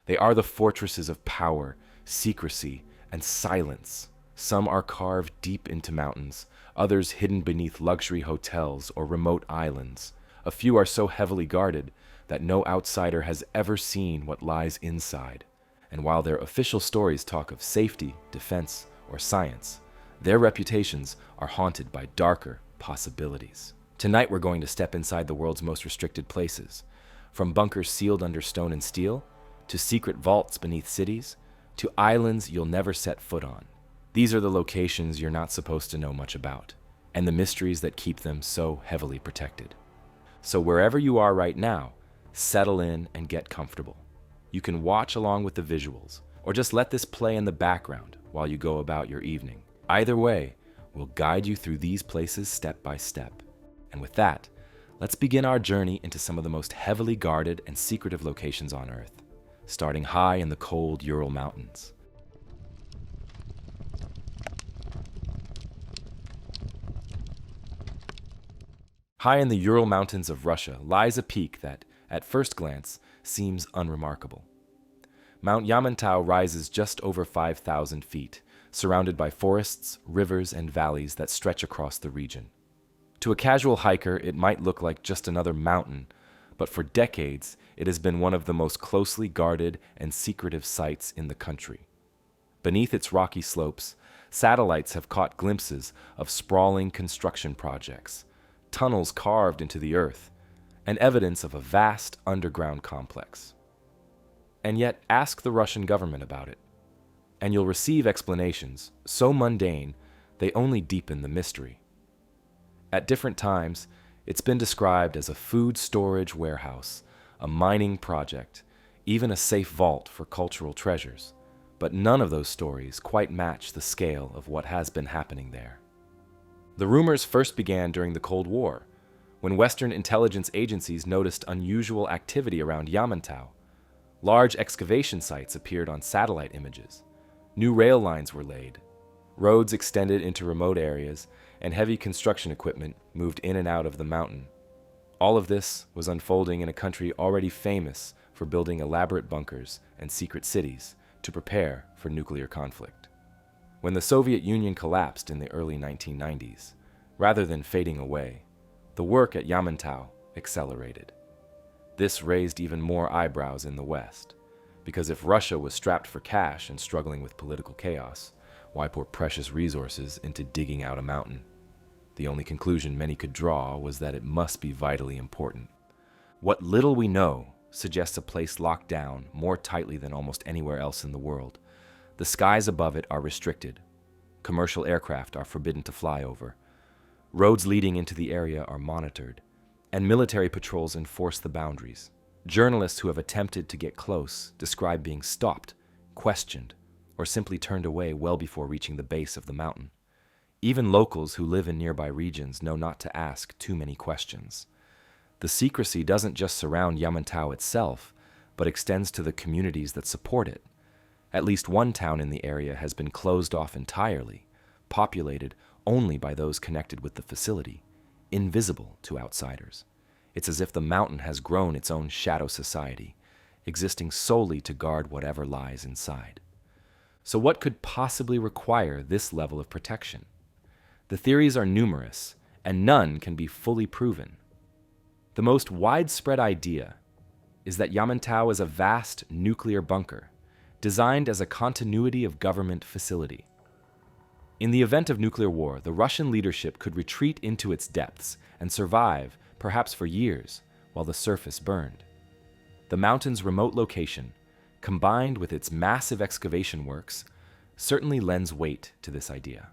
They are the fortresses of power, secrecy, and silence. Some are carved deep into mountains, others hidden beneath luxury hotels or remote islands. A few are so heavily guarded that no outsider has ever seen what lies inside. And while their official stories talk of safety, defense, or science, their reputations are haunted by darker possibilities. Tonight we're going to step inside the world's most restricted places, from bunkers sealed under stone and steel, to secret vaults beneath cities, to islands you'll never set foot on. These are the locations you're not supposed to know much about, and the mysteries that keep them so heavily protected. So wherever you are right now, settle in and get comfortable. You can watch along with the visuals, or just let this play in the background while you go about your evening. Either way, we'll guide you through these places step by step. And with that, let's begin our journey into some of the most heavily guarded and secretive locations on Earth, starting high in the cold Ural Mountains. High in the Ural Mountains of Russia lies a peak that, at first glance, seems unremarkable. Mount Yamantau rises just over 5,000 feet, surrounded by forests, rivers, and valleys that stretch across the region. To a casual hiker, it might look like just another mountain, but for decades, it has been one of the most closely guarded and secretive sites in the country. Beneath its rocky slopes, satellites have caught glimpses of sprawling construction projects, tunnels carved into the earth, and evidence of a vast underground complex. And yet, ask the Russian government about it, and you'll receive explanations so mundane they only deepen the mystery. At different times, it's been described as a food storage warehouse, a mining project, even a safe vault for cultural treasures, but none of those stories quite match the scale of what has been happening there. The rumors first began during the Cold War, when Western intelligence agencies noticed unusual activity around Yamantau. Large excavation sites appeared on satellite images. New rail lines were laid. Roads extended into remote areas, and heavy construction equipment moved in and out of the mountain. All of this was unfolding in a country already famous for building elaborate bunkers and secret cities to prepare for nuclear conflict. When the Soviet Union collapsed in the early 1990s, rather than fading away, the work at Yamantau accelerated. This raised even more eyebrows in the West, because if Russia was strapped for cash and struggling with political chaos, why pour precious resources into digging out a mountain? The only conclusion many could draw was that it must be vitally important. What little we know suggests a place locked down more tightly than almost anywhere else in the world. The skies above it are restricted. Commercial aircraft are forbidden to fly over. Roads leading into the area are monitored, and military patrols enforce the boundaries. Journalists who have attempted to get close describe being stopped, questioned, or simply turned away well before reaching the base of the mountain. Even locals who live in nearby regions know not to ask too many questions. The secrecy doesn't just surround Yamantau itself, but extends to the communities that support it. At least one town in the area has been closed off entirely, populated only by those connected with the facility, invisible to outsiders. It's as if the mountain has grown its own shadow society, existing solely to guard whatever lies inside. So what could possibly require this level of protection? The theories are numerous, and none can be fully proven. The most widespread idea is that Yamantau is a vast nuclear bunker, designed as a continuity of government facility. In the event of nuclear war, the Russian leadership could retreat into its depths and survive, perhaps for years, while the surface burned. The mountain's remote location, combined with its massive excavation works, certainly lends weight to this idea.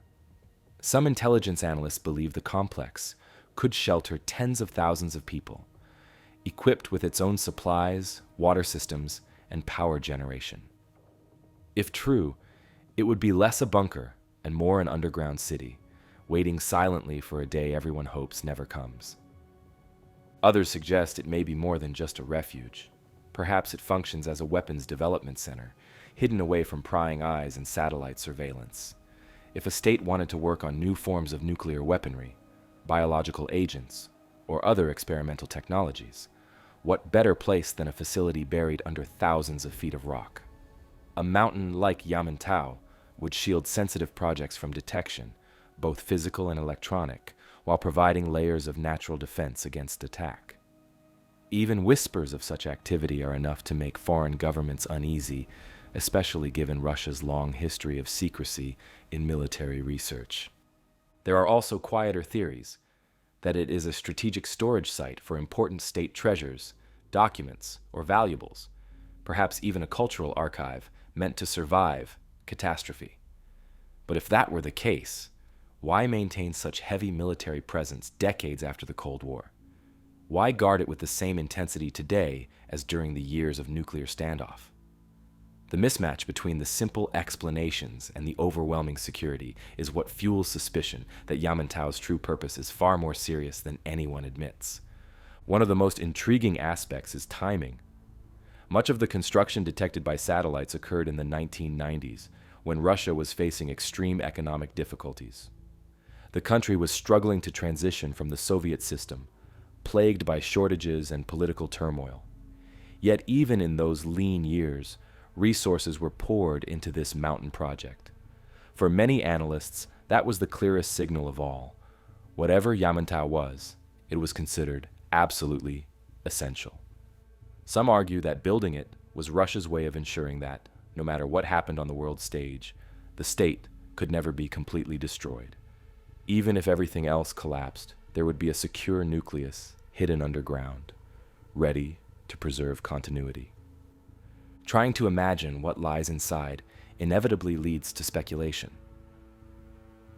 Some intelligence analysts believe the complex could shelter tens of thousands of people, equipped with its own supplies, water systems, and power generation. If true, it would be less a bunker and more an underground city, waiting silently for a day everyone hopes never comes. Others suggest it may be more than just a refuge. Perhaps it functions as a weapons development center, hidden away from prying eyes and satellite surveillance. If a state wanted to work on new forms of nuclear weaponry, biological agents, or other experimental technologies, What better place than a facility buried under thousands of feet of rock? A mountain like Yamantau would shield sensitive projects from detection, both physical and electronic, while providing layers of natural defense against attack. Even whispers of such activity are enough to make foreign governments uneasy, especially given Russia's long history of secrecy in military research. There are also quieter theories that it is a strategic storage site for important state treasures, documents, or valuables, perhaps even a cultural archive meant to survive catastrophe. But if that were the case, why maintain such heavy military presence decades after the Cold War? Why guard it with the same intensity today as during the years of nuclear standoff? The mismatch between the simple explanations and the overwhelming security is what fuels suspicion that Yamantau's true purpose is far more serious than anyone admits. One of the most intriguing aspects is timing. Much of the construction detected by satellites occurred in the 1990s, when Russia was facing extreme economic difficulties. The country was struggling to transition from the Soviet system, plagued by shortages and political turmoil. Yet even in those lean years, resources were poured into this mountain project. For many analysts, that was the clearest signal of all. Whatever Yamantau was, it was considered absolutely essential. Some argue that building it was Russia's way of ensuring that, no matter what happened on the world stage, the state could never be completely destroyed. Even if everything else collapsed, there would be a secure nucleus hidden underground, ready to preserve continuity. Trying to imagine what lies inside inevitably leads to speculation.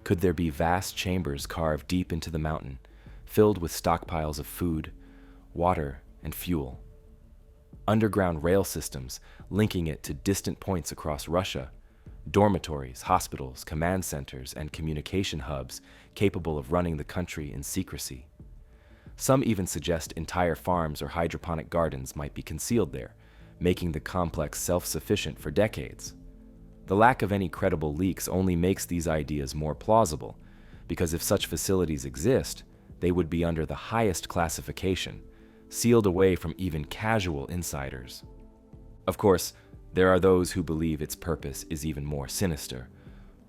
Could there be vast chambers carved deep into the mountain, filled with stockpiles of food, water, and fuel? Underground rail systems linking it to distant points across Russia, dormitories, hospitals, command centers, and communication hubs capable of running the country in secrecy. Some even suggest entire farms or hydroponic gardens might be concealed there, making the complex self-sufficient for decades. The lack of any credible leaks only makes these ideas more plausible, because if such facilities exist, they would be under the highest classification, sealed away from even casual insiders. Of course, there are those who believe its purpose is even more sinister.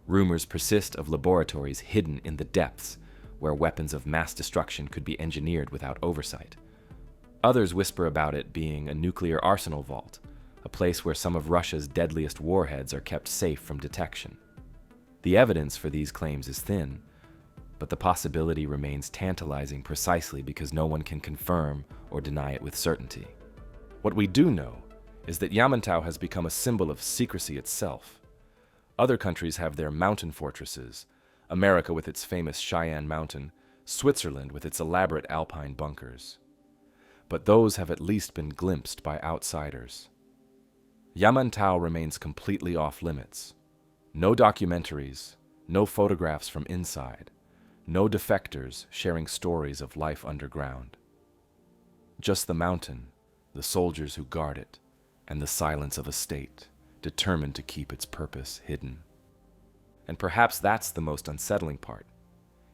Rumors persist of laboratories hidden in the depths, where weapons of mass destruction could be engineered without oversight. Others whisper about it being a nuclear arsenal vault, a place where some of Russia's deadliest warheads are kept safe from detection. The evidence for these claims is thin, but the possibility remains tantalizing precisely because no one can confirm or deny it with certainty. What we do know is that Yamantau has become a symbol of secrecy itself. Other countries have their mountain fortresses, America with its famous Cheyenne mountain, Switzerland with its elaborate alpine bunkers. But those have at least been glimpsed by outsiders. Yamantau remains completely off limits. No documentaries, no photographs from inside, no defectors sharing stories of life underground. Just the mountain, the soldiers who guard it, and the silence of a state determined to keep its purpose hidden. And perhaps that's the most unsettling part.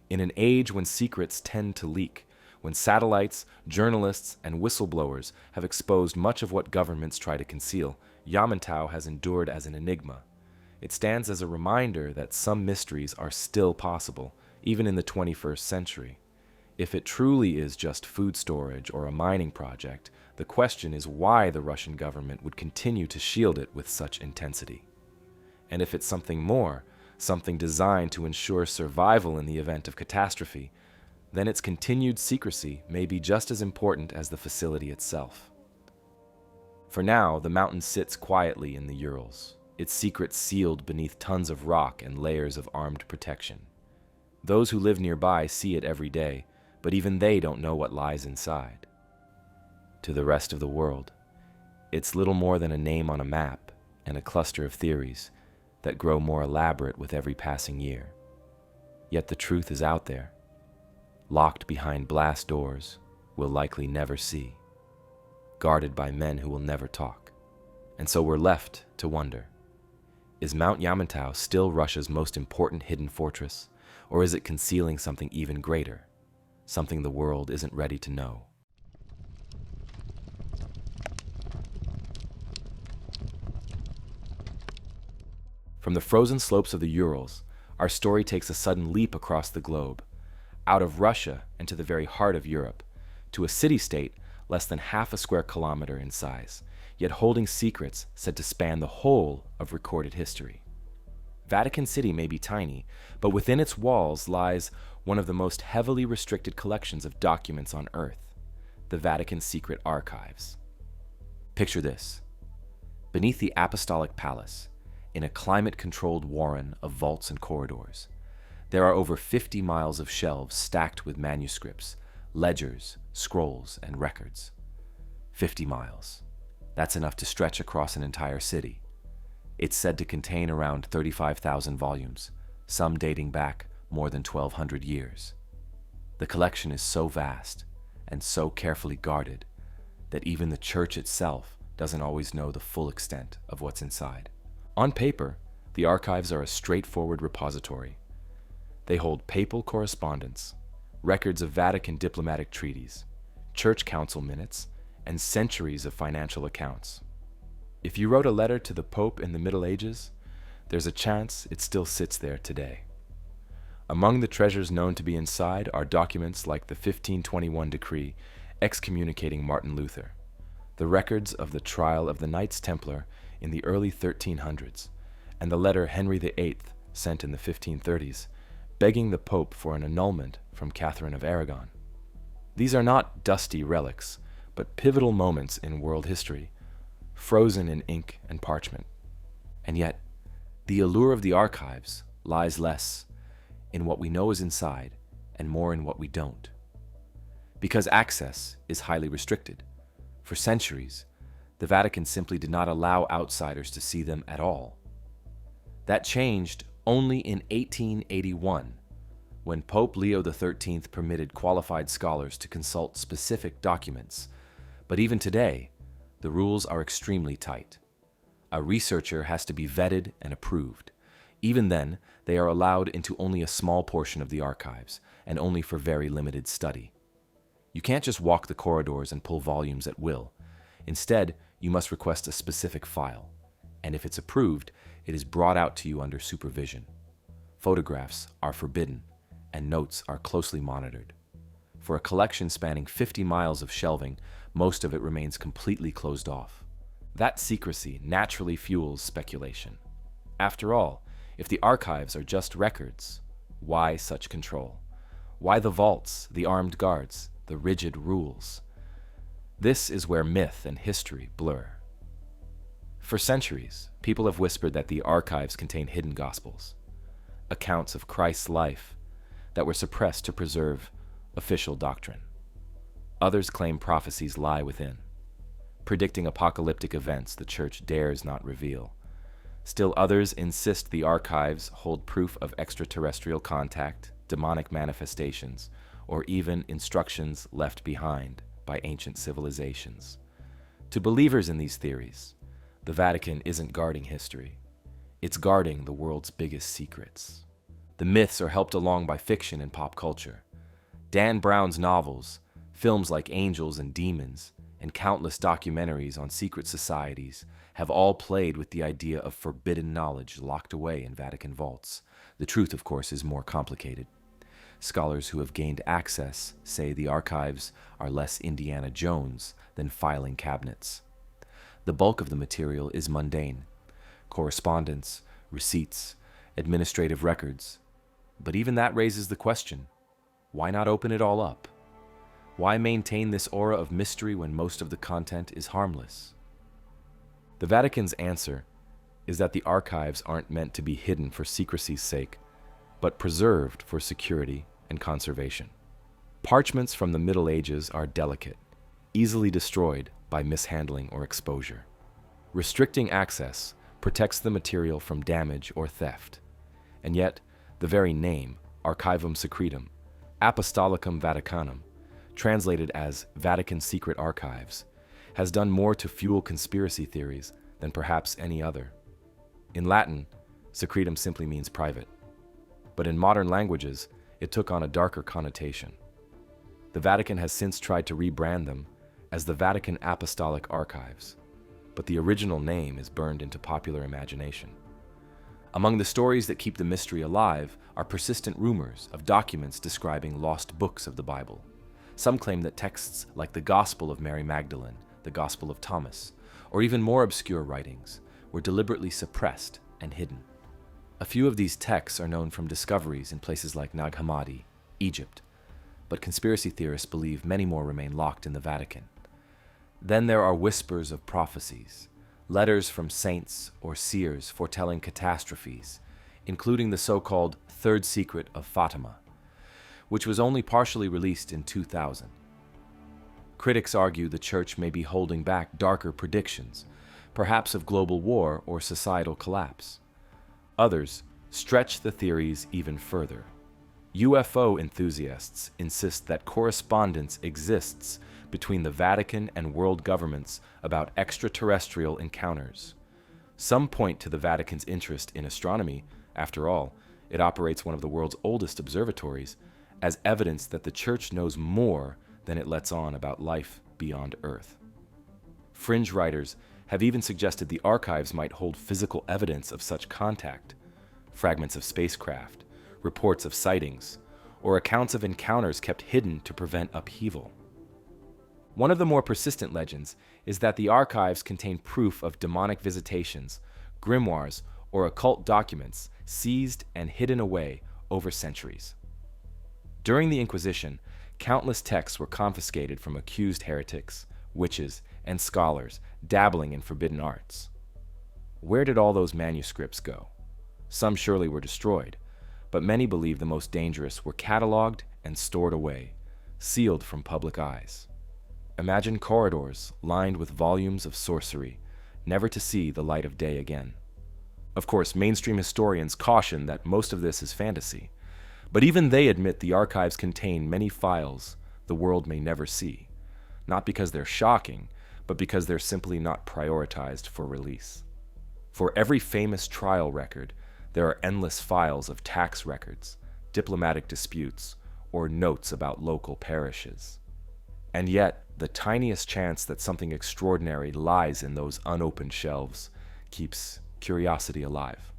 In an age when secrets tend to leak, when satellites, journalists, and whistleblowers have exposed much of what governments try to conceal, Yamantau has endured as an enigma. It stands as a reminder that some mysteries are still possible, even in the 21st century. If it truly is just food storage or a mining project, the question is why the Russian government would continue to shield it with such intensity. And if it's something more, something designed to ensure survival in the event of catastrophe, then its continued secrecy may be just as important as the facility itself. For now, the mountain sits quietly in the Urals, its secrets sealed beneath tons of rock and layers of armed protection. Those who live nearby see it every day, but even they don't know what lies inside. To the rest of the world, it's little more than a name on a map and a cluster of theories that grow more elaborate with every passing year. Yet the truth is out there, locked behind blast doors we'll likely never see, guarded by men who will never talk. And so we're left to wonder, is Mount Yamantau still Russia's most important hidden fortress, or is it concealing something even greater, something the world isn't ready to know? From the frozen slopes of the Urals, our story takes a sudden leap across the globe, out of Russia and to the very heart of Europe, to a city-state less than half a square kilometer in size, yet holding secrets said to span the whole of recorded history. Vatican City may be tiny, but within its walls lies one of the most heavily restricted collections of documents on Earth, the Vatican's secret archives. Picture this. Beneath the Apostolic Palace, in a climate-controlled warren of vaults and corridors, there are over 50 miles of shelves stacked with manuscripts, ledgers, scrolls, and records. 50 miles. That's enough to stretch across an entire city. It's said to contain around 35,000 volumes, some dating back more than 1,200 years. The collection is so vast and so carefully guarded that even the church itself doesn't always know the full extent of what's inside. On paper, the archives are a straightforward repository. They hold papal correspondence, records of Vatican diplomatic treaties, church council minutes, and centuries of financial accounts. If you wrote a letter to the Pope in the Middle Ages, there's a chance it still sits there today. Among the treasures known to be inside are documents like the 1521 decree excommunicating Martin Luther, the records of the trial of the Knights Templar in the early 1300s, and the letter Henry VIII sent in the 1530s, begging the Pope for an annulment from Catherine of Aragon. These are not dusty relics, but pivotal moments in world history, frozen in ink and parchment. And yet, the allure of the archives lies less in what we know is inside and more in what we don't. Because access is highly restricted. For centuries, the Vatican simply did not allow outsiders to see them at all. That changed only in 1881, when Pope Leo XIII permitted qualified scholars to consult specific documents. But even today, the rules are extremely tight. A researcher has to be vetted and approved. Even then, they are allowed into only a small portion of the archives, and only for very limited study. You can't just walk the corridors and pull volumes at will. Instead, you must request a specific file, and if it's approved, it is brought out to you under supervision. Photographs are forbidden, and notes are closely monitored. For a collection spanning 50 miles of shelving, most of it remains completely closed off. That secrecy naturally fuels speculation. After all, if the archives are just records, why such control? Why the vaults, the armed guards, the rigid rules? This is where myth and history blur. For centuries, people have whispered that the archives contain hidden gospels, accounts of Christ's life that were suppressed to preserve official doctrine. Others claim prophecies lie within, predicting apocalyptic events the church dares not reveal. Still others insist the archives hold proof of extraterrestrial contact, demonic manifestations, or even instructions left behind by ancient civilizations. To believers in these theories, the Vatican isn't guarding history. It's guarding the world's biggest secrets. The myths are helped along by fiction and pop culture. Dan Brown's novels, films like Angels and Demons, and countless documentaries on secret societies have all played with the idea of forbidden knowledge locked away in Vatican vaults. The truth, of course, is more complicated. Scholars who have gained access say the archives are less Indiana Jones than filing cabinets. The bulk of the material is mundane: correspondence, receipts, administrative records. But even that raises the question, why not open it all up? Why maintain this aura of mystery when most of the content is harmless? The Vatican's answer is that the archives aren't meant to be hidden for secrecy's sake, but preserved for security and conservation. Parchments from the Middle Ages are delicate, easily destroyed by mishandling or exposure. Restricting access protects the material from damage or theft. And yet, the very name, Archivum Secretum, Apostolicum Vaticanum, translated as Vatican Secret Archives, has done more to fuel conspiracy theories than perhaps any other. In Latin, secretum simply means private, but in modern languages, it took on a darker connotation. The Vatican has since tried to rebrand them as the Vatican Apostolic Archives, but the original name is burned into popular imagination. Among the stories that keep the mystery alive are persistent rumors of documents describing lost books of the Bible. Some claim that texts like the Gospel of Mary Magdalene, the Gospel of Thomas, or even more obscure writings were deliberately suppressed and hidden. A few of these texts are known from discoveries in places like Nag Hammadi, Egypt, but conspiracy theorists believe many more remain locked in the Vatican. Then there are whispers of prophecies, letters from saints or seers foretelling catastrophes, including the so-called Third Secret of Fatima, which was only partially released in 2000. Critics argue the Church may be holding back darker predictions, perhaps of global war or societal collapse. Others stretch the theories even further. UFO enthusiasts insist that correspondence exists between the Vatican and world governments about extraterrestrial encounters. Some point to the Vatican's interest in astronomy, after all, it operates one of the world's oldest observatories, as evidence that the Church knows more than it lets on about life beyond Earth. Fringe writers have even suggested the archives might hold physical evidence of such contact, fragments of spacecraft, reports of sightings, or accounts of encounters kept hidden to prevent upheaval. One of the more persistent legends is that the archives contain proof of demonic visitations, grimoires, or occult documents seized and hidden away over centuries. During the Inquisition, countless texts were confiscated from accused heretics, witches, and scholars dabbling in forbidden arts. Where did all those manuscripts go? Some surely were destroyed, but many believe the most dangerous were cataloged and stored away, sealed from public eyes. Imagine corridors lined with volumes of sorcery, never to see the light of day again. Of course, mainstream historians caution that most of this is fantasy, but even they admit the archives contain many files the world may never see, not because they're shocking, but because they're simply not prioritized for release. For every famous trial record, there are endless files of tax records, diplomatic disputes, or notes about local parishes. And yet, the tiniest chance that something extraordinary lies in those unopened shelves keeps curiosity alive.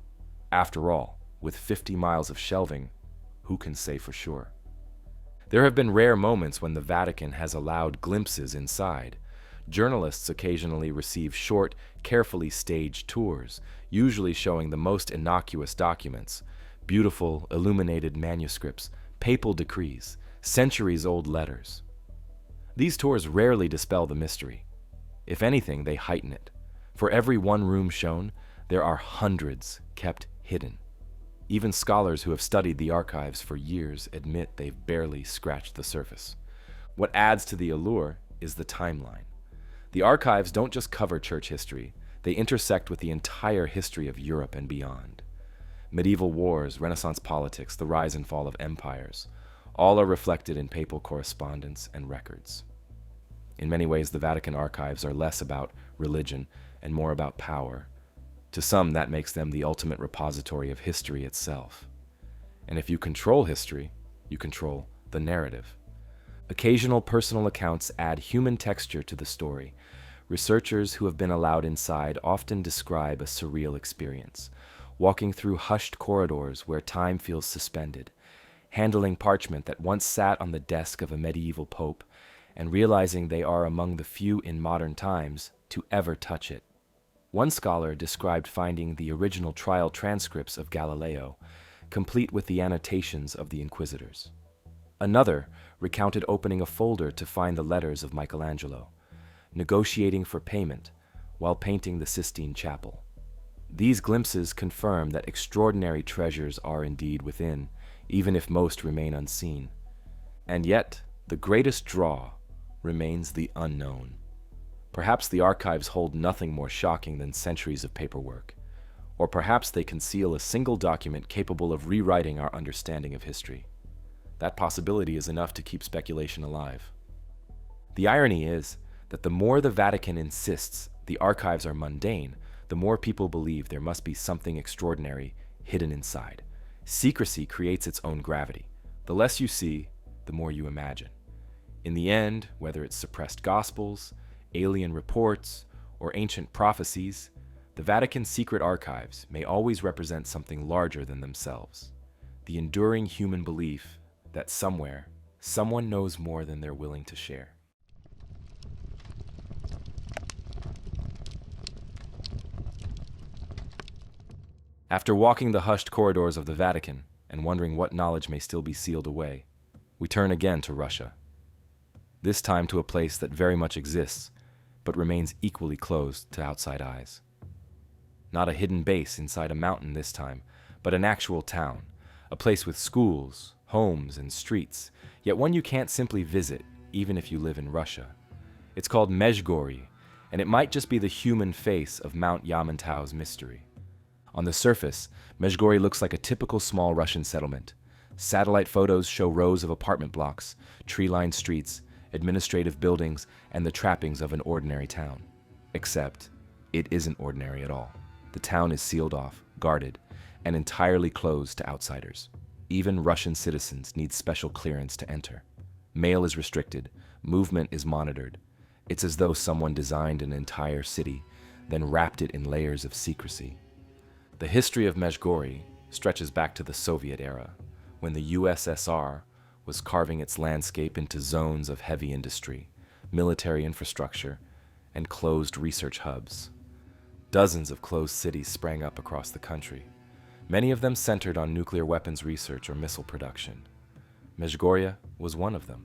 After all, with 50 miles of shelving, who can say for sure? There have been rare moments when the Vatican has allowed glimpses inside. Journalists occasionally receive short, carefully staged tours, usually showing the most innocuous documents, beautiful, illuminated manuscripts, papal decrees, centuries-old letters. These tours rarely dispel the mystery. If anything, they heighten it. For every one room shown, there are hundreds kept hidden. Even scholars who have studied the archives for years admit they've barely scratched the surface. What adds to the allure is the timeline. The archives don't just cover church history, they intersect with the entire history of Europe and beyond. Medieval wars, Renaissance politics, the rise and fall of empires, all are reflected in papal correspondence and records. In many ways, the Vatican archives are less about religion and more about power. To some, that makes them the ultimate repository of history itself. And if you control history, you control the narrative. Occasional personal accounts add human texture to the story. Researchers who have been allowed inside often describe a surreal experience, walking through hushed corridors where time feels suspended, handling parchment that once sat on the desk of a medieval pope, and realizing they are among the few in modern times to ever touch it. One scholar described finding the original trial transcripts of Galileo, complete with the annotations of the inquisitors. Another recounted opening a folder to find the letters of Michelangelo, negotiating for payment while painting the Sistine Chapel. These glimpses confirm that extraordinary treasures are indeed within, even if most remain unseen. And yet, the greatest draw remains the unknown. Perhaps the archives hold nothing more shocking than centuries of paperwork, or perhaps they conceal a single document capable of rewriting our understanding of history. That possibility is enough to keep speculation alive. The irony is that the more the Vatican insists the archives are mundane, the more people believe there must be something extraordinary hidden inside. Secrecy creates its own gravity. The less you see, the more you imagine. In the end, whether it's suppressed gospels, alien reports, or ancient prophecies, The Vatican's secret archives may always represent something larger than themselves. The enduring human belief that somewhere, someone knows more than they're willing to share. After walking the hushed corridors of the Vatican and wondering what knowledge may still be sealed away, we turn again to Russia. This time to a place that very much exists, but remains equally closed to outside eyes. Not a hidden base inside a mountain this time, but an actual town, a place with schools, homes, and streets, yet one you can't simply visit, even if you live in Russia. It's called Mezhgorye, and it might just be the human face of Mount Yamantau's mystery. On the surface, Mezhgorye looks like a typical small Russian settlement. Satellite photos show rows of apartment blocks, tree-lined streets, administrative buildings, and the trappings of an ordinary town. Except, it isn't ordinary at all. The town is sealed off, guarded, and entirely closed to outsiders. Even Russian citizens need special clearance to enter. Mail is restricted, movement is monitored. It's as though someone designed an entire city, then wrapped it in layers of secrecy. The history of Mezhgorye stretches back to the Soviet era, when the USSR was carving its landscape into zones of heavy industry, military infrastructure, and closed research hubs. Dozens of closed cities sprang up across the country, many of them centered on nuclear weapons research or missile production. Mezhgorye was one of them.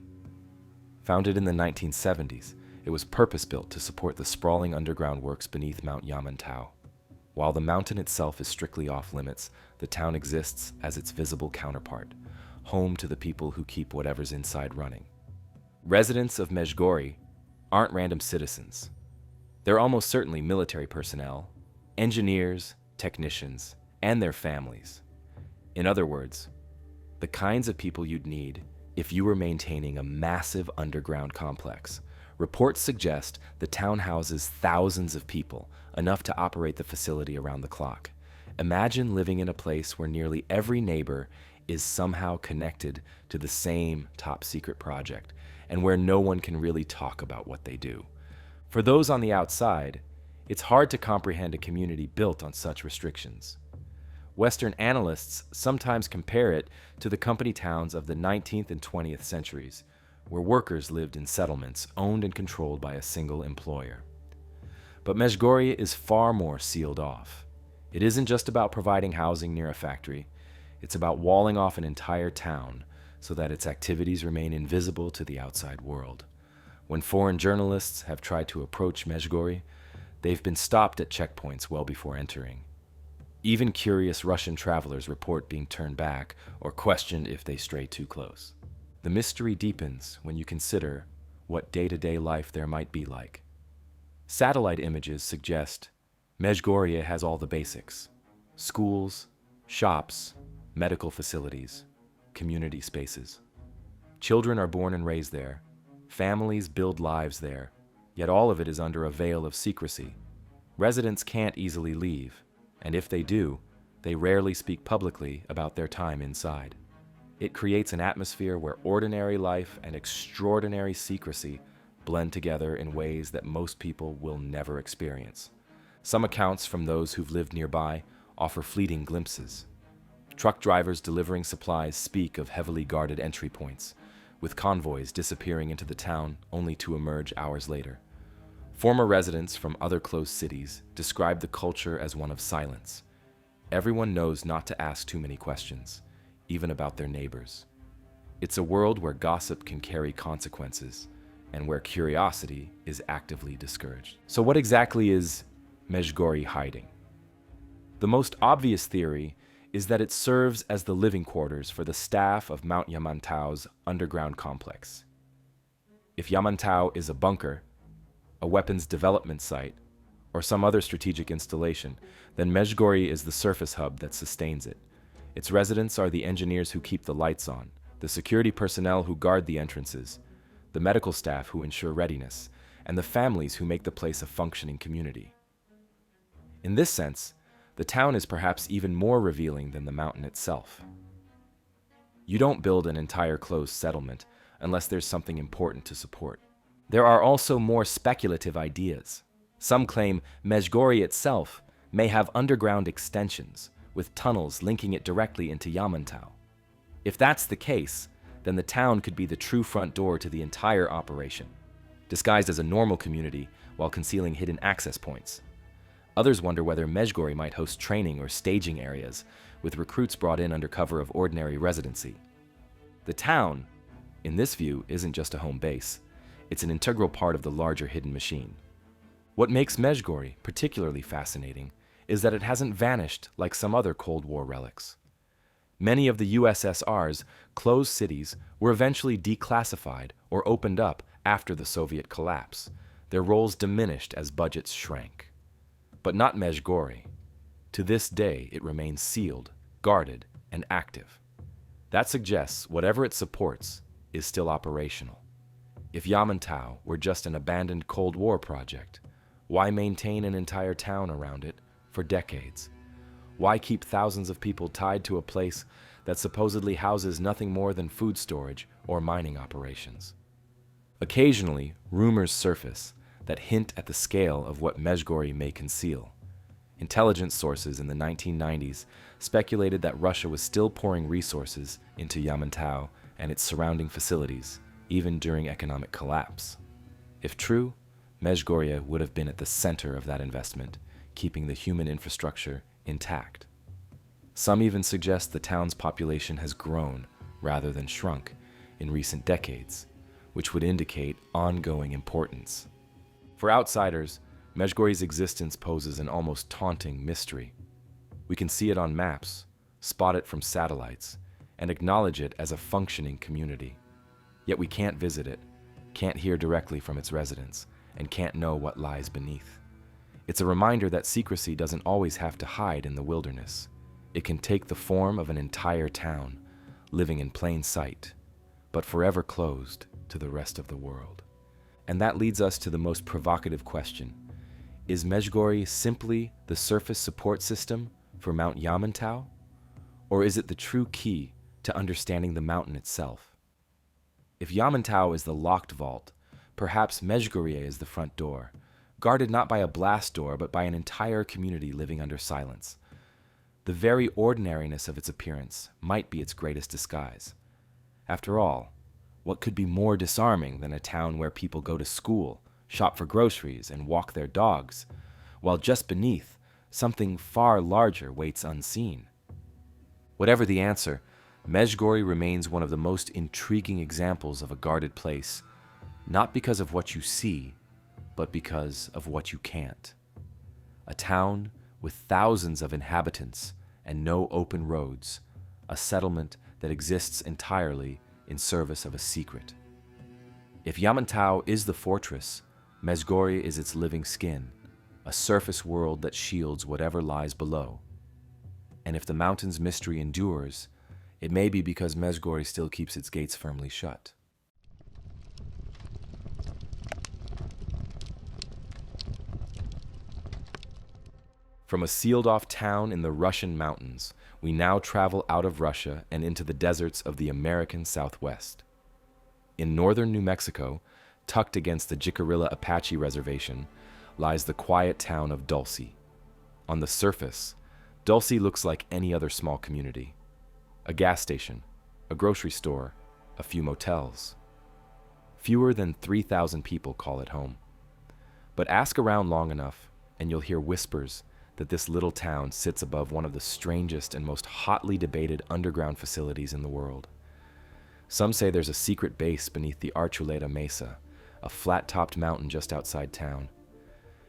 Founded in the 1970s, it was purpose-built to support the sprawling underground works beneath Mount Yamantau. While the mountain itself is strictly off-limits, the town exists as its visible counterpart, home to the people who keep whatever's inside running. Residents of Mezhgorye aren't random citizens. They're almost certainly military personnel, engineers, technicians, and their families. In other words, the kinds of people you'd need if you were maintaining a massive underground complex. Reports suggest the town houses thousands of people, enough to operate the facility around the clock. Imagine living in a place where nearly every neighbor is somehow connected to the same top-secret project, and where no one can really talk about what they do. For those on the outside, it's hard to comprehend a community built on such restrictions. Western analysts sometimes compare it to the company towns of the 19th and 20th centuries, where workers lived in settlements owned and controlled by a single employer. But Mezhgorye is far more sealed off. It isn't just about providing housing near a factory, it's about walling off an entire town so that its activities remain invisible to the outside world. When foreign journalists have tried to approach Mezhgorye, they've been stopped at checkpoints well before entering. Even curious Russian travelers report being turned back or questioned if they stray too close. The mystery deepens when you consider what day-to-day life there might be like. Satellite images suggest Mezhgorye has all the basics: schools, shops, medical facilities, community spaces. Children are born and raised there. Families build lives there, yet all of it is under a veil of secrecy. Residents can't easily leave, and if they do, they rarely speak publicly about their time inside. It creates an atmosphere where ordinary life and extraordinary secrecy blend together in ways that most people will never experience. Some accounts from those who've lived nearby offer fleeting glimpses. Truck drivers delivering supplies speak of heavily guarded entry points, with convoys disappearing into the town only to emerge hours later. Former residents from other closed cities describe the culture as one of silence. Everyone knows not to ask too many questions, even about their neighbors. It's a world where gossip can carry consequences, and where curiosity is actively discouraged. So what exactly is Mezhgorye hiding? The most obvious theory is that it serves as the living quarters for the staff of Mount Yamantau's underground complex. If Yamantau is a bunker, a weapons development site, or some other strategic installation, then Mezhgorye is the surface hub that sustains it. Its residents are the engineers who keep the lights on, the security personnel who guard the entrances, the medical staff who ensure readiness, and the families who make the place a functioning community. In this sense, the town is perhaps even more revealing than the mountain itself. You don't build an entire closed settlement unless there's something important to support. There are also more speculative ideas. Some claim Mezhgorye itself may have underground extensions, with tunnels linking it directly into Yamantau. If that's the case, then the town could be the true front door to the entire operation, disguised as a normal community while concealing hidden access points. Others wonder whether Mezhgorye might host training or staging areas, with recruits brought in under cover of ordinary residency. The town, in this view, isn't just a home base. It's an integral part of the larger hidden machine. What makes Mezhgorye particularly fascinating is that it hasn't vanished like some other Cold War relics. Many of the USSR's closed cities were eventually declassified or opened up after the Soviet collapse, their roles diminished as budgets shrank. But not Mezhgorye. To this day, it remains sealed, guarded, and active. That suggests whatever it supports is still operational. If Yamantau were just an abandoned Cold War project, why maintain an entire town around it for decades? Why keep thousands of people tied to a place that supposedly houses nothing more than food storage or mining operations? Occasionally, rumors surface that hint at the scale of what Mezhgorye may conceal. Intelligence sources in the 1990s speculated that Russia was still pouring resources into Yamantau and its surrounding facilities, even during economic collapse. If true, Mezhgorye would have been at the center of that investment, keeping the human infrastructure intact. Some even suggest the town's population has grown rather than shrunk in recent decades, which would indicate ongoing importance. For outsiders, Mezhgorye's existence poses an almost taunting mystery. We can see it on maps, spot it from satellites, and acknowledge it as a functioning community. Yet we can't visit it, can't hear directly from its residents, and can't know what lies beneath. It's a reminder that secrecy doesn't always have to hide in the wilderness. It can take the form of an entire town, living in plain sight, but forever closed to the rest of the world. And that leads us to the most provocative question. Is Mezhgorye simply the surface support system for Mount Yamantau? Or is it the true key to understanding the mountain itself? If Yamantau is the locked vault, perhaps Mezhgorye is the front door, guarded not by a blast door but by an entire community living under silence. The very ordinariness of its appearance might be its greatest disguise. After all, what could be more disarming than a town where people go to school, shop for groceries, and walk their dogs, while just beneath, something far larger waits unseen? Whatever the answer, Mezhgorye remains one of the most intriguing examples of a guarded place, not because of what you see, but because of what you can't. A town with thousands of inhabitants and no open roads, a settlement that exists entirely in service of a secret. If Yamantau is the fortress, Mezhgorye is its living skin, a surface world that shields whatever lies below. And if the mountain's mystery endures, it may be because Mezhgorye still keeps its gates firmly shut. From a sealed-off town in the Russian mountains, we now travel out of Russia and into the deserts of the American Southwest. In northern New Mexico, tucked against the Jicarilla Apache Reservation, lies the quiet town of Dulce. On the surface, Dulce looks like any other small community. A gas station, a grocery store, a few motels. Fewer than 3,000 people call it home. But ask around long enough, and you'll hear whispers that this little town sits above one of the strangest and most hotly debated underground facilities in the world. Some say there's a secret base beneath the Archuleta Mesa, a flat-topped mountain just outside town.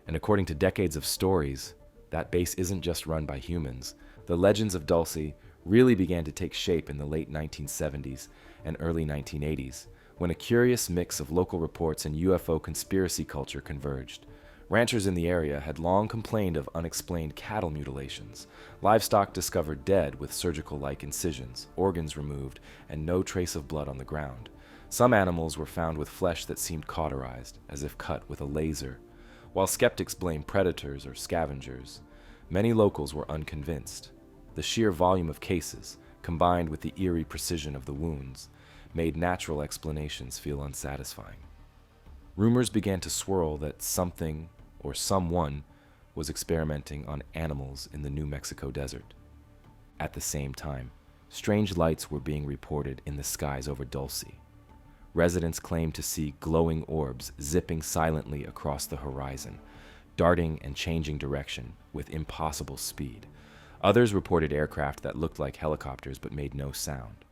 And according to decades of stories, that base isn't just run by humans. The legends of Dulce really began to take shape in the late 1970s and early 1980s, when a curious mix of local reports and UFO conspiracy culture converged. Ranchers in the area had long complained of unexplained cattle mutilations, livestock discovered dead with surgical-like incisions, organs removed, and no trace of blood on the ground. Some animals were found with flesh that seemed cauterized, as if cut with a laser. While skeptics blamed predators or scavengers, many locals were unconvinced. The sheer volume of cases, combined with the eerie precision of the wounds, made natural explanations feel unsatisfying. Rumors began to swirl that something or someone was experimenting on animals in the New Mexico desert. At the same time, strange lights were being reported in the skies over Dulce. Residents claimed to see glowing orbs zipping silently across the horizon, darting and changing direction with impossible speed. Others reported aircraft that looked like helicopters but made no sound.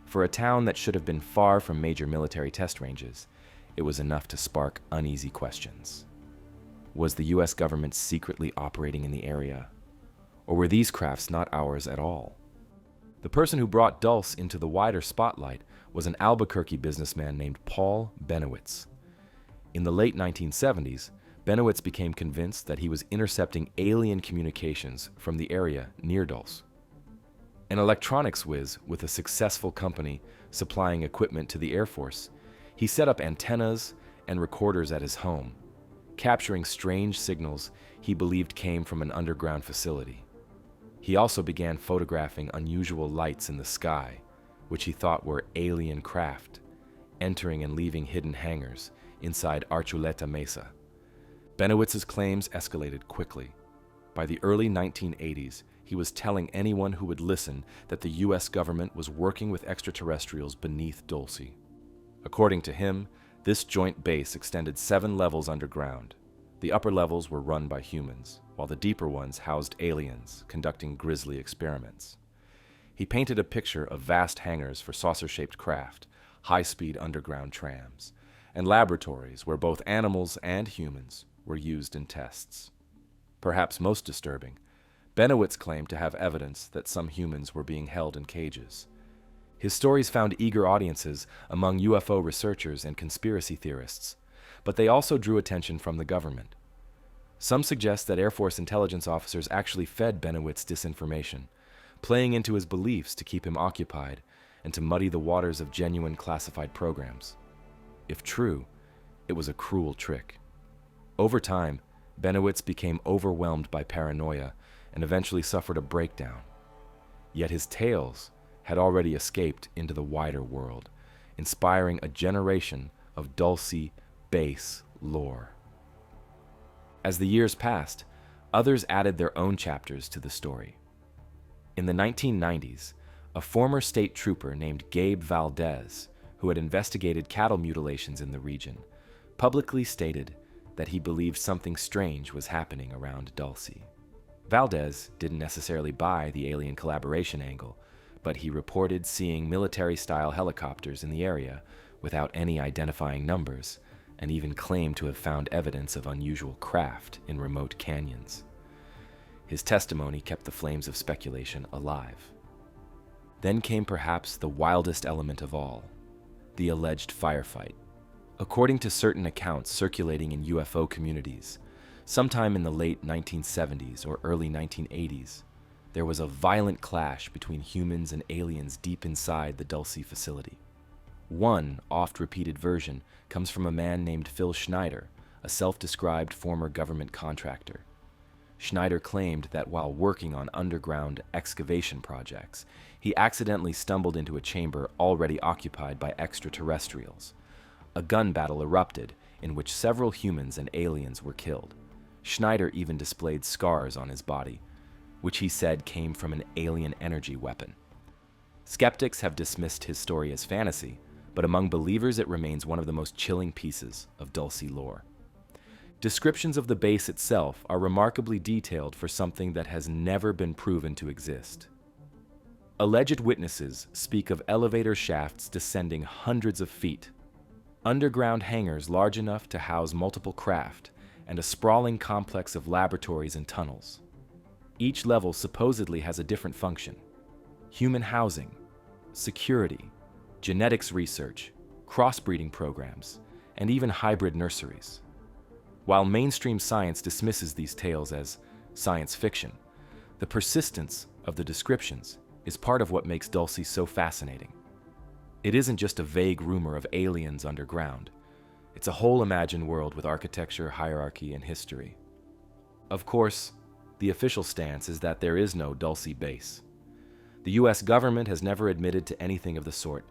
For a town that should have been far from major military test ranges, it was enough to spark uneasy questions. Was the US government secretly operating in the area? Or were these crafts not ours at all? The person who brought Dulce into the wider spotlight was an Albuquerque businessman named Paul Bennewitz. In the late 1970s, Bennewitz became convinced that he was intercepting alien communications from the area near Dulce. An electronics whiz with a successful company supplying equipment to the Air Force, he set up antennas and recorders at his home, capturing strange signals he believed came from an underground facility. He also began photographing unusual lights in the sky, which he thought were alien craft, entering and leaving hidden hangars inside Archuleta Mesa. Bennewitz's claims escalated quickly. By the early 1980s, he was telling anyone who would listen that the US government was working with extraterrestrials beneath Dulce. According to him, this joint base extended 7 levels underground. The upper levels were run by humans, while the deeper ones housed aliens conducting grisly experiments. He painted a picture of vast hangars for saucer-shaped craft, high-speed underground trams, and laboratories where both animals and humans were used in tests. Perhaps most disturbing, Bennewitz claimed to have evidence that some humans were being held in cages. His stories found eager audiences among UFO researchers and conspiracy theorists, but they also drew attention from the government. Some suggest that Air Force intelligence officers actually fed Bennewitz disinformation, playing into his beliefs to keep him occupied and to muddy the waters of genuine classified programs. If true, it was a cruel trick. Over time, Bennewitz became overwhelmed by paranoia and eventually suffered a breakdown. Yet his tales had already escaped into the wider world, inspiring a generation of Dulce Base lore. As the years passed, others added their own chapters to the story. In the 1990s, a former state trooper named Gabe Valdez, who had investigated cattle mutilations in the region, publicly stated that he believed something strange was happening around Dulce. Valdez didn't necessarily buy the alien collaboration angle, but he reported seeing military-style helicopters in the area without any identifying numbers, and even claimed to have found evidence of unusual craft in remote canyons. His testimony kept the flames of speculation alive. Then came perhaps the wildest element of all, the alleged firefight. According to certain accounts circulating in UFO communities, sometime in the late 1970s or early 1980s, there was a violent clash between humans and aliens deep inside the Dulce facility. One oft-repeated version comes from a man named Phil Schneider, a self-described former government contractor. Schneider claimed that while working on underground excavation projects, he accidentally stumbled into a chamber already occupied by extraterrestrials. A gun battle erupted in which several humans and aliens were killed. Schneider even displayed scars on his body, which he said came from an alien energy weapon. Skeptics have dismissed his story as fantasy, but among believers it remains one of the most chilling pieces of Dulce lore. Descriptions of the base itself are remarkably detailed for something that has never been proven to exist. Alleged witnesses speak of elevator shafts descending hundreds of feet, underground hangars large enough to house multiple craft, and a sprawling complex of laboratories and tunnels. Each level supposedly has a different function: human housing, security, genetics research, crossbreeding programs, and even hybrid nurseries. While mainstream science dismisses these tales as science fiction, the persistence of the descriptions is part of what makes Dulce so fascinating. It isn't just a vague rumor of aliens underground. It's a whole imagined world with architecture, hierarchy, and history. Of course, the official stance is that there is no Dulce Base. The US government has never admitted to anything of the sort,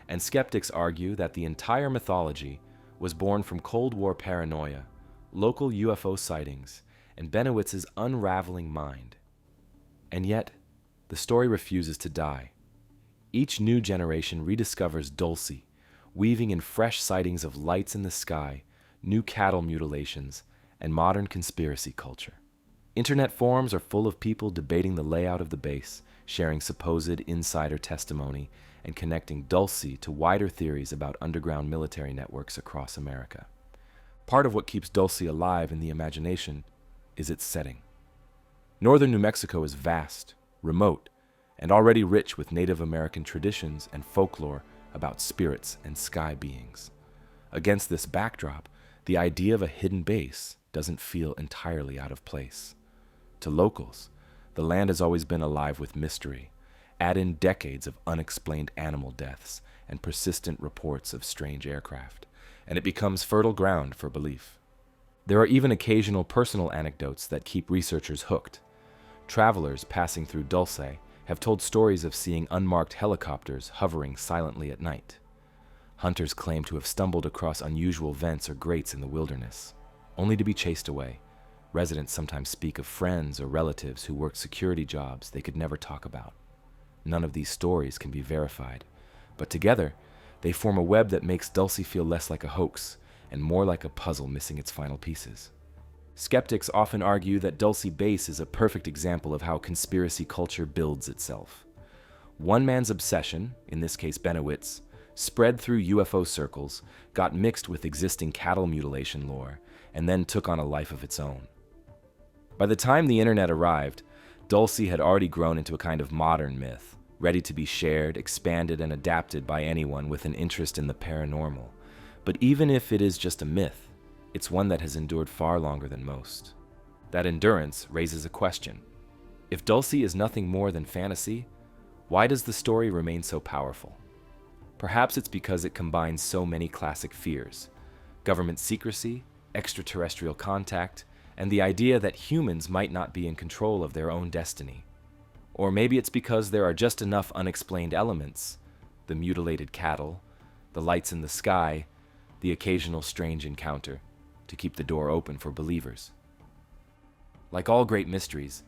and skeptics argue that the entire mythology was born from Cold War paranoia, local UFO sightings, and Benowitz's unraveling mind. And yet, the story refuses to die. Each new generation rediscovers Dulce, weaving in fresh sightings of lights in the sky, new cattle mutilations, and modern conspiracy culture. Internet forums are full of people debating the layout of the base, sharing supposed insider testimony, and connecting Dulce to wider theories about underground military networks across America. Part of what keeps Dulce alive in the imagination is its setting. Northern New Mexico is vast, remote, and already rich with Native American traditions and folklore about spirits and sky beings. Against this backdrop, the idea of a hidden base doesn't feel entirely out of place. To locals, the land has always been alive with mystery. Add in decades of unexplained animal deaths and persistent reports of strange aircraft, and it becomes fertile ground for belief. There are even occasional personal anecdotes that keep researchers hooked. Travelers passing through Dulce have told stories of seeing unmarked helicopters hovering silently at night. Hunters claim to have stumbled across unusual vents or grates in the wilderness, only to be chased away. Residents sometimes speak of friends or relatives who worked security jobs they could never talk about. None of these stories can be verified, but together, they form a web that makes Dulce feel less like a hoax and more like a puzzle missing its final pieces. Skeptics often argue that Dulce Base is a perfect example of how conspiracy culture builds itself. One man's obsession, in this case Benowitz, spread through UFO circles, got mixed with existing cattle mutilation lore, and then took on a life of its own. By the time the internet arrived, Dulce had already grown into a kind of modern myth, ready to be shared, expanded, and adapted by anyone with an interest in the paranormal. But even if it is just a myth, it's one that has endured far longer than most. That endurance raises a question. If Dulce is nothing more than fantasy, why does the story remain so powerful? Perhaps it's because it combines so many classic fears: government secrecy, extraterrestrial contact, and the idea that humans might not be in control of their own destiny. Or maybe it's because there are just enough unexplained elements: the mutilated cattle, the lights in the sky, the occasional strange encounter, to keep the door open for believers. Like all great mysteries,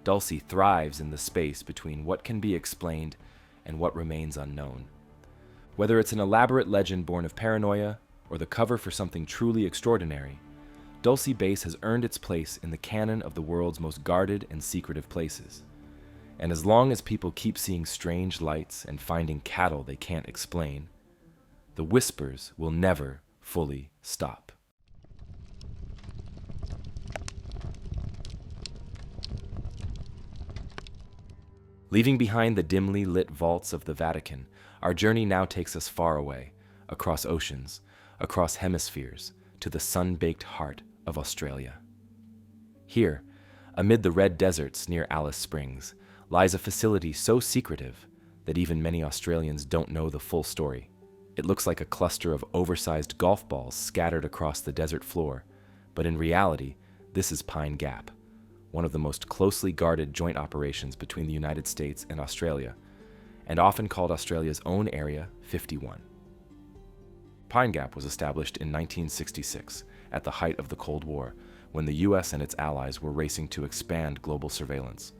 Dulce thrives in the space between what can be explained and what remains unknown. Whether it's an elaborate legend born of paranoia or the cover for something truly extraordinary, Dulce Base has earned its place in the canon of the world's most guarded and secretive places. And as long as people keep seeing strange lights and finding cattle they can't explain, the whispers will never fully stop. Leaving behind the dimly lit vaults of the Vatican, our journey now takes us far away, across oceans, across hemispheres, to the sun-baked heart of Australia. Here, amid the red deserts near Alice Springs, lies a facility so secretive that even many Australians don't know the full story. It looks like a cluster of oversized golf balls scattered across the desert floor, but in reality, this is Pine Gap, one of the most closely guarded joint operations between the United States and Australia, and often called Australia's own Area 51. Pine Gap was established in 1966, at the height of the Cold War, when the US and its allies were racing to expand global surveillance.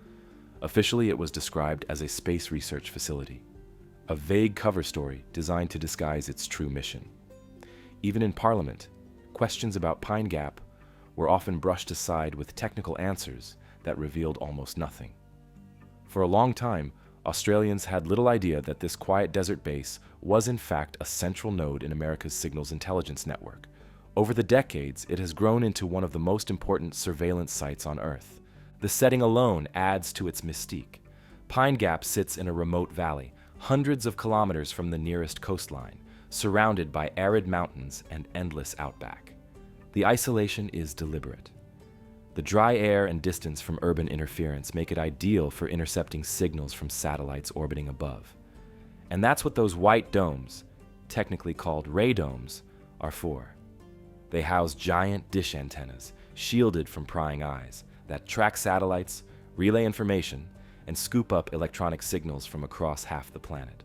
Officially, it was described as a space research facility, a vague cover story designed to disguise its true mission. Even in Parliament, questions about Pine Gap were often brushed aside with technical answers that revealed almost nothing. For a long time, Australians had little idea that this quiet desert base was in fact a central node in America's signals intelligence network. Over the decades, it has grown into one of the most important surveillance sites on Earth. The setting alone adds to its mystique. Pine Gap sits in a remote valley, hundreds of kilometers from the nearest coastline, surrounded by arid mountains and endless outback. The isolation is deliberate. The dry air and distance from urban interference make it ideal for intercepting signals from satellites orbiting above. And that's what those white domes, technically called radomes, are for. They house giant dish antennas, shielded from prying eyes, that track satellites, relay information, and scoop up electronic signals from across half the planet.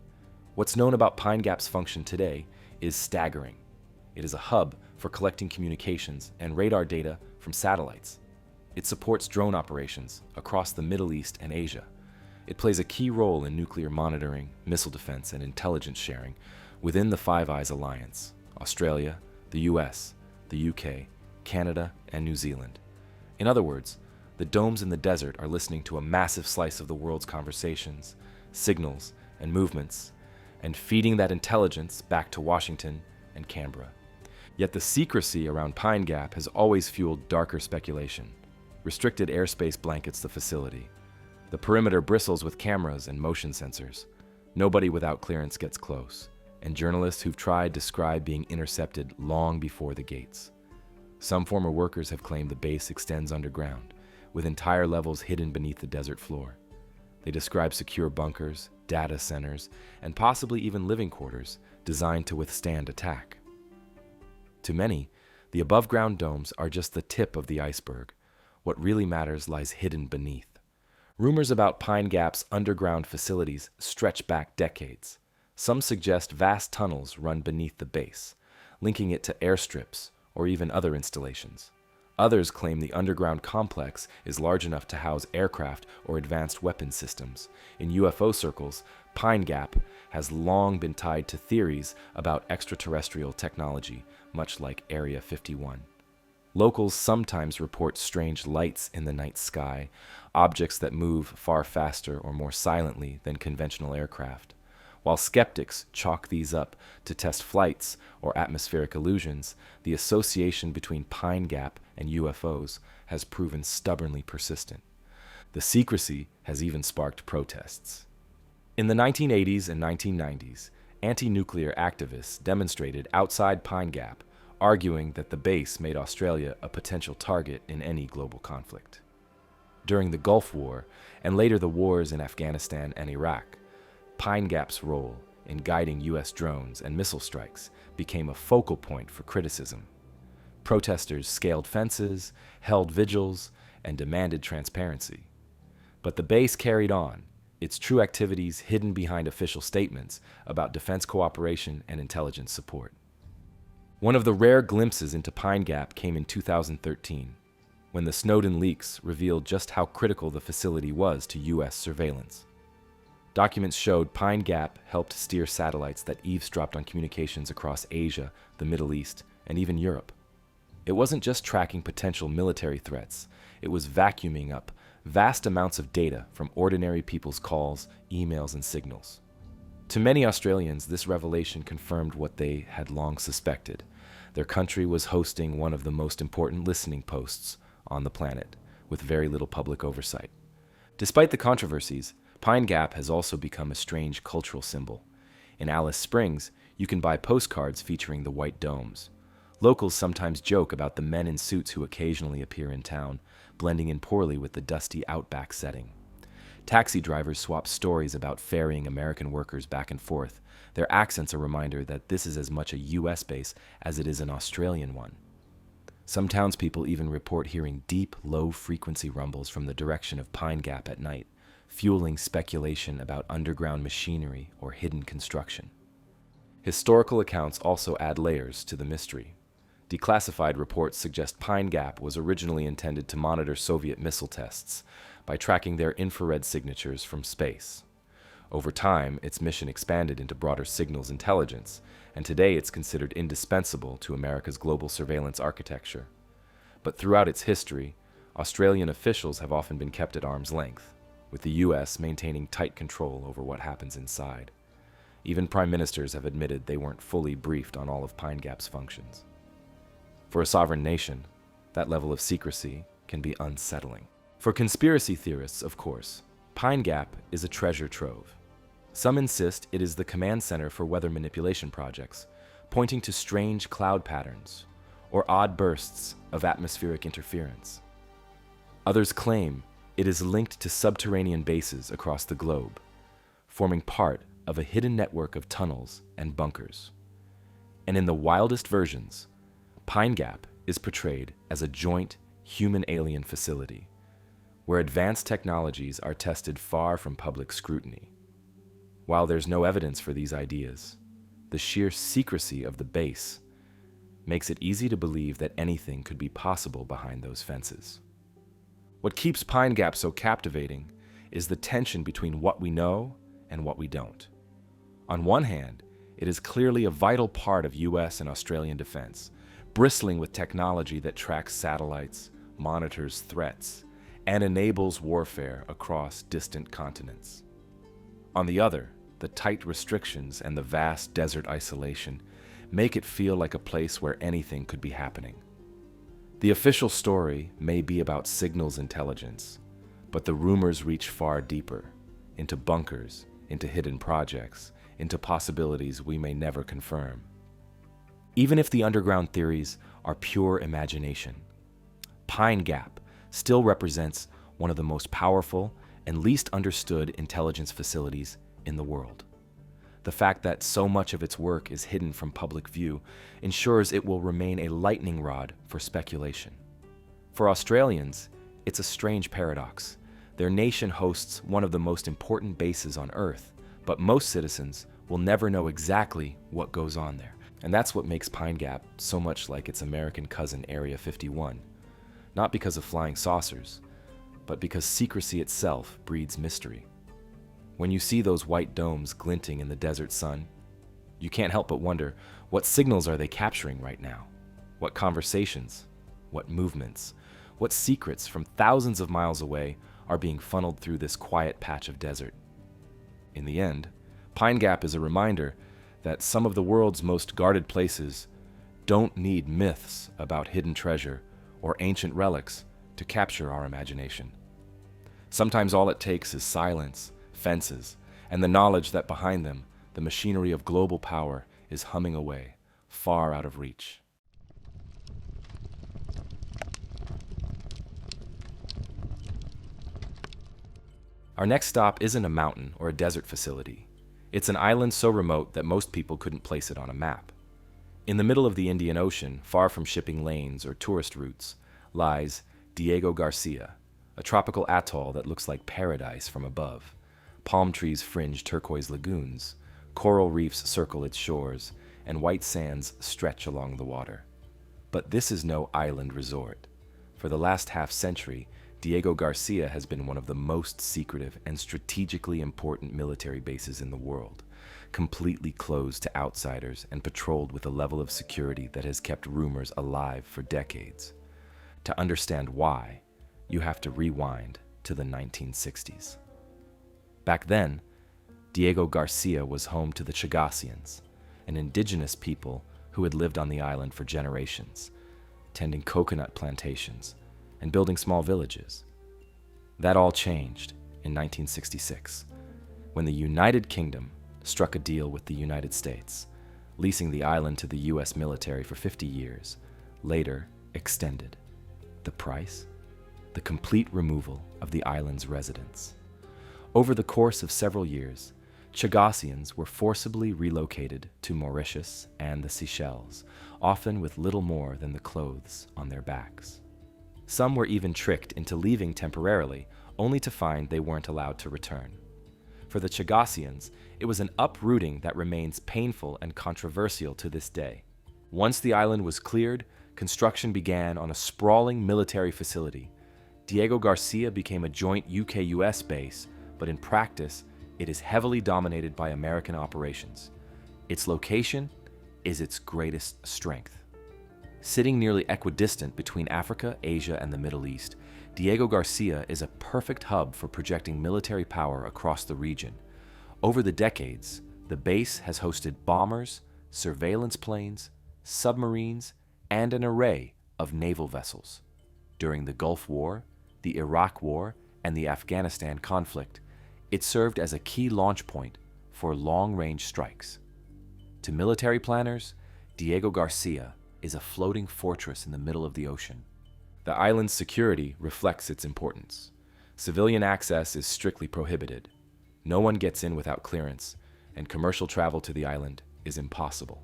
What's known about Pine Gap's function today is staggering. It is a hub for collecting communications and radar data from satellites. It supports drone operations across the Middle East and Asia. It plays a key role in nuclear monitoring, missile defense, and intelligence sharing within the Five Eyes Alliance: Australia, the US, the UK, Canada, and New Zealand. In other words, the domes in the desert are listening to a massive slice of the world's conversations, signals, and movements, and feeding that intelligence back to Washington and Canberra. Yet the secrecy around Pine Gap has always fueled darker speculation. Restricted airspace blankets the facility. The perimeter bristles with cameras and motion sensors. Nobody without clearance gets close, and journalists who've tried describe being intercepted long before the gates. Some former workers have claimed the base extends underground, with entire levels hidden beneath the desert floor. They describe secure bunkers, data centers, and possibly even living quarters designed to withstand attack. To many, the above-ground domes are just the tip of the iceberg. What really matters lies hidden beneath. Rumors about Pine Gap's underground facilities stretch back decades. Some suggest vast tunnels run beneath the base, linking it to airstrips or even other installations. Others claim the underground complex is large enough to house aircraft or advanced weapons systems. In UFO circles, Pine Gap has long been tied to theories about extraterrestrial technology, much like Area 51. Locals sometimes report strange lights in the night sky, objects that move far faster or more silently than conventional aircraft. While skeptics chalk these up to test flights or atmospheric illusions, the association between Pine Gap and UFOs has proven stubbornly persistent. The secrecy has even sparked protests. In the 1980s and 1990s, anti-nuclear activists demonstrated outside Pine Gap, arguing that the base made Australia a potential target in any global conflict. During the Gulf War, and later the wars in Afghanistan and Iraq, Pine Gap's role in guiding U.S. drones and missile strikes became a focal point for criticism. Protesters scaled fences, held vigils, and demanded transparency. But the base carried on, its true activities hidden behind official statements about defense cooperation and intelligence support. One of the rare glimpses into Pine Gap came in 2013, when the Snowden leaks revealed just how critical the facility was to U.S. surveillance. Documents showed Pine Gap helped steer satellites that eavesdropped on communications across Asia, the Middle East, and even Europe. It wasn't just tracking potential military threats, it was vacuuming up vast amounts of data from ordinary people's calls, emails, and signals. To many Australians, this revelation confirmed what they had long suspected. Their country was hosting one of the most important listening posts on the planet, with very little public oversight. Despite the controversies, Pine Gap has also become a strange cultural symbol. In Alice Springs, you can buy postcards featuring the white domes. Locals sometimes joke about the men in suits who occasionally appear in town, blending in poorly with the dusty outback setting. Taxi drivers swap stories about ferrying American workers back and forth, their accents a reminder that this is as much a U.S. base as it is an Australian one. Some townspeople even report hearing deep, low-frequency rumbles from the direction of Pine Gap at night, fueling speculation about underground machinery or hidden construction. Historical accounts also add layers to the mystery. Declassified reports suggest Pine Gap was originally intended to monitor Soviet missile tests by tracking their infrared signatures from space. Over time, its mission expanded into broader signals intelligence, and today it's considered indispensable to America's global surveillance architecture. But throughout its history, Australian officials have often been kept at arm's length, with the U.S. maintaining tight control over what happens inside. Even prime ministers have admitted they weren't fully briefed on all of Pine Gap's functions. For a sovereign nation, that level of secrecy can be unsettling. For conspiracy theorists, of course, Pine Gap is a treasure trove. Some insist it is the command center for weather manipulation projects, pointing to strange cloud patterns or odd bursts of atmospheric interference. Others claim it is linked to subterranean bases across the globe, forming part of a hidden network of tunnels and bunkers. And in the wildest versions, Pine Gap is portrayed as a joint human-alien facility, where advanced technologies are tested far from public scrutiny. While there's no evidence for these ideas, the sheer secrecy of the base makes it easy to believe that anything could be possible behind those fences. What keeps Pine Gap so captivating is the tension between what we know and what we don't. On one hand, it is clearly a vital part of US and Australian defense, bristling with technology that tracks satellites, monitors threats, and enables warfare across distant continents. On the other, the tight restrictions and the vast desert isolation make it feel like a place where anything could be happening. The official story may be about signals intelligence, but the rumors reach far deeper, into bunkers, into hidden projects, into possibilities we may never confirm. Even if the underground theories are pure imagination, Pine Gap still represents one of the most powerful and least understood intelligence facilities in the world. The fact that so much of its work is hidden from public view ensures it will remain a lightning rod for speculation. For Australians, it's a strange paradox. Their nation hosts one of the most important bases on Earth, but most citizens will never know exactly what goes on there. And that's what makes Pine Gap so much like its American cousin Area 51. Not because of flying saucers, but because secrecy itself breeds mystery. When you see those white domes glinting in the desert sun, you can't help but wonder, what signals are they capturing right now? What conversations? What movements? What secrets from thousands of miles away are being funneled through this quiet patch of desert? In the end, Pine Gap is a reminder that some of the world's most guarded places don't need myths about hidden treasure or ancient relics to capture our imagination. Sometimes all it takes is silence, fences, and the knowledge that behind them, the machinery of global power is humming away, far out of reach. Our next stop isn't a mountain or a desert facility. It's an island so remote that most people couldn't place it on a map. In the middle of the Indian Ocean, far from shipping lanes or tourist routes, lies Diego Garcia, a tropical atoll that looks like paradise from above. Palm trees fringe turquoise lagoons, coral reefs circle its shores, and white sands stretch along the water. But this is no island resort. For the last half-century, Diego Garcia has been one of the most secretive and strategically important military bases in the world, completely closed to outsiders and patrolled with a level of security that has kept rumors alive for decades. To understand why, you have to rewind to the 1960s. Back then, Diego Garcia was home to the Chagasians, an indigenous people who had lived on the island for generations, tending coconut plantations and building small villages. That all changed in 1966, when the United Kingdom struck a deal with the United States, leasing the island to the US military for 50 years, later extended. The price? The complete removal of the island's residents. Over the course of several years, Chagasians were forcibly relocated to Mauritius and the Seychelles, often with little more than the clothes on their backs. Some were even tricked into leaving temporarily, only to find they weren't allowed to return. For the Chagasians, it was an uprooting that remains painful and controversial to this day. Once the island was cleared, construction began on a sprawling military facility. Diego Garcia became a joint UK-US base, but in practice, it is heavily dominated by American operations. Its location is its greatest strength. Sitting nearly equidistant between Africa, Asia, and the Middle East, Diego Garcia is a perfect hub for projecting military power across the region. Over the decades, the base has hosted bombers, surveillance planes, submarines, and an array of naval vessels. During the Gulf War, the Iraq War, and the Afghanistan conflict, it served as a key launch point for long-range strikes. To military planners, Diego Garcia is a floating fortress in the middle of the ocean. The island's security reflects its importance. Civilian access is strictly prohibited. No one gets in without clearance, and commercial travel to the island is impossible.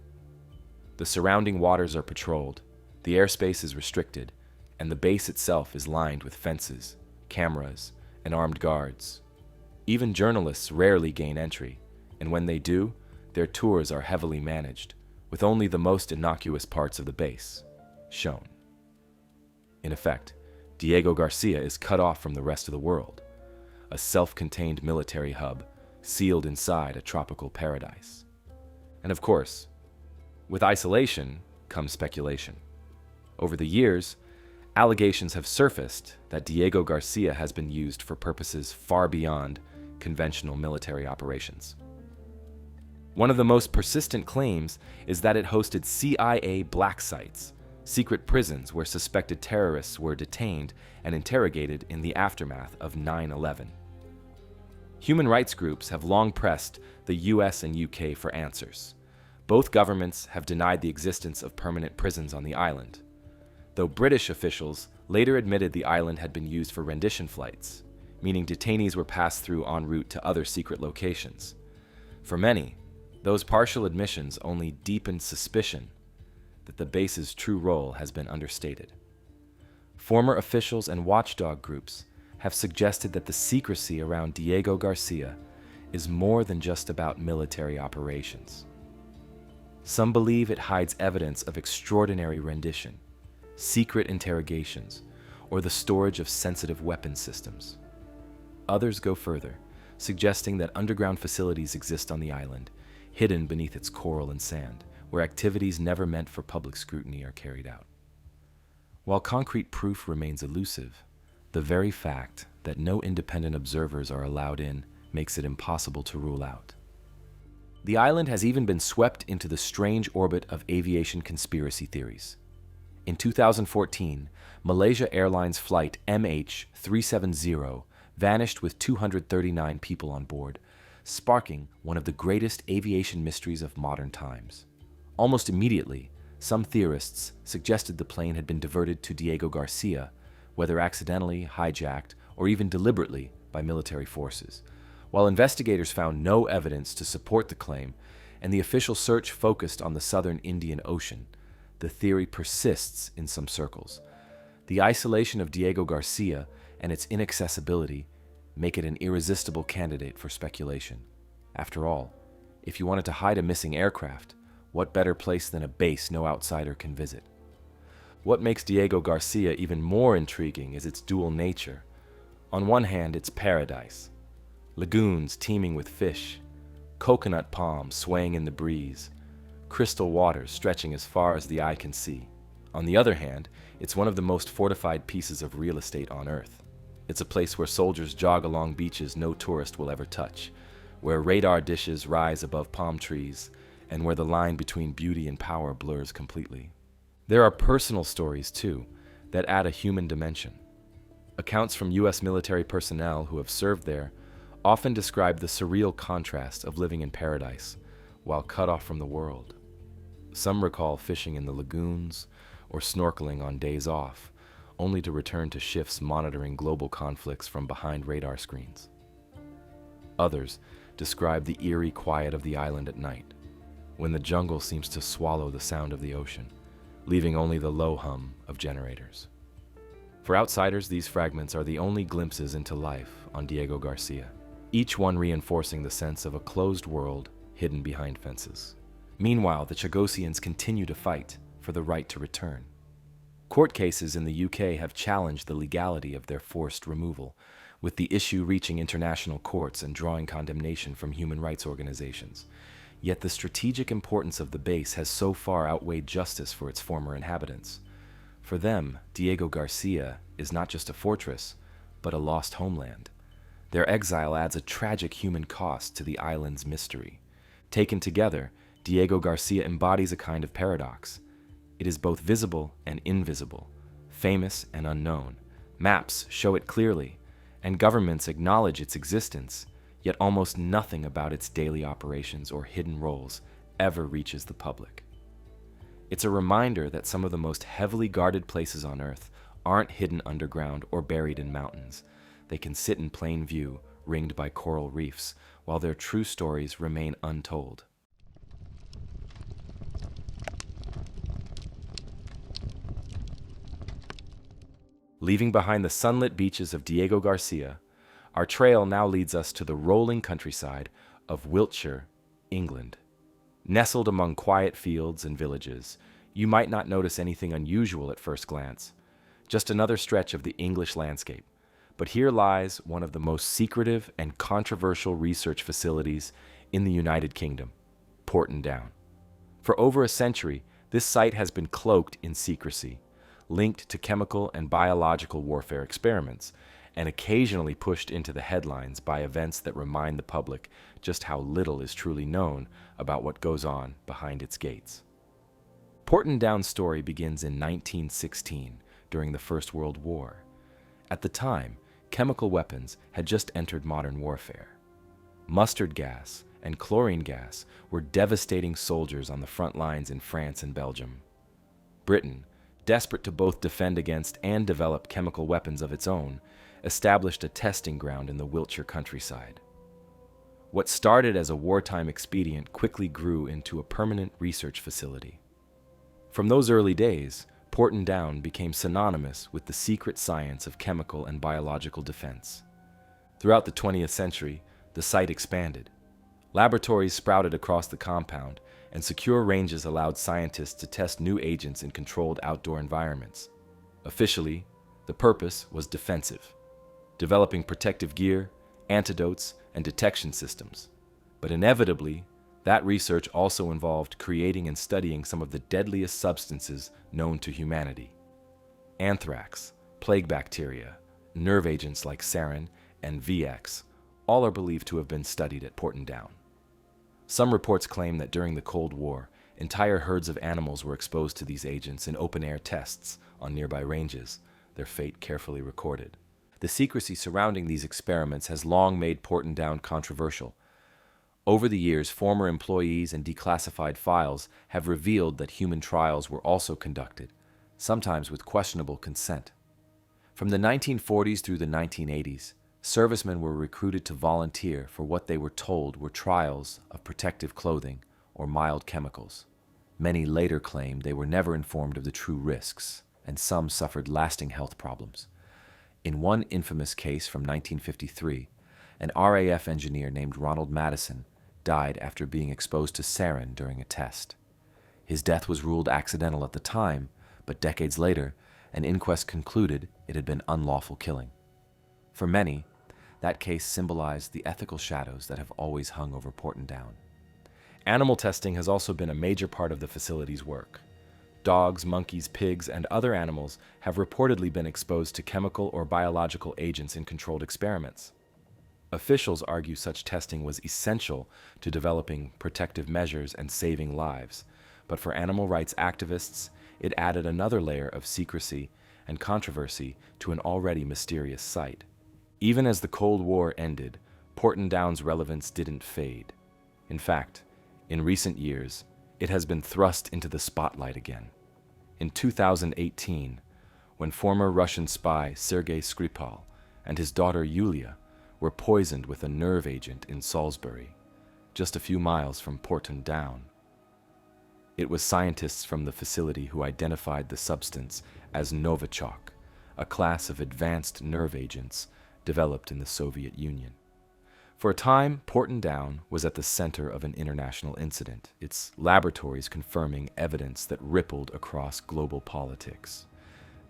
The surrounding waters are patrolled, the airspace is restricted, and the base itself is lined with fences, cameras, and armed guards. Even journalists rarely gain entry, and when they do, their tours are heavily managed, with only the most innocuous parts of the base shown. In effect, Diego Garcia is cut off from the rest of the world, a self-contained military hub sealed inside a tropical paradise. And of course, with isolation comes speculation. Over the years, allegations have surfaced that Diego Garcia has been used for purposes far beyond conventional military operations. One of the most persistent claims is that it hosted CIA black sites, secret prisons where suspected terrorists were detained and interrogated in the aftermath of 9/11. Human rights groups have long pressed the US and UK for answers. Both governments have denied the existence of permanent prisons on the island, though British officials later admitted the island had been used for rendition flights, meaning detainees were passed through en route to other secret locations. For many, those partial admissions only deepened suspicion that the base's true role has been understated. Former officials and watchdog groups have suggested that the secrecy around Diego Garcia is more than just about military operations. Some believe it hides evidence of extraordinary rendition, secret interrogations, or the storage of sensitive weapon systems. Others go further, suggesting that underground facilities exist on the island, hidden beneath its coral and sand, where activities never meant for public scrutiny are carried out. While concrete proof remains elusive, the very fact that no independent observers are allowed in makes it impossible to rule out. The island has even been swept into the strange orbit of aviation conspiracy theories. In 2014, Malaysia Airlines flight MH370 vanished with 239 people on board, sparking one of the greatest aviation mysteries of modern times. Almost immediately, some theorists suggested the plane had been diverted to Diego Garcia, whether accidentally, hijacked, or even deliberately by military forces. While investigators found no evidence to support the claim, and the official search focused on the southern Indian Ocean, the theory persists in some circles. The isolation of Diego Garcia and its inaccessibility make it an irresistible candidate for speculation. After all, if you wanted to hide a missing aircraft, what better place than a base no outsider can visit? What makes Diego Garcia even more intriguing is its dual nature. On one hand, it's paradise. Lagoons teeming with fish, coconut palms swaying in the breeze, crystal waters stretching as far as the eye can see. On the other hand, it's one of the most fortified pieces of real estate on Earth. It's a place where soldiers jog along beaches no tourist will ever touch, where radar dishes rise above palm trees, and where the line between beauty and power blurs completely. There are personal stories, too, that add a human dimension. Accounts from U.S. military personnel who have served there often describe the surreal contrast of living in paradise while cut off from the world. Some recall fishing in the lagoons or snorkeling on days off, only to return to shifts monitoring global conflicts from behind radar screens. Others describe the eerie quiet of the island at night, when the jungle seems to swallow the sound of the ocean, leaving only the low hum of generators. For outsiders, these fragments are the only glimpses into life on Diego Garcia, each one reinforcing the sense of a closed world hidden behind fences. Meanwhile, the Chagosians continue to fight for the right to return. Court cases in the UK have challenged the legality of their forced removal, with the issue reaching international courts and drawing condemnation from human rights organizations. Yet the strategic importance of the base has so far outweighed justice for its former inhabitants. For them, Diego Garcia is not just a fortress, but a lost homeland. Their exile adds a tragic human cost to the island's mystery. Taken together, Diego Garcia embodies a kind of paradox. It is both visible and invisible, famous and unknown. Maps show it clearly, and governments acknowledge its existence, yet almost nothing about its daily operations or hidden roles ever reaches the public. It's a reminder that some of the most heavily guarded places on Earth aren't hidden underground or buried in mountains. They can sit in plain view, ringed by coral reefs, while their true stories remain untold. Leaving behind the sunlit beaches of Diego Garcia, our trail now leads us to the rolling countryside of Wiltshire, England. Nestled among quiet fields and villages, you might not notice anything unusual at first glance. just another stretch of the English landscape. But here lies one of the most secretive and controversial research facilities in the United Kingdom, Porton Down. For over a century, this site has been cloaked in secrecy, linked to chemical and biological warfare experiments, and occasionally pushed into the headlines by events that remind the public just how little is truly known about what goes on behind its gates. Porton Down's story begins in 1916, during the First World War. At the time, chemical weapons had just entered modern warfare. Mustard gas and chlorine gas were devastating soldiers on the front lines in France and Belgium. Britain, desperate to both defend against and develop chemical weapons of its own, established a testing ground in the Wiltshire countryside. What started as a wartime expedient quickly grew into a permanent research facility. From those early days, Porton Down became synonymous with the secret science of chemical and biological defense. Throughout the 20th century, the site expanded. Laboratories sprouted across the compound, and secure ranges allowed scientists to test new agents in controlled outdoor environments. Officially, the purpose was defensive, developing protective gear, antidotes, and detection systems. But inevitably, that research also involved creating and studying some of the deadliest substances known to humanity. Anthrax, plague bacteria, nerve agents like sarin and VX, all are believed to have been studied at Porton Down. Some reports claim that during the Cold War, entire herds of animals were exposed to these agents in open-air tests on nearby ranges, their fate carefully recorded. The secrecy surrounding these experiments has long made Porton Down controversial. Over the years, former employees and declassified files have revealed that human trials were also conducted, sometimes with questionable consent. From the 1940s through the 1980s, servicemen were recruited to volunteer for what they were told were trials of protective clothing or mild chemicals. Many later claimed they were never informed of the true risks, and some suffered lasting health problems. In one infamous case from 1953, an RAF engineer named Ronald Madison died after being exposed to sarin during a test. His death was ruled accidental at the time, but decades later, an inquest concluded it had been unlawful killing. For many, that case symbolized the ethical shadows that have always hung over Porton Down. Animal testing has also been a major part of the facility's work. Dogs, monkeys, pigs, and other animals have reportedly been exposed to chemical or biological agents in controlled experiments. Officials argue such testing was essential to developing protective measures and saving lives, but for animal rights activists, it added another layer of secrecy and controversy to an already mysterious site. Even as the Cold War ended, Porton Down's relevance didn't fade. In fact, in recent years, it has been thrust into the spotlight again. In 2018, when former Russian spy Sergei Skripal and his daughter Yulia were poisoned with a nerve agent in Salisbury, just a few miles from Porton Down. It was scientists from the facility who identified the substance as Novichok, a class of advanced nerve agents developed in the Soviet Union. For a time, Porton Down was at the center of an international incident, its laboratories confirming evidence that rippled across global politics.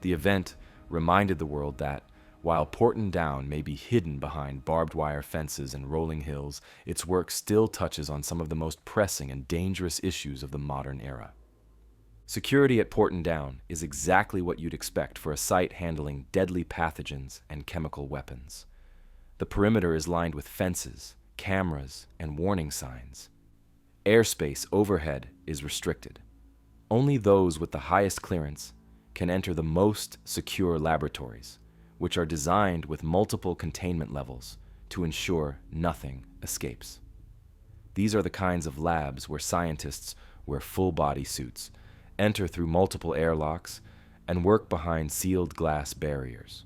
The event reminded the world that, while Porton Down may be hidden behind barbed wire fences and rolling hills, its work still touches on some of the most pressing and dangerous issues of the modern era. Security at Porton Down is exactly what you'd expect for a site handling deadly pathogens and chemical weapons. The perimeter is lined with fences, cameras, and warning signs. Airspace overhead is restricted. Only those with the highest clearance can enter the most secure laboratories, which are designed with multiple containment levels to ensure nothing escapes. These are the kinds of labs where scientists wear full-body suits, enter through multiple airlocks, and work behind sealed glass barriers.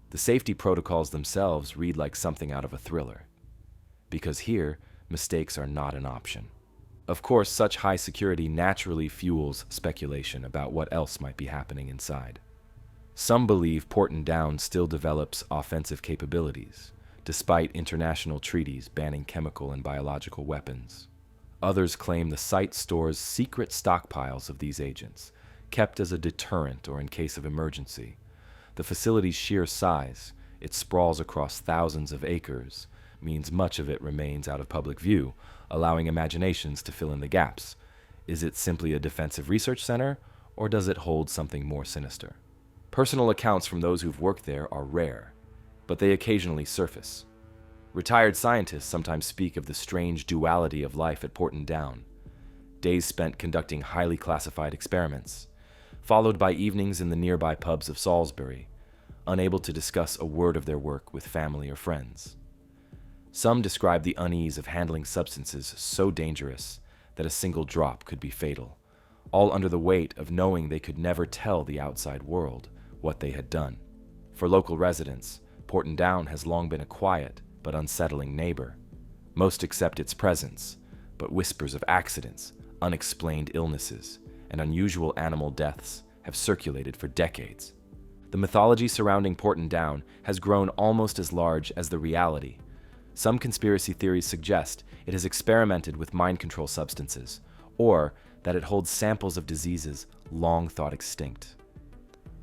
The safety protocols themselves read like something out of a thriller, because here, mistakes are not an option. Of course, such high security naturally fuels speculation about what else might be happening inside. Some believe Porton Down still develops offensive capabilities, despite international treaties banning chemical and biological weapons. Others claim the site stores secret stockpiles of these agents, kept as a deterrent or in case of emergency. The facility's sheer size, it sprawls across thousands of acres, means much of it remains out of public view, allowing imaginations to fill in the gaps. Is it simply a defensive research center, or does it hold something more sinister? Personal accounts from those who've worked there are rare, but they occasionally surface. Retired scientists sometimes speak of the strange duality of life at Porton Down. Days spent conducting highly classified experiments, followed by evenings in the nearby pubs of Salisbury, unable to discuss a word of their work with family or friends. Some describe the unease of handling substances so dangerous that a single drop could be fatal, all under the weight of knowing they could never tell the outside world what they had done. For local residents, Porton Down has long been a quiet but unsettling neighbor. Most accept its presence, but whispers of accidents, unexplained illnesses, and unusual animal deaths have circulated for decades. The mythology surrounding Porton Down has grown almost as large as the reality. Some conspiracy theories suggest it has experimented with mind control substances, or that it holds samples of diseases long thought extinct.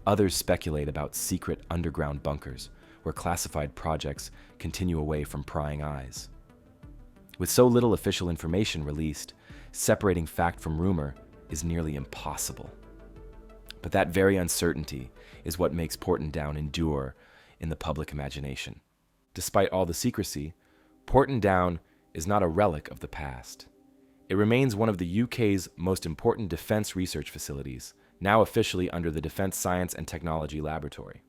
Others speculate about secret underground bunkers where classified projects continue away from prying eyes. With so little official information released, separating fact from rumor is nearly impossible. But that very uncertainty is what makes Porton Down endure in the public imagination. Despite all the secrecy, Porton Down is not a relic of the past. It remains one of the UK's most important defense research facilities, now officially under the Defense Science and Technology Laboratory.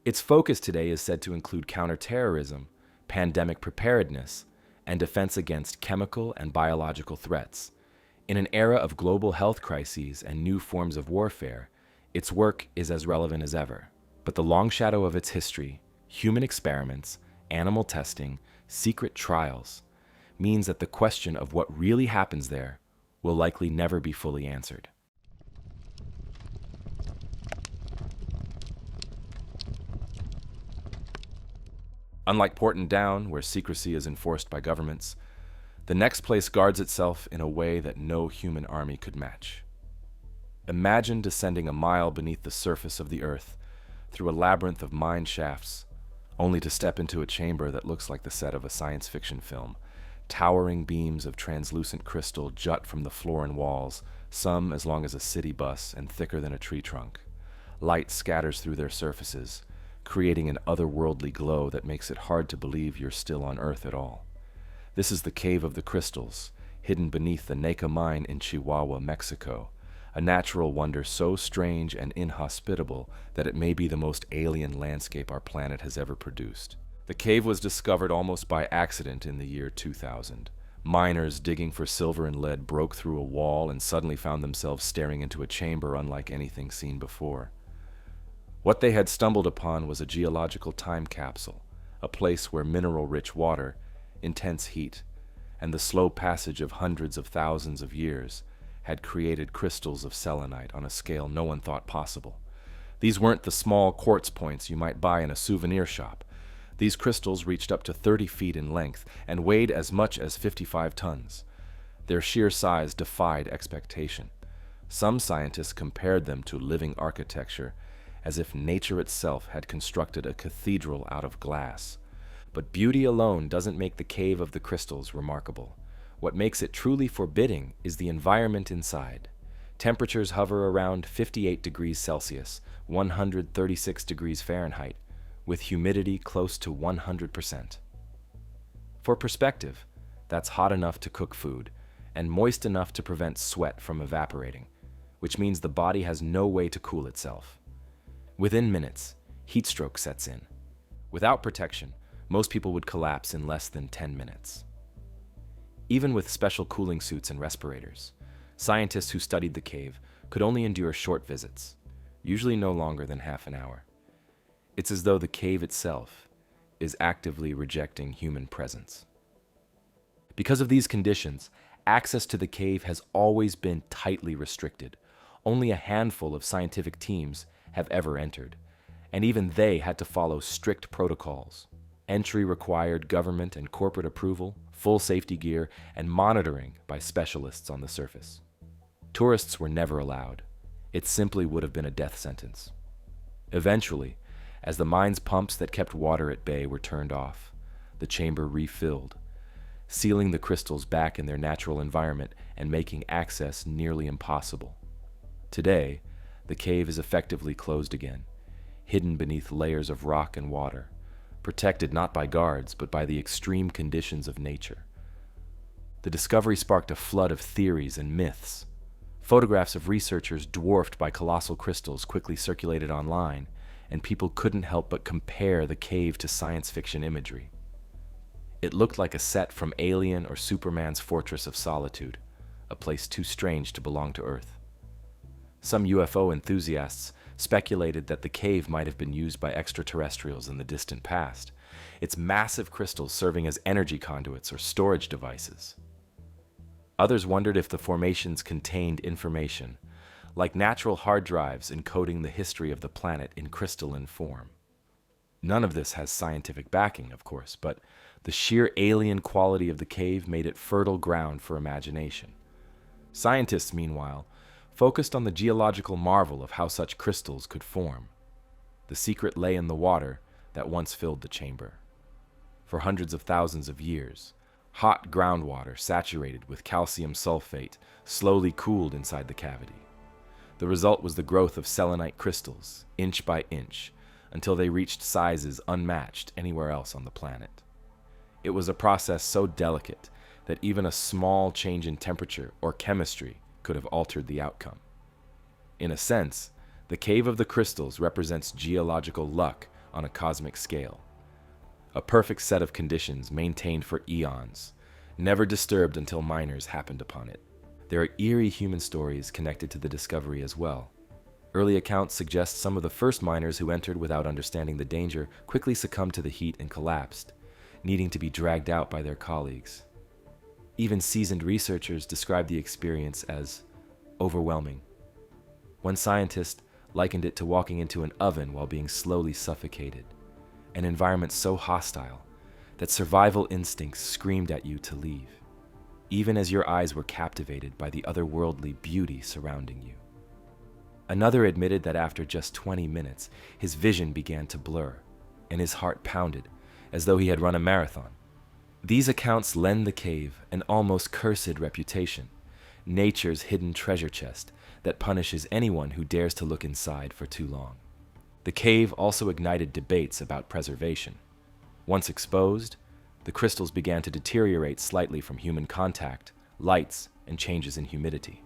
Its focus today is said to include counterterrorism, pandemic preparedness, and defense against chemical and biological threats. In an era of global health crises and new forms of warfare, its work is as relevant as ever. But the long shadow of its history, human experiments, animal testing, secret trials, means that the question of what really happens there will likely never be fully answered. Unlike Porton Down, where secrecy is enforced by governments, the next place guards itself in a way that no human army could match. Imagine descending a mile beneath the surface of the earth through a labyrinth of mine shafts, only to step into a chamber that looks like the set of a science fiction film. Towering beams of translucent crystal jut from the floor and walls, some as long as a city bus and thicker than a tree trunk. Light scatters through their surfaces, creating an otherworldly glow that makes it hard to believe you're still on Earth at all. This is the Cave of the Crystals, hidden beneath the Naka Mine in Chihuahua, Mexico, a natural wonder so strange and inhospitable that it may be the most alien landscape our planet has ever produced. The cave was discovered almost by accident in the year 2000. Miners digging for silver and lead broke through a wall and suddenly found themselves staring into a chamber unlike anything seen before. What they had stumbled upon was a geological time capsule, a place where mineral-rich water, intense heat, and the slow passage of hundreds of thousands of years had created crystals of selenite on a scale no one thought possible. These weren't the small quartz points you might buy in a souvenir shop. These crystals reached up to 30 feet in length and weighed as much as 55 tons. Their sheer size defied expectation. Some scientists compared them to living architecture, as if nature itself had constructed a cathedral out of glass. But beauty alone doesn't make the Cave of the Crystals remarkable. What makes it truly forbidding is the environment inside. Temperatures hover around 58 degrees Celsius, 136 degrees Fahrenheit, with humidity close to 100%. For perspective, that's hot enough to cook food, and moist enough to prevent sweat from evaporating, which means the body has no way to cool itself. Within minutes, heat stroke sets in. Without protection, most people would collapse in less than 10 minutes. Even with special cooling suits and respirators, scientists who studied the cave could only endure short visits, usually no longer than half an hour. It's as though the cave itself is actively rejecting human presence. Because of these conditions, access to the cave has always been tightly restricted. Only a handful of scientific teams have ever entered, and even they had to follow strict protocols. Entry required government and corporate approval, full safety gear, and monitoring by specialists on the surface. Tourists were never allowed. It simply would have been a death sentence. Eventually, as the mine's pumps that kept water at bay were turned off, the chamber refilled, sealing the crystals back in their natural environment and making access nearly impossible. Today, the cave is effectively closed again, hidden beneath layers of rock and water, protected not by guards but by the extreme conditions of nature. The discovery sparked a flood of theories and myths. Photographs of researchers dwarfed by colossal crystals quickly circulated online, and people couldn't help but compare the cave to science fiction imagery. It looked like a set from Alien or Superman's Fortress of Solitude, a place too strange to belong to Earth. Some UFO enthusiasts speculated that the cave might have been used by extraterrestrials in the distant past, its massive crystals serving as energy conduits or storage devices. Others wondered if the formations contained information, like natural hard drives encoding the history of the planet in crystalline form. None of this has scientific backing, of course, but the sheer alien quality of the cave made it fertile ground for imagination. Scientists, meanwhile, focused on the geological marvel of how such crystals could form. The secret lay in the water that once filled the chamber. For hundreds of thousands of years, hot groundwater saturated with calcium sulfate slowly cooled inside the cavity. The result was the growth of selenite crystals, inch by inch, until they reached sizes unmatched anywhere else on the planet. It was a process so delicate that even a small change in temperature or chemistry could have altered the outcome. In a sense, the Cave of the Crystals represents geological luck on a cosmic scale. A perfect set of conditions maintained for eons, never disturbed until miners happened upon it. There are eerie human stories connected to the discovery as well. Early accounts suggest some of the first miners who entered without understanding the danger quickly succumbed to the heat and collapsed, needing to be dragged out by their colleagues. Even seasoned researchers describe the experience as overwhelming. One scientist likened it to walking into an oven while being slowly suffocated, an environment so hostile that survival instincts screamed at you to leave, even as your eyes were captivated by the otherworldly beauty surrounding you. Another admitted that after just 20 minutes, his vision began to blur, and his heart pounded, as though he had run a marathon. These accounts lend the cave an almost cursed reputation, nature's hidden treasure chest that punishes anyone who dares to look inside for too long. The cave also ignited debates about preservation. Once exposed, the crystals began to deteriorate slightly from human contact, lights, and changes in humidity.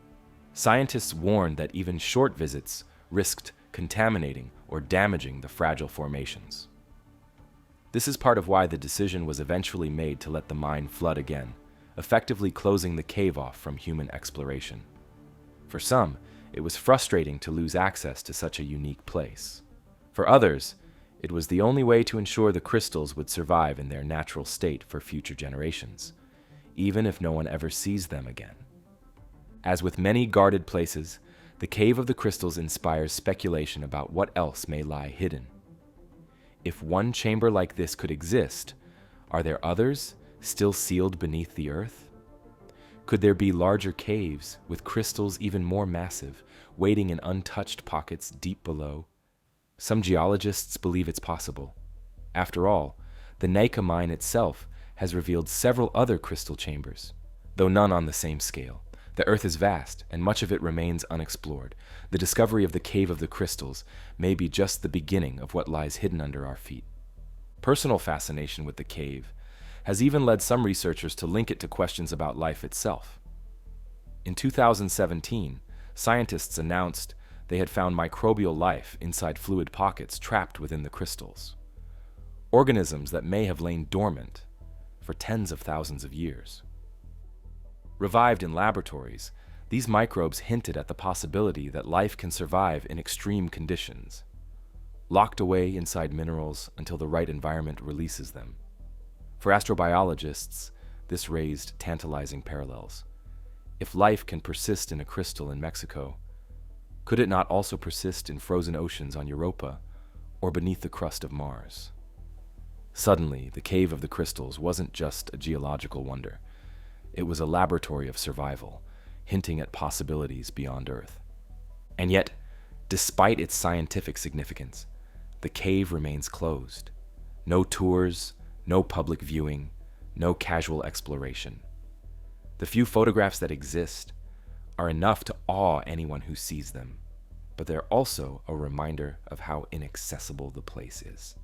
Scientists warned that even short visits risked contaminating or damaging the fragile formations. This is part of why the decision was eventually made to let the mine flood again, effectively closing the cave off from human exploration. For some, it was frustrating to lose access to such a unique place. For others, it was the only way to ensure the crystals would survive in their natural state for future generations, even if no one ever sees them again. As with many guarded places, the Cave of the Crystals inspires speculation about what else may lie hidden. If one chamber like this could exist, are there others still sealed beneath the earth? Could there be larger caves with crystals even more massive, waiting in untouched pockets deep below? Some geologists believe it's possible. After all, the Nika mine itself has revealed several other crystal chambers, though none on the same scale. The Earth is vast, and much of it remains unexplored. The discovery of the Cave of the Crystals may be just the beginning of what lies hidden under our feet. Personal fascination with the cave has even led some researchers to link it to questions about life itself. In 2017, scientists announced they had found microbial life inside fluid pockets trapped within the crystals, organisms that may have lain dormant for tens of thousands of years. Revived in laboratories, these microbes hinted at the possibility that life can survive in extreme conditions, locked away inside minerals until the right environment releases them. For astrobiologists, this raised tantalizing parallels. If life can persist in a crystal in Mexico, could it not also persist in frozen oceans on Europa or beneath the crust of Mars? Suddenly, the Cave of the Crystals wasn't just a geological wonder. It was a laboratory of survival, hinting at possibilities beyond Earth. And yet, despite its scientific significance, the cave remains closed. No tours, no public viewing, no casual exploration. The few photographs that exist are enough to awe anyone who sees them, but they're also a reminder of how inaccessible the place is.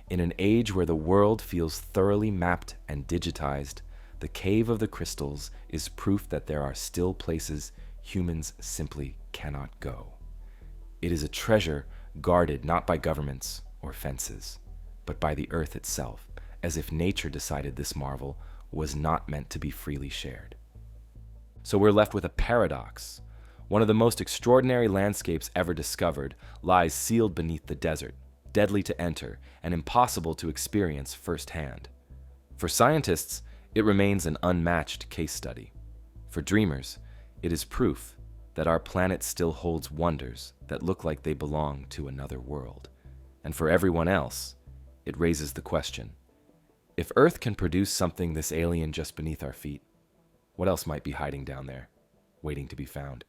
In an age where the world feels thoroughly mapped and digitized, the Cave of the Crystals is proof that there are still places humans simply cannot go. It is a treasure guarded not by governments or fences, but by the earth itself, as if nature decided this marvel was not meant to be freely shared. So we're left with a paradox. One of the most extraordinary landscapes ever discovered lies sealed beneath the desert, deadly to enter and impossible to experience firsthand. For scientists, it remains an unmatched case study. For dreamers, it is proof that our planet still holds wonders that look like they belong to another world. And for everyone else, it raises the question, if Earth can produce something this alien just beneath our feet, what else might be hiding down there, waiting to be found?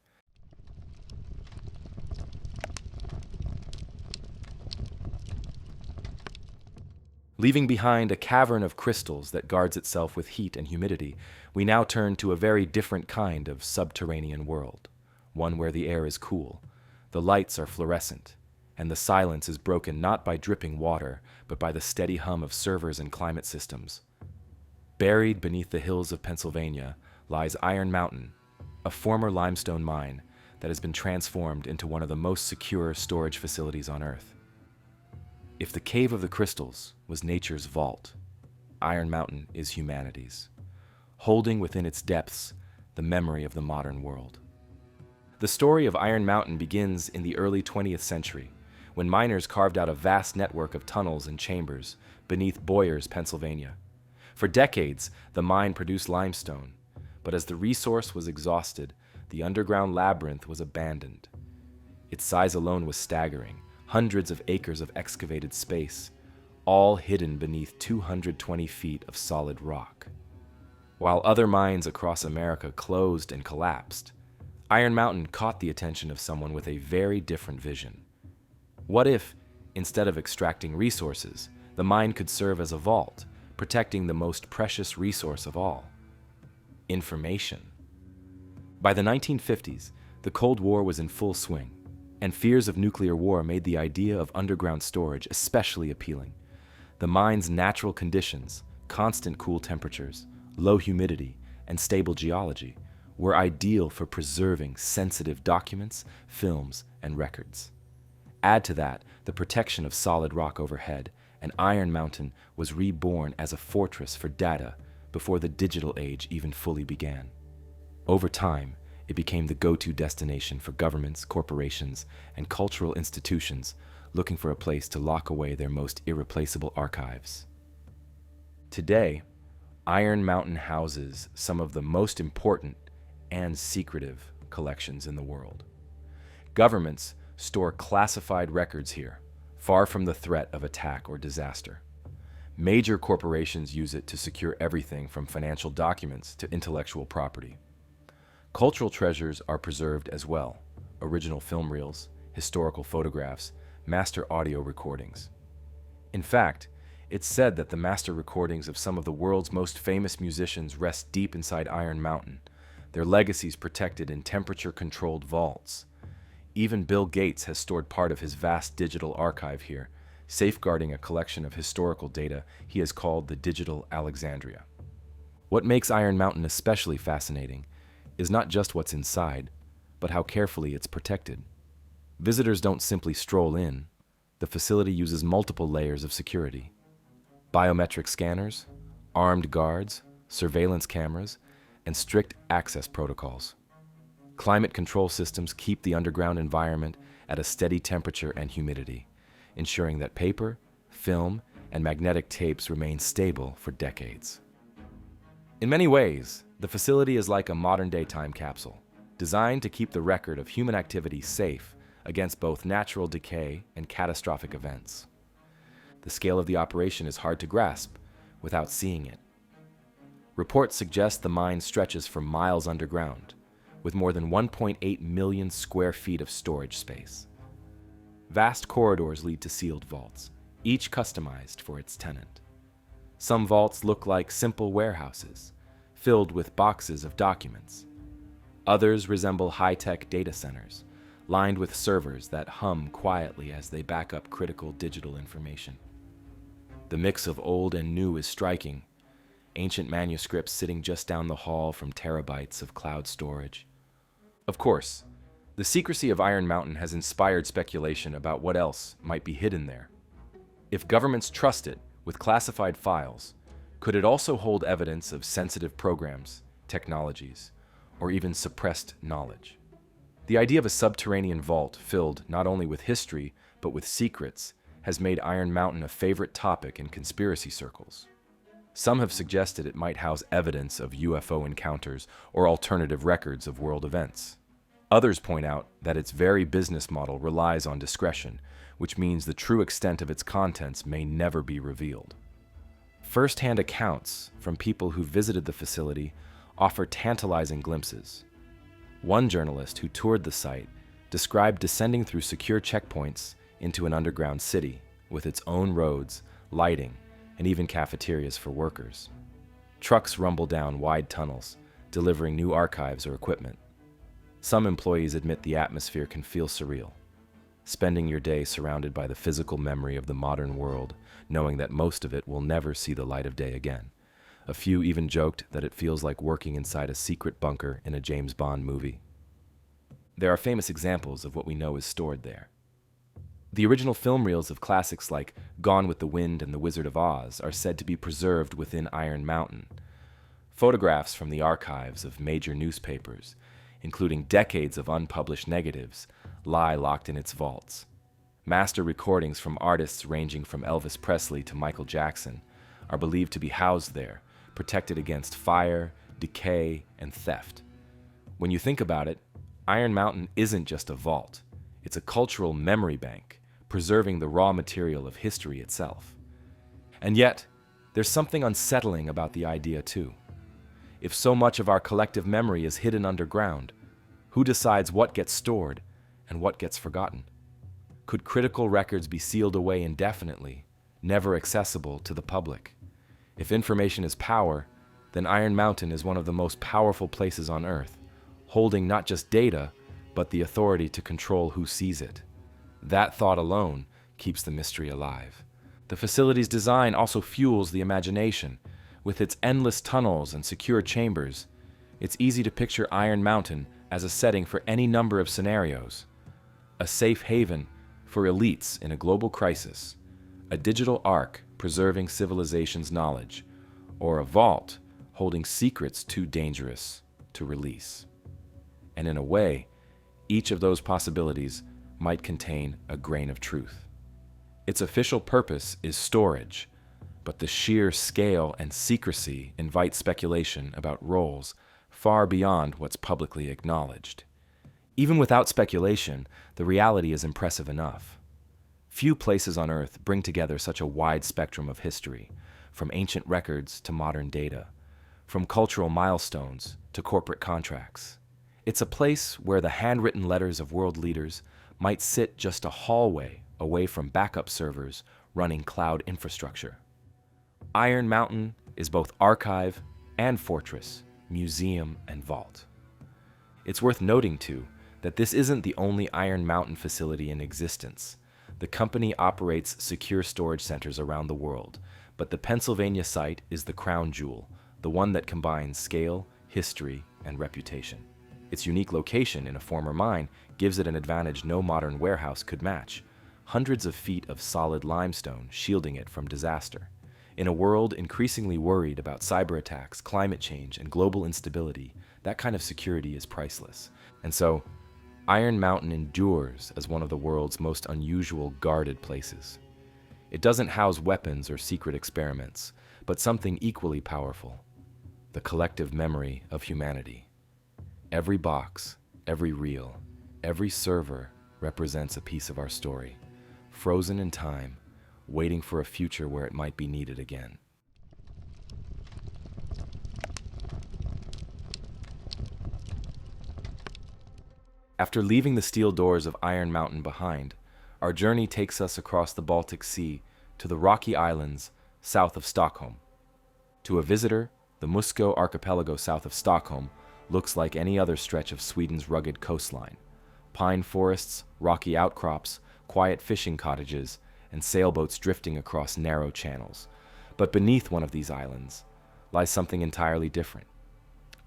Leaving behind a cavern of crystals that guards itself with heat and humidity, we now turn to a very different kind of subterranean world, one where the air is cool, the lights are fluorescent, and the silence is broken not by dripping water, but by the steady hum of servers and climate systems. Buried beneath the hills of Pennsylvania lies Iron Mountain, a former limestone mine that has been transformed into one of the most secure storage facilities on Earth. If the Cave of the Crystals was nature's vault, Iron Mountain is humanity's, holding within its depths the memory of the modern world. The story of Iron Mountain begins in the early 20th century, when miners carved out a vast network of tunnels and chambers beneath Boyers, Pennsylvania. For decades, the mine produced limestone, but as the resource was exhausted, the underground labyrinth was abandoned. Its size alone was staggering, hundreds of acres of excavated space, all hidden beneath 220 feet of solid rock. While other mines across America closed and collapsed, Iron Mountain caught the attention of someone with a very different vision. What if, instead of extracting resources, the mine could serve as a vault, protecting the most precious resource of all? Information. By the 1950s, the Cold War was in full swing, and fears of nuclear war made the idea of underground storage especially appealing. The mine's natural conditions, constant cool temperatures, low humidity, and stable geology, were ideal for preserving sensitive documents, films, and records. Add to that the protection of solid rock overhead, and Iron Mountain was reborn as a fortress for data before the digital age even fully began. Over time, it became the go-to destination for governments, corporations, and cultural institutions looking for a place to lock away their most irreplaceable archives. Today, Iron Mountain houses some of the most important and secretive collections in the world. Governments store classified records here, far from the threat of attack or disaster. Major corporations use it to secure everything from financial documents to intellectual property. Cultural treasures are preserved as well: original film reels, historical photographs, master audio recordings. In fact, it's said that the master recordings of some of the world's most famous musicians rest deep inside Iron Mountain, their legacies protected in temperature-controlled vaults. Even Bill Gates has stored part of his vast digital archive here, safeguarding a collection of historical data he has called the Digital Alexandria. What makes Iron Mountain especially fascinating is not just what's inside, but how carefully it's protected. Visitors don't simply stroll in. The facility uses multiple layers of security: biometric scanners, armed guards, surveillance cameras, and strict access protocols. Climate control systems keep the underground environment at a steady temperature and humidity, ensuring that paper, film, and magnetic tapes remain stable for decades. In many ways, the facility is like a modern-day time capsule, designed to keep the record of human activity safe against both natural decay and catastrophic events. The scale of the operation is hard to grasp without seeing it. Reports suggest the mine stretches for miles underground, with more than 1.8 million square feet of storage space. Vast corridors lead to sealed vaults, each customized for its tenant. Some vaults look like simple warehouses, filled with boxes of documents. Others resemble high-tech data centers, lined with servers that hum quietly as they back up critical digital information. The mix of old and new is striking. Ancient manuscripts sitting just down the hall from terabytes of cloud storage. Of course, the secrecy of Iron Mountain has inspired speculation about what else might be hidden there. If governments trust it with classified files, could it also hold evidence of sensitive programs, technologies, or even suppressed knowledge? The idea of a subterranean vault filled not only with history, but with secrets, has made Iron Mountain a favorite topic in conspiracy circles. Some have suggested it might house evidence of UFO encounters or alternative records of world events. Others point out that its very business model relies on discretion, which means the true extent of its contents may never be revealed. First-hand accounts from people who visited the facility offer tantalizing glimpses. One journalist who toured the site described descending through secure checkpoints into an underground city with its own roads, lighting, and even cafeterias for workers. Trucks rumble down wide tunnels, delivering new archives or equipment. Some employees admit the atmosphere can feel surreal, spending your day surrounded by the physical memory of the modern world, knowing that most of it will never see the light of day again. A few even joked that it feels like working inside a secret bunker in a James Bond movie. There are famous examples of what we know is stored there. The original film reels of classics like Gone with the Wind and The Wizard of Oz are said to be preserved within Iron Mountain. Photographs from the archives of major newspapers, including decades of unpublished negatives, lie locked in its vaults. Master recordings from artists ranging from Elvis Presley to Michael Jackson are believed to be housed there, protected against fire, decay, and theft. When you think about it, Iron Mountain isn't just a vault. It's a cultural memory bank, preserving the raw material of history itself. And yet, there's something unsettling about the idea too. If so much of our collective memory is hidden underground, who decides what gets stored and what gets forgotten? Could critical records be sealed away indefinitely, never accessible to the public? If information is power, then Iron Mountain is one of the most powerful places on Earth, holding not just data, but the authority to control who sees it. That thought alone keeps the mystery alive. The facility's design also fuels the imagination. With its endless tunnels and secure chambers, it's easy to picture Iron Mountain as a setting for any number of scenarios. A safe haven for elites in a global crisis, a digital ark preserving civilization's knowledge, or a vault holding secrets too dangerous to release. And in a way, each of those possibilities might contain a grain of truth. Its official purpose is storage, but the sheer scale and secrecy invite speculation about roles far beyond what's publicly acknowledged. Even without speculation, the reality is impressive enough. Few places on Earth bring together such a wide spectrum of history, from ancient records to modern data, from cultural milestones to corporate contracts. It's a place where the handwritten letters of world leaders might sit just a hallway away from backup servers running cloud infrastructure. Iron Mountain is both archive and fortress, museum and vault. It's worth noting, too, that this isn't the only Iron Mountain facility in existence. The company operates secure storage centers around the world, but the Pennsylvania site is the crown jewel, the one that combines scale, history, and reputation. Its unique location in a former mine gives it an advantage no modern warehouse could match. Hundreds of feet of solid limestone shielding it from disaster. In a world increasingly worried about cyber attacks, climate change, and global instability, that kind of security is priceless. And so, Iron Mountain endures as one of the world's most unusual guarded places. It doesn't house weapons or secret experiments, but something equally powerful: the collective memory of humanity. Every box, every reel, every server represents a piece of our story, frozen in time, waiting for a future where it might be needed again. After leaving the steel doors of Iron Mountain behind, our journey takes us across the Baltic Sea to the rocky islands south of Stockholm. To a visitor, the Musko archipelago south of Stockholm looks like any other stretch of Sweden's rugged coastline. Pine forests, rocky outcrops, quiet fishing cottages, and sailboats drifting across narrow channels. But beneath one of these islands lies something entirely different.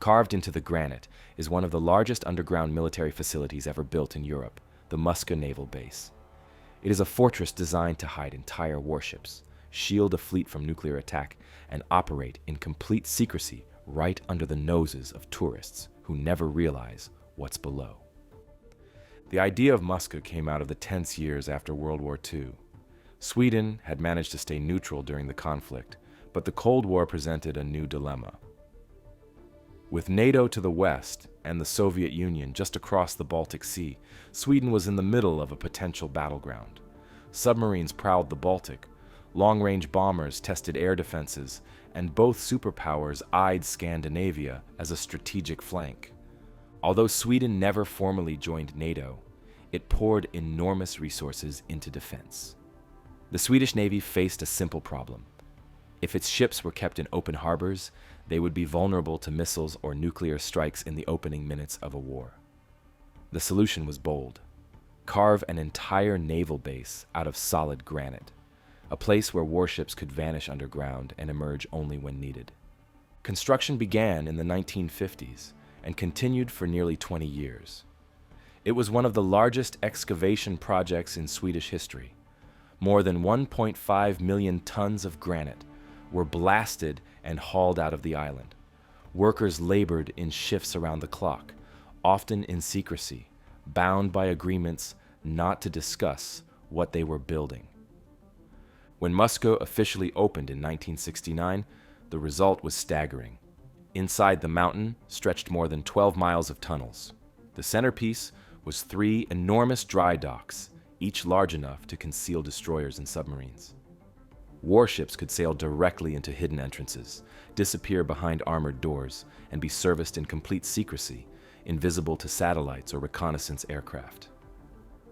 Carved into the granite is one of the largest underground military facilities ever built in Europe, the Musko Naval Base. It is a fortress designed to hide entire warships, shield a fleet from nuclear attack, and operate in complete secrecy right under the noses of tourists who never realize what's below. The idea of Musko came out of the tense years after World War II. Sweden had managed to stay neutral during the conflict, but the Cold War presented a new dilemma. With NATO to the west and the Soviet Union just across the Baltic Sea, Sweden was in the middle of a potential battleground. Submarines prowled the Baltic, long-range bombers tested air defenses, and both superpowers eyed Scandinavia as a strategic flank. Although Sweden never formally joined NATO, it poured enormous resources into defense. The Swedish Navy faced a simple problem. If its ships were kept in open harbors, they would be vulnerable to missiles or nuclear strikes in the opening minutes of a war. The solution was bold. Carve an entire naval base out of solid granite, a place where warships could vanish underground and emerge only when needed. Construction began in the 1950s and continued for nearly 20 years. It was one of the largest excavation projects in Swedish history. More than 1.5 million tons of granite were blasted and hauled out of the island. Workers labored in shifts around the clock, often in secrecy, bound by agreements not to discuss what they were building. When Musko officially opened in 1969, the result was staggering. Inside the mountain stretched more than 12 miles of tunnels. The centerpiece was 3 enormous dry docks, each large enough to conceal destroyers and submarines. Warships could sail directly into hidden entrances, disappear behind armored doors, and be serviced in complete secrecy, invisible to satellites or reconnaissance aircraft.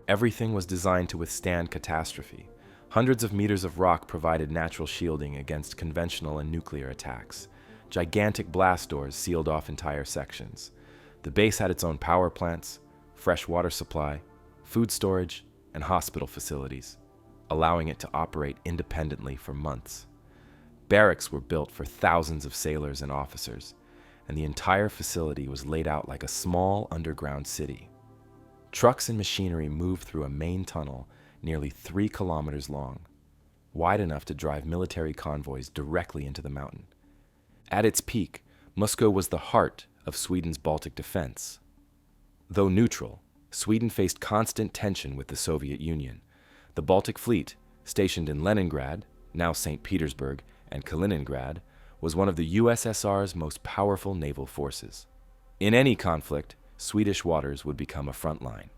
Everything was designed to withstand catastrophe. Hundreds of meters of rock provided natural shielding against conventional and nuclear attacks. Gigantic blast doors sealed off entire sections. The base had its own power plants, fresh water supply, food storage, and hospital facilities, allowing it to operate independently for months. Barracks were built for thousands of sailors and officers, and the entire facility was laid out like a small underground city. Trucks and machinery moved through a main tunnel nearly 3 kilometers long, wide enough to drive military convoys directly into the mountain. At its peak, Musko was the heart of Sweden's Baltic defense. Though neutral, Sweden faced constant tension with the Soviet Union. The Baltic Fleet, stationed in Leningrad, now St. Petersburg, and Kaliningrad, was one of the USSR's most powerful naval forces. In any conflict, Swedish waters would become a front line.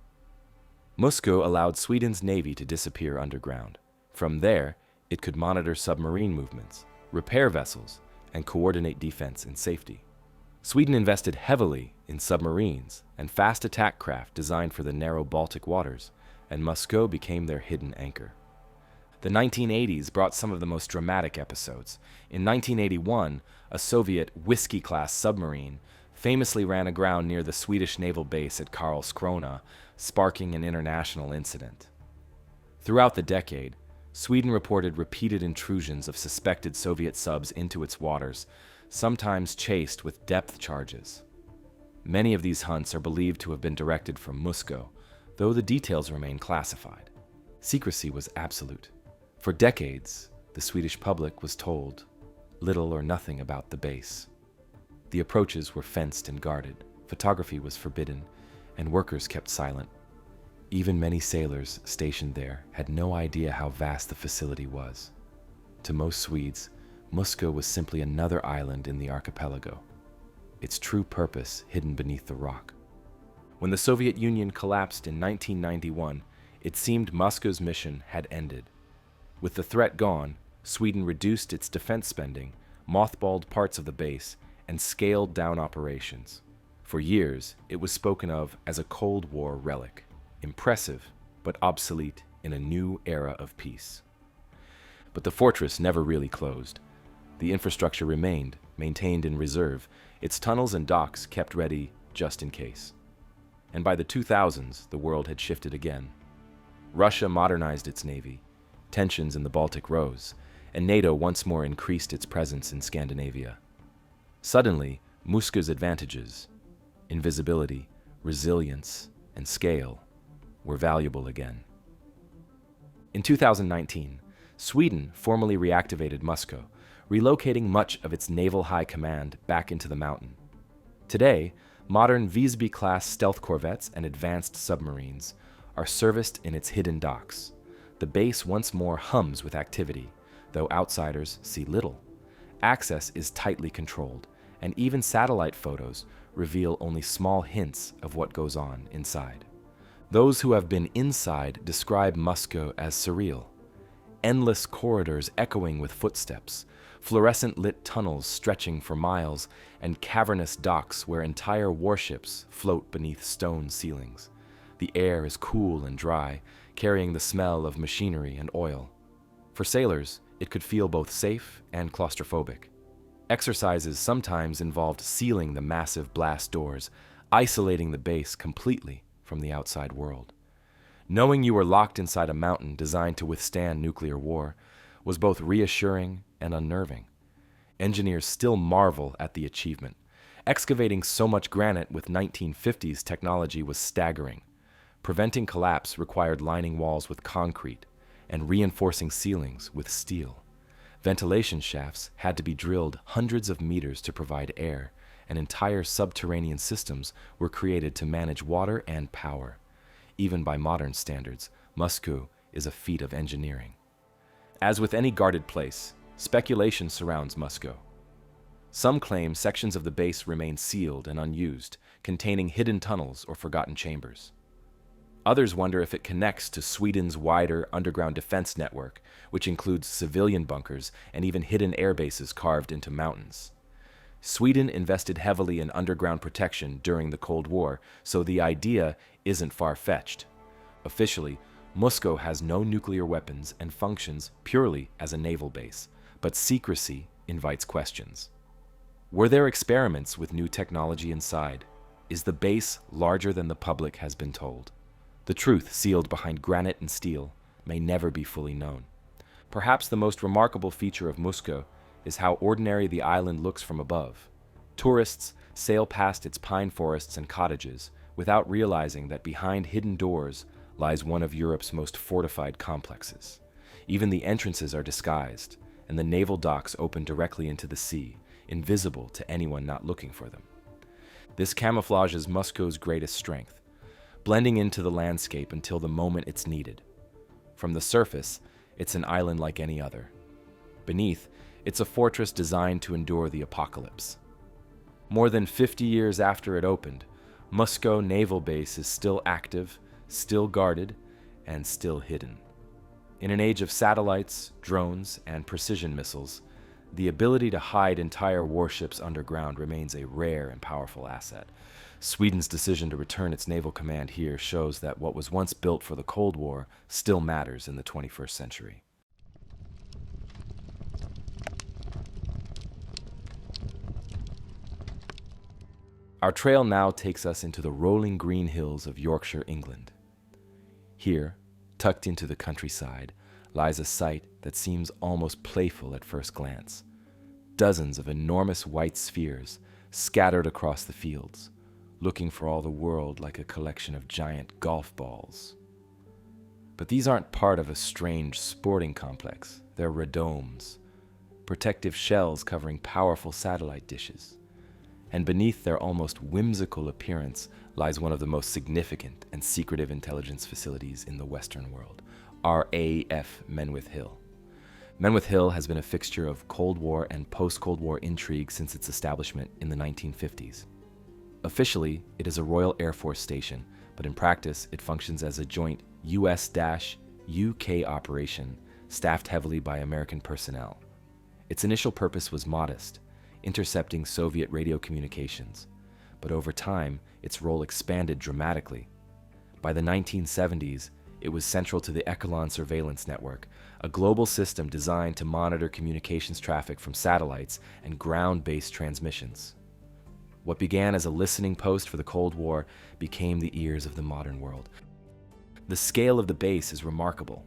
Musko allowed Sweden's navy to disappear underground. From there, it could monitor submarine movements, repair vessels, and coordinate defense and safety. Sweden invested heavily in submarines and fast attack craft designed for the narrow Baltic waters, and Musko became their hidden anchor. The 1980s brought some of the most dramatic episodes. In 1981, a Soviet Whiskey-class submarine famously ran aground near the Swedish naval base at Karlskrona, sparking an international incident. Throughout the decade, Sweden reported repeated intrusions of suspected Soviet subs into its waters, sometimes chased with depth charges. Many of these hunts are believed to have been directed from Musko, though the details remain classified. Secrecy was absolute. For decades, the Swedish public was told little or nothing about the base. The approaches were fenced and guarded, photography was forbidden, and workers kept silent. Even many sailors stationed there had no idea how vast the facility was. To most Swedes, Musko was simply another island in the archipelago, its true purpose hidden beneath the rock. When the Soviet Union collapsed in 1991, it seemed Musko's mission had ended. With the threat gone, Sweden reduced its defense spending, mothballed parts of the base, and scaled down operations. For years, it was spoken of as a Cold War relic, impressive but obsolete in a new era of peace. But the fortress never really closed. The infrastructure remained, maintained in reserve, its tunnels and docks kept ready just in case. And by the 2000s, the world had shifted again. Russia modernized its navy, tensions in the Baltic rose, and NATO once more increased its presence in Scandinavia. Suddenly, Musko's advantages, invisibility, resilience, and scale, were valuable again. In 2019, Sweden formally reactivated Musko, relocating much of its naval high command back into the mountain. Today, modern Visby-class stealth corvettes and advanced submarines are serviced in its hidden docks. The base once more hums with activity, though outsiders see little. Access is tightly controlled, and even satellite photos reveal only small hints of what goes on inside. Those who have been inside describe Musko as surreal. Endless corridors echoing with footsteps, fluorescent-lit tunnels stretching for miles, and cavernous docks where entire warships float beneath stone ceilings. The air is cool and dry, carrying the smell of machinery and oil. For sailors, it could feel both safe and claustrophobic. Exercises sometimes involved sealing the massive blast doors, isolating the base completely from the outside world. Knowing you were locked inside a mountain designed to withstand nuclear war was both reassuring and unnerving. Engineers still marvel at the achievement. Excavating so much granite with 1950s technology was staggering. Preventing collapse required lining walls with concrete and reinforcing ceilings with steel. Ventilation shafts had to be drilled hundreds of meters to provide air, and entire subterranean systems were created to manage water and power. Even by modern standards, Musko is a feat of engineering. As with any guarded place, speculation surrounds Musko. Some claim sections of the base remain sealed and unused, containing hidden tunnels or forgotten chambers. Others wonder if it connects to Sweden's wider underground defense network, which includes civilian bunkers and even hidden air bases carved into mountains. Sweden invested heavily in underground protection during the Cold War, so the idea isn't far-fetched. Officially, Musko has no nuclear weapons and functions purely as a naval base, but secrecy invites questions. Were there experiments with new technology inside? Is the base larger than the public has been told? The truth, sealed behind granite and steel, may never be fully known. Perhaps the most remarkable feature of Musko is how ordinary the island looks from above. Tourists sail past its pine forests and cottages without realizing that behind hidden doors lies one of Europe's most fortified complexes. Even the entrances are disguised, and the naval docks open directly into the sea, invisible to anyone not looking for them. This camouflages Musko's greatest strength, blending into the landscape until the moment it's needed. From the surface, it's an island like any other. Beneath, it's a fortress designed to endure the apocalypse. More than 50 years after it opened, Musko Naval Base is still active, still guarded, and still hidden. In an age of satellites, drones, and precision missiles, the ability to hide entire warships underground remains a rare and powerful asset. Sweden's decision to return its naval command here shows that what was once built for the Cold War still matters in the 21st century. Our trail now takes us into the rolling green hills of Yorkshire, England. Here, tucked into the countryside, lies a sight that seems almost playful at first glance. Dozens of enormous white spheres scattered across the fields, looking for all the world like a collection of giant golf balls. But these aren't part of a strange sporting complex. They're radomes, protective shells covering powerful satellite dishes. And beneath their almost whimsical appearance lies one of the most significant and secretive intelligence facilities in the Western world, RAF Menwith Hill. Menwith Hill has been a fixture of Cold War and post-Cold War intrigue since its establishment in the 1950s. Officially, it is a Royal Air Force station, but in practice, it functions as a joint US-UK operation, staffed heavily by American personnel. Its initial purpose was modest, intercepting Soviet radio communications. but over time, its role expanded dramatically. By the 1970s, it was central to the Echelon surveillance network, a global system designed to monitor communications traffic from satellites and ground-based transmissions. What began as a listening post for the Cold War became the ears of the modern world. The scale of the base is remarkable.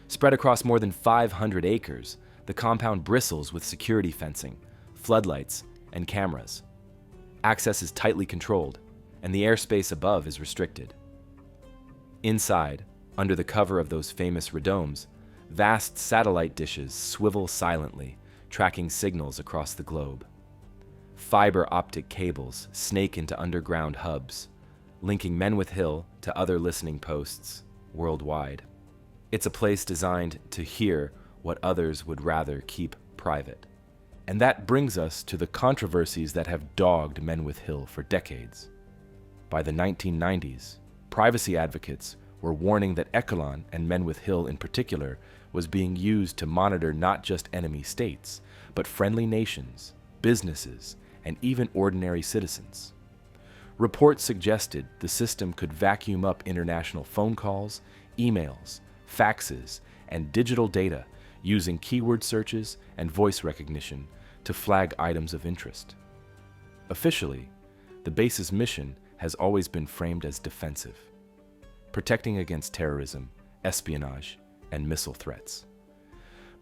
Spread across more than 500 acres, the compound bristles with security fencing, floodlights, and cameras. Access is tightly controlled, and the airspace above is restricted. Inside, under the cover of those famous redomes, vast satellite dishes swivel silently, tracking signals across the globe. Fiber optic cables snake into underground hubs, linking Menwith Hill to other listening posts worldwide. It's a place designed to hear what others would rather keep private. And that brings us to the controversies that have dogged Menwith Hill for decades. By the 1990s, privacy advocates were warning that Echelon, and Menwith Hill in particular, was being used to monitor not just enemy states, but friendly nations, businesses, and even ordinary citizens. Reports suggested the system could vacuum up international phone calls, emails, faxes, and digital data using keyword searches and voice recognition to flag items of interest. Officially, the base's mission has always been framed as defensive, protecting against terrorism, espionage, and missile threats.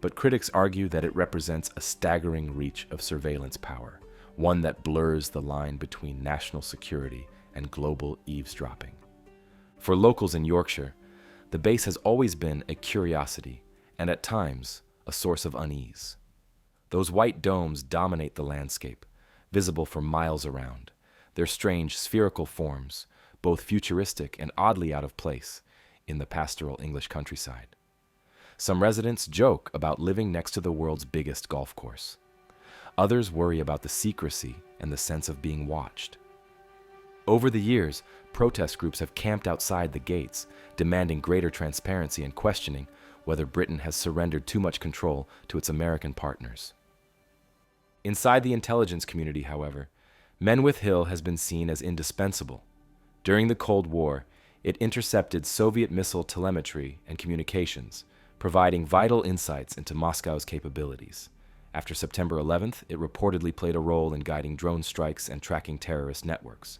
But critics argue that it represents a staggering reach of surveillance power, one that blurs the line between national security and global eavesdropping. For locals in Yorkshire, the base has always been a curiosity and at times a source of unease. Those white domes dominate the landscape, visible for miles around, their strange spherical forms, both futuristic and oddly out of place in the pastoral English countryside. Some residents joke about living next to the world's biggest golf course. Others worry about the secrecy and the sense of being watched. Over the years, protest groups have camped outside the gates, demanding greater transparency and questioning whether Britain has surrendered too much control to its American partners. Inside the intelligence community, however, Menwith Hill has been seen as indispensable. During the Cold War, it intercepted Soviet missile telemetry and communications, providing vital insights into Moscow's capabilities. After September 11th, it reportedly played a role in guiding drone strikes and tracking terrorist networks.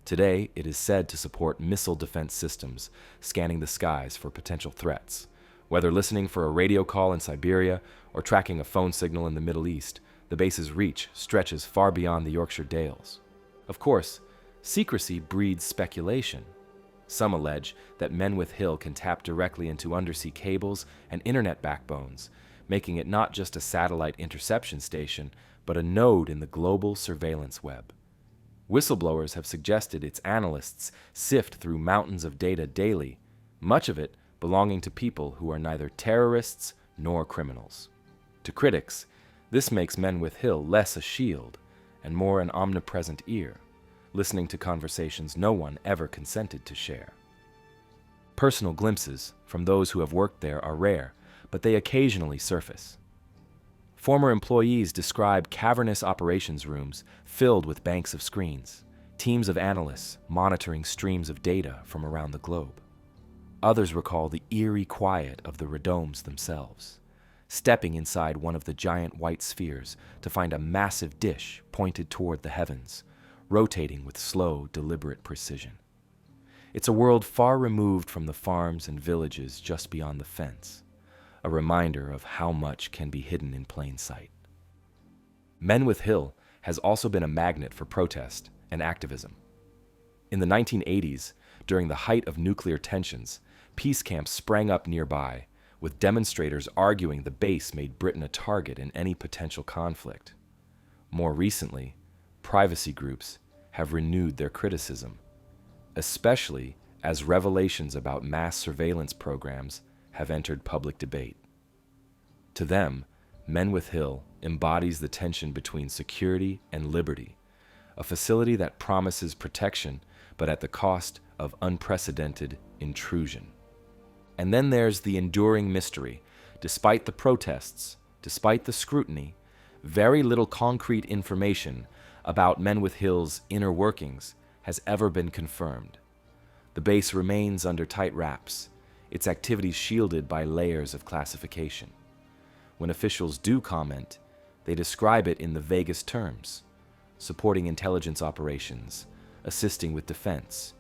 Today, it is said to support missile defense systems, scanning the skies for potential threats. Whether listening for a radio call in Siberia or tracking a phone signal in the Middle East, the base's reach stretches far beyond the Yorkshire Dales. Of course, secrecy breeds speculation. Some allege that Menwith Hill can tap directly into undersea cables and internet backbones, making it not just a satellite interception station, but a node in the global surveillance web. Whistleblowers have suggested its analysts sift through mountains of data daily, much of it belonging to people who are neither terrorists nor criminals. To critics, this makes Menwith Hill less a shield and more an omnipresent ear, listening to conversations no one ever consented to share. Personal glimpses from those who have worked there are rare, but they occasionally surface. Former employees describe cavernous operations rooms filled with banks of screens, teams of analysts monitoring streams of data from around the globe. Others recall the eerie quiet of the redomes themselves, stepping inside one of the giant white spheres to find a massive dish pointed toward the heavens, rotating with slow, deliberate precision. It's a world far removed from the farms and villages just beyond the fence, a reminder of how much can be hidden in plain sight. Menwith Hill has also been a magnet for protest and activism. In the 1980s, during the height of nuclear tensions, peace camps sprang up nearby, with demonstrators arguing the base made Britain a target in any potential conflict. More recently, privacy groups have renewed their criticism, especially as revelations about mass surveillance programs have entered public debate. To them, Menwith Hill embodies the tension between security and liberty, a facility that promises protection but at the cost of unprecedented intrusion. And then there's the enduring mystery. Despite the protests, despite the scrutiny, very little concrete information about Menwith Hill's inner workings has ever been confirmed. The base remains under tight wraps, its activities shielded by layers of classification. When officials do comment, they describe it in the vaguest terms, supporting intelligence operations, assisting with defense.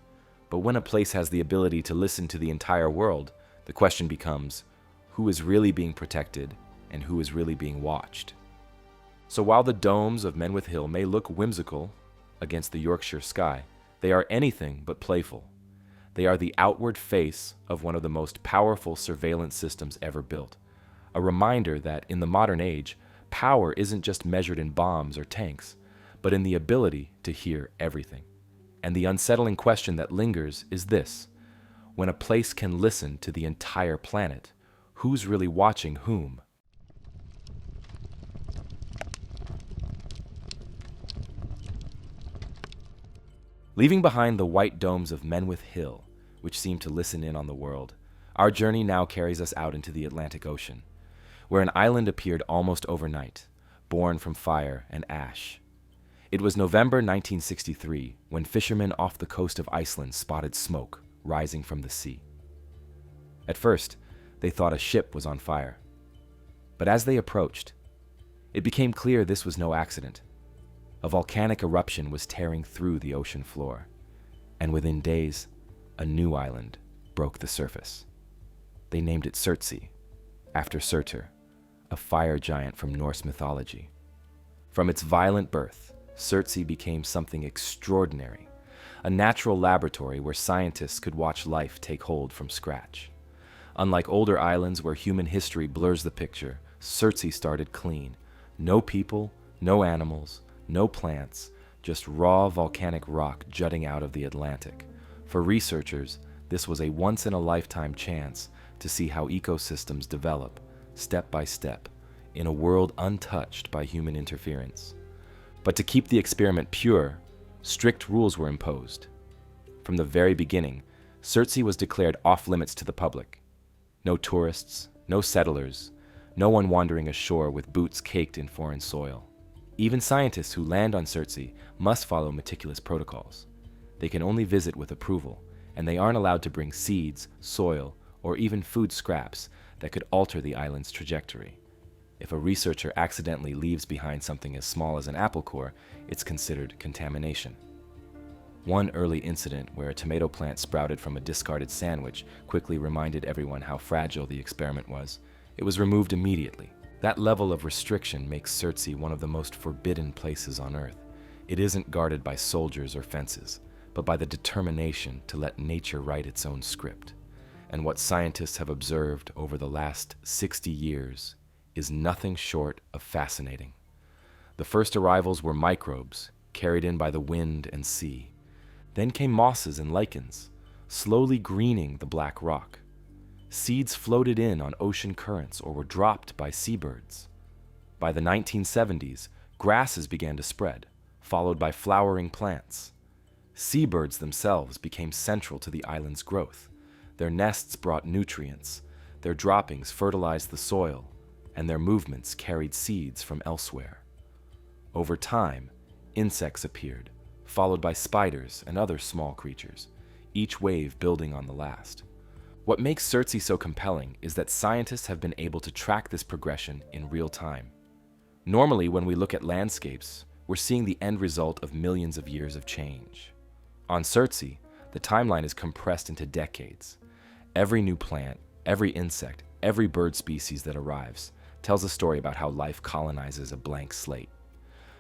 But when a place has the ability to listen to the entire world, the question becomes, who is really being protected and who is really being watched? So while the domes of Menwith Hill may look whimsical against the Yorkshire sky, they are anything but playful. They are the outward face of one of the most powerful surveillance systems ever built, a reminder that in the modern age, power isn't just measured in bombs or tanks, but in the ability to hear everything. And the unsettling question that lingers is this: when a place can listen to the entire planet, who's really watching whom? Leaving behind the white domes of Menwith Hill, which seem to listen in on the world, our journey now carries us out into the Atlantic Ocean, where an island appeared almost overnight, born from fire and ash. It was November 1963 when fishermen off the coast of Iceland spotted smoke rising from the sea. At first, they thought a ship was on fire. But as they approached, it became clear this was no accident. A volcanic eruption was tearing through the ocean floor, and within days, a new island broke the surface. They named it Surtsey, after Surtur, a fire giant from Norse mythology. From its violent birth, Surtsey became something extraordinary, a natural laboratory where scientists could watch life take hold from scratch. Unlike older islands where human history blurs the picture, Surtsey started clean. No people, no animals, no plants, just raw volcanic rock jutting out of the Atlantic. For researchers, this was a once-in-a-lifetime chance to see how ecosystems develop, step by step, in a world untouched by human interference. But to keep the experiment pure, strict rules were imposed. From the very beginning, Surtsey was declared off-limits to the public. No tourists, no settlers, no one wandering ashore with boots caked in foreign soil. Even scientists who land on Surtsey must follow meticulous protocols. They can only visit with approval, and they aren't allowed to bring seeds, soil, or even food scraps that could alter the island's trajectory. If a researcher accidentally leaves behind something as small as an apple core, it's considered contamination. One early incident where a tomato plant sprouted from a discarded sandwich quickly reminded everyone how fragile the experiment was. It was removed immediately. That level of restriction makes Surtsey one of the most forbidden places on Earth. It isn't guarded by soldiers or fences, but by the determination to let nature write its own script. And what scientists have observed over the last 60 years is nothing short of fascinating. The first arrivals were microbes, carried in by the wind and sea. Then came mosses and lichens, slowly greening the black rock. Seeds floated in on ocean currents or were dropped by seabirds. By the 1970s, grasses began to spread, followed by flowering plants. Seabirds themselves became central to the island's growth. Their nests brought nutrients, their droppings fertilized the soil, and their movements carried seeds from elsewhere. Over time, insects appeared, followed by spiders and other small creatures, each wave building on the last. What makes Surtsey so compelling is that scientists have been able to track this progression in real time. Normally, when we look at landscapes, we're seeing the end result of millions of years of change. On Surtsey, the timeline is compressed into decades. Every new plant, every insect, every bird species that arrives tells a story about how life colonizes a blank slate.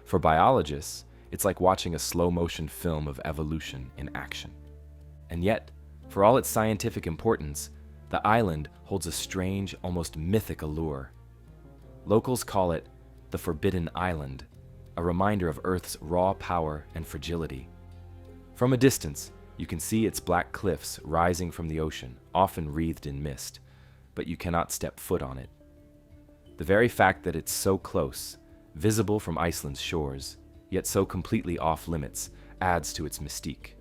For biologists, it's like watching a slow-motion film of evolution in action. And yet, for all its scientific importance, the island holds a strange, almost mythic allure. Locals call it the Forbidden Island, a reminder of Earth's raw power and fragility. From a distance, you can see its black cliffs rising from the ocean, often wreathed in mist, but you cannot step foot on it. The very fact that it's so close, visible from Iceland's shores, yet so completely off-limits, adds to its mystique.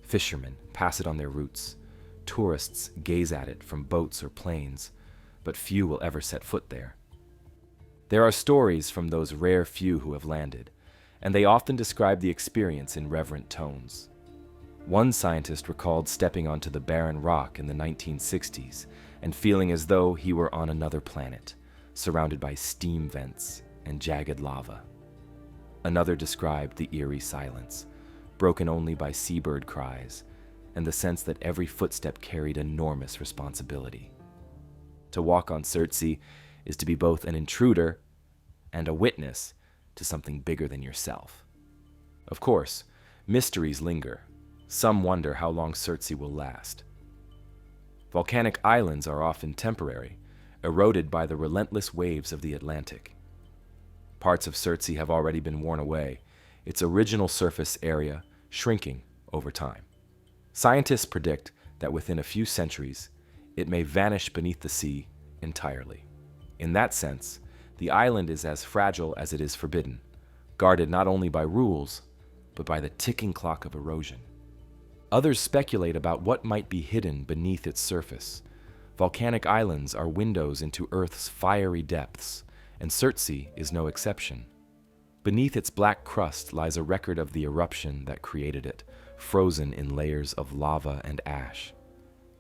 Fishermen pass it on their routes. Tourists gaze at it from boats or planes, but few will ever set foot there. There are stories from those rare few who have landed, and they often describe the experience in reverent tones. One scientist recalled stepping onto the barren rock in the 1960s and feeling as though he were on another planet, surrounded by steam vents and jagged lava. Another described the eerie silence, broken only by seabird cries, and the sense that every footstep carried enormous responsibility. To walk on Surtsey is to be both an intruder and a witness to something bigger than yourself. Of course, mysteries linger. Some wonder how long Surtsey will last. Volcanic islands are often temporary, eroded by the relentless waves of the Atlantic. Parts of Surtsey have already been worn away, its original surface area shrinking over time. Scientists predict that within a few centuries, it may vanish beneath the sea entirely. In that sense, the island is as fragile as it is forbidden, guarded not only by rules, but by the ticking clock of erosion. Others speculate about what might be hidden beneath its surface. Volcanic islands are windows into Earth's fiery depths, and Surtsey is no exception. Beneath its black crust lies a record of the eruption that created it, frozen in layers of lava and ash.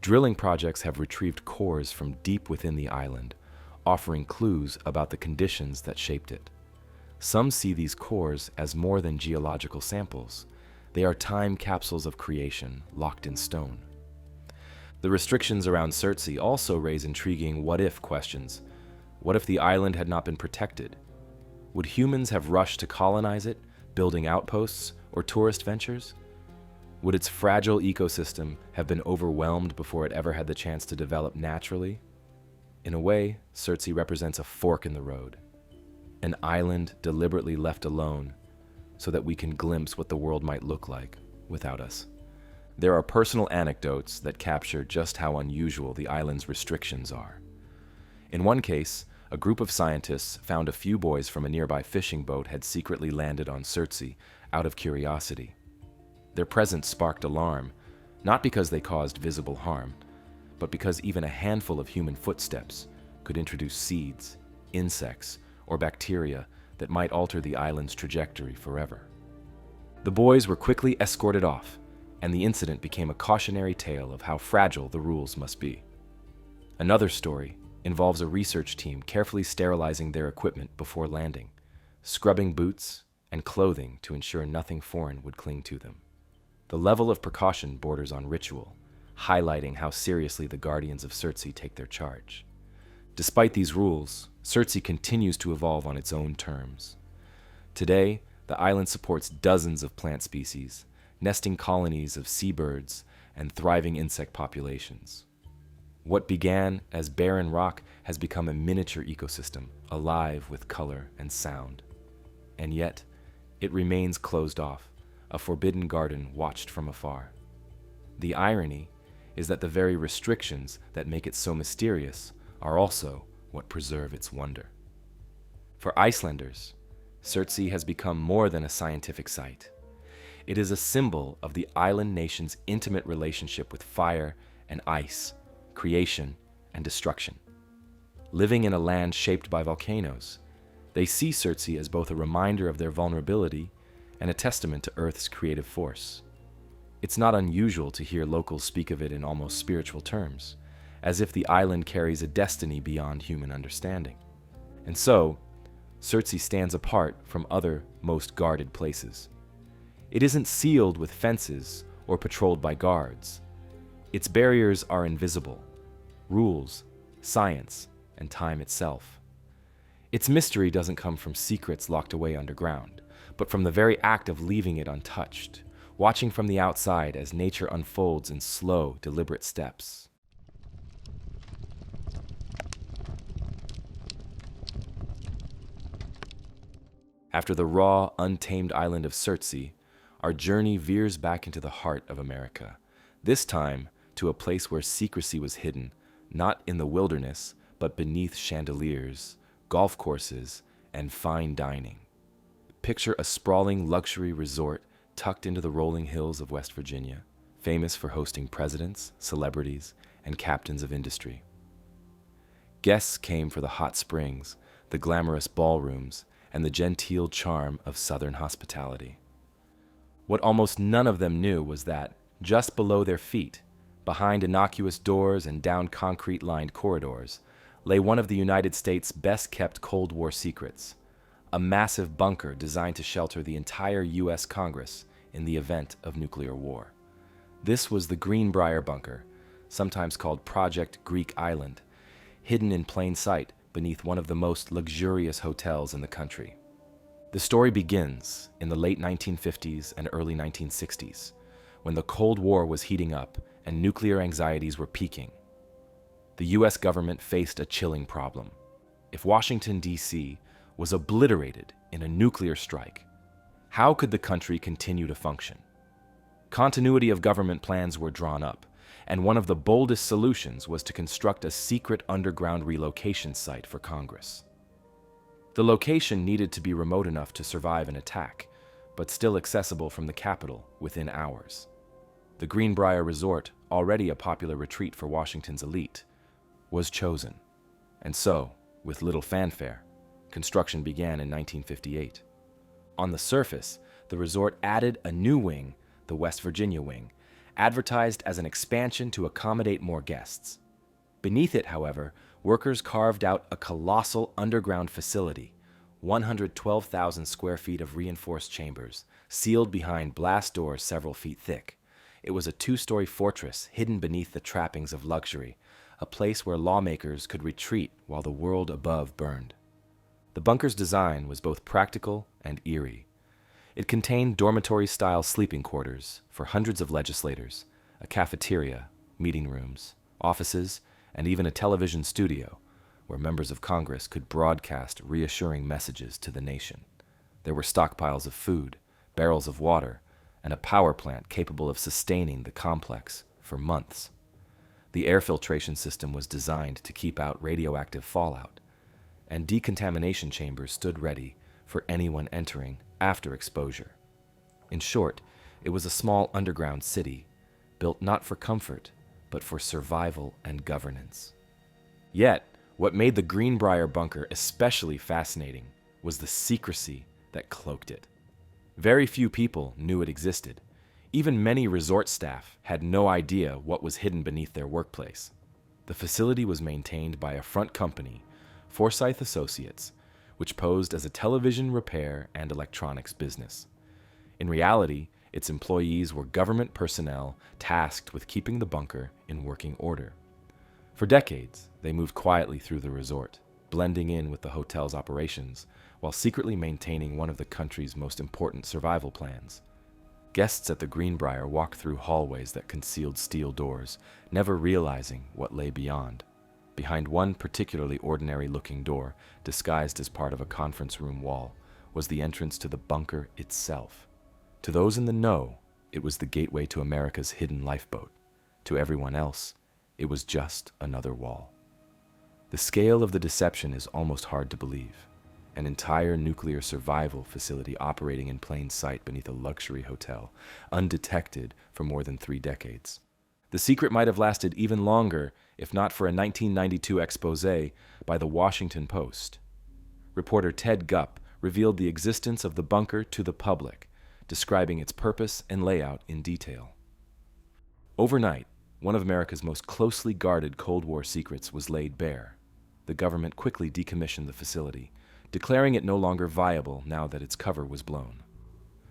Drilling projects have retrieved cores from deep within the island, offering clues about the conditions that shaped it. Some see these cores as more than geological samples. They are time capsules of creation, locked in stone. The restrictions around Surtsey also raise intriguing what-if questions. What if the island had not been protected? Would humans have rushed to colonize it, building outposts or tourist ventures? Would its fragile ecosystem have been overwhelmed before it ever had the chance to develop naturally? In a way, Surtsey represents a fork in the road, an island deliberately left alone so that we can glimpse what the world might look like without us. There are personal anecdotes that capture just how unusual the island's restrictions are. In one case, a group of scientists found a few boys from a nearby fishing boat had secretly landed on Surtsey out of curiosity. Their presence sparked alarm, not because they caused visible harm, but because even a handful of human footsteps could introduce seeds, insects, or bacteria that might alter the island's trajectory forever. The boys were quickly escorted off, and the incident became a cautionary tale of how fragile the rules must be. Another story involves a research team carefully sterilizing their equipment before landing, scrubbing boots and clothing to ensure nothing foreign would cling to them. The level of precaution borders on ritual, highlighting how seriously the guardians of Surtsey take their charge. Despite these rules, Surtsey continues to evolve on its own terms. Today, the island supports dozens of plant species, nesting colonies of seabirds, and thriving insect populations. What began as barren rock has become a miniature ecosystem, alive with color and sound. And yet, it remains closed off, a forbidden garden watched from afar. The irony is that the very restrictions that make it so mysterious are also what preserve its wonder. For Icelanders, Surtsey has become more than a scientific site. It is a symbol of the island nation's intimate relationship with fire and ice, creation and destruction. Living in a land shaped by volcanoes, they see Surtsey as both a reminder of their vulnerability and a testament to Earth's creative force. It's not unusual to hear locals speak of it in almost spiritual terms, as if the island carries a destiny beyond human understanding. And so, Surtsey stands apart from other most guarded places. It isn't sealed with fences or patrolled by guards. Its barriers are invisible: rules, science, and time itself. Its mystery doesn't come from secrets locked away underground, but from the very act of leaving it untouched, watching from the outside as nature unfolds in slow, deliberate steps. After the raw, untamed island of Surtsey, our journey veers back into the heart of America, this time to a place where secrecy was hidden, not in the wilderness, but beneath chandeliers, golf courses, and fine dining. Picture a sprawling luxury resort tucked into the rolling hills of West Virginia, famous for hosting presidents, celebrities, and captains of industry. Guests came for the hot springs, the glamorous ballrooms, and the genteel charm of Southern hospitality. What almost none of them knew was that, just below their feet, behind innocuous doors and down concrete-lined corridors, lay one of the United States' best-kept Cold War secrets, a massive bunker designed to shelter the entire U.S. Congress in the event of nuclear war. This was the Greenbrier Bunker, sometimes called Project Greek Island, hidden in plain sight beneath one of the most luxurious hotels in the country. The story begins in the late 1950s and early 1960s, when the Cold War was heating up and nuclear anxieties were peaking. The U.S. government faced a chilling problem. If Washington, D.C. was obliterated in a nuclear strike, how could the country continue to function? Continuity of government plans were drawn up, and one of the boldest solutions was to construct a secret underground relocation site for Congress. The location needed to be remote enough to survive an attack, but still accessible from the capital within hours. The Greenbrier Resort, already a popular retreat for Washington's elite, was chosen. And so, with little fanfare, construction began in 1958. On the surface, the resort added a new wing, the West Virginia Wing, advertised as an expansion to accommodate more guests. Beneath it, however, workers carved out a colossal underground facility, 112,000 square feet of reinforced chambers, sealed behind blast doors several feet thick. It was a two-story fortress hidden beneath the trappings of luxury, a place where lawmakers could retreat while the world above burned. The bunker's design was both practical and eerie. It contained dormitory-style sleeping quarters for hundreds of legislators, a cafeteria, meeting rooms, offices, and even a television studio where members of Congress could broadcast reassuring messages to the nation. There were stockpiles of food, barrels of water, and a power plant capable of sustaining the complex for months. The air filtration system was designed to keep out radioactive fallout, and decontamination chambers stood ready for anyone entering after exposure. In short, it was a small underground city, built not for comfort, but for survival and governance. Yet, what made the Greenbrier Bunker especially fascinating was the secrecy that cloaked it. Very few people knew it existed. Even many resort staff had no idea what was hidden beneath their workplace. The facility was maintained by a front company, Forsyth Associates, which posed as a television repair and electronics business. In reality, its employees were government personnel tasked with keeping the bunker in working order. For decades, they moved quietly through the resort, blending in with the hotel's operations, while secretly maintaining one of the country's most important survival plans. Guests at the Greenbrier walked through hallways that concealed steel doors, never realizing what lay beyond. Behind one particularly ordinary-looking door, disguised as part of a conference room wall, was the entrance to the bunker itself. To those in the know, it was the gateway to America's hidden lifeboat. To everyone else, it was just another wall. The scale of the deception is almost hard to believe. An entire nuclear survival facility operating in plain sight beneath a luxury hotel, undetected for more than 3 decades. The secret might have lasted even longer if not for a 1992 expose by the Washington Post. Reporter Ted Gupp revealed the existence of the bunker to the public, describing its purpose and layout in detail. Overnight, one of America's most closely guarded Cold War secrets was laid bare. The government quickly decommissioned the facility, declaring it no longer viable now that its cover was blown.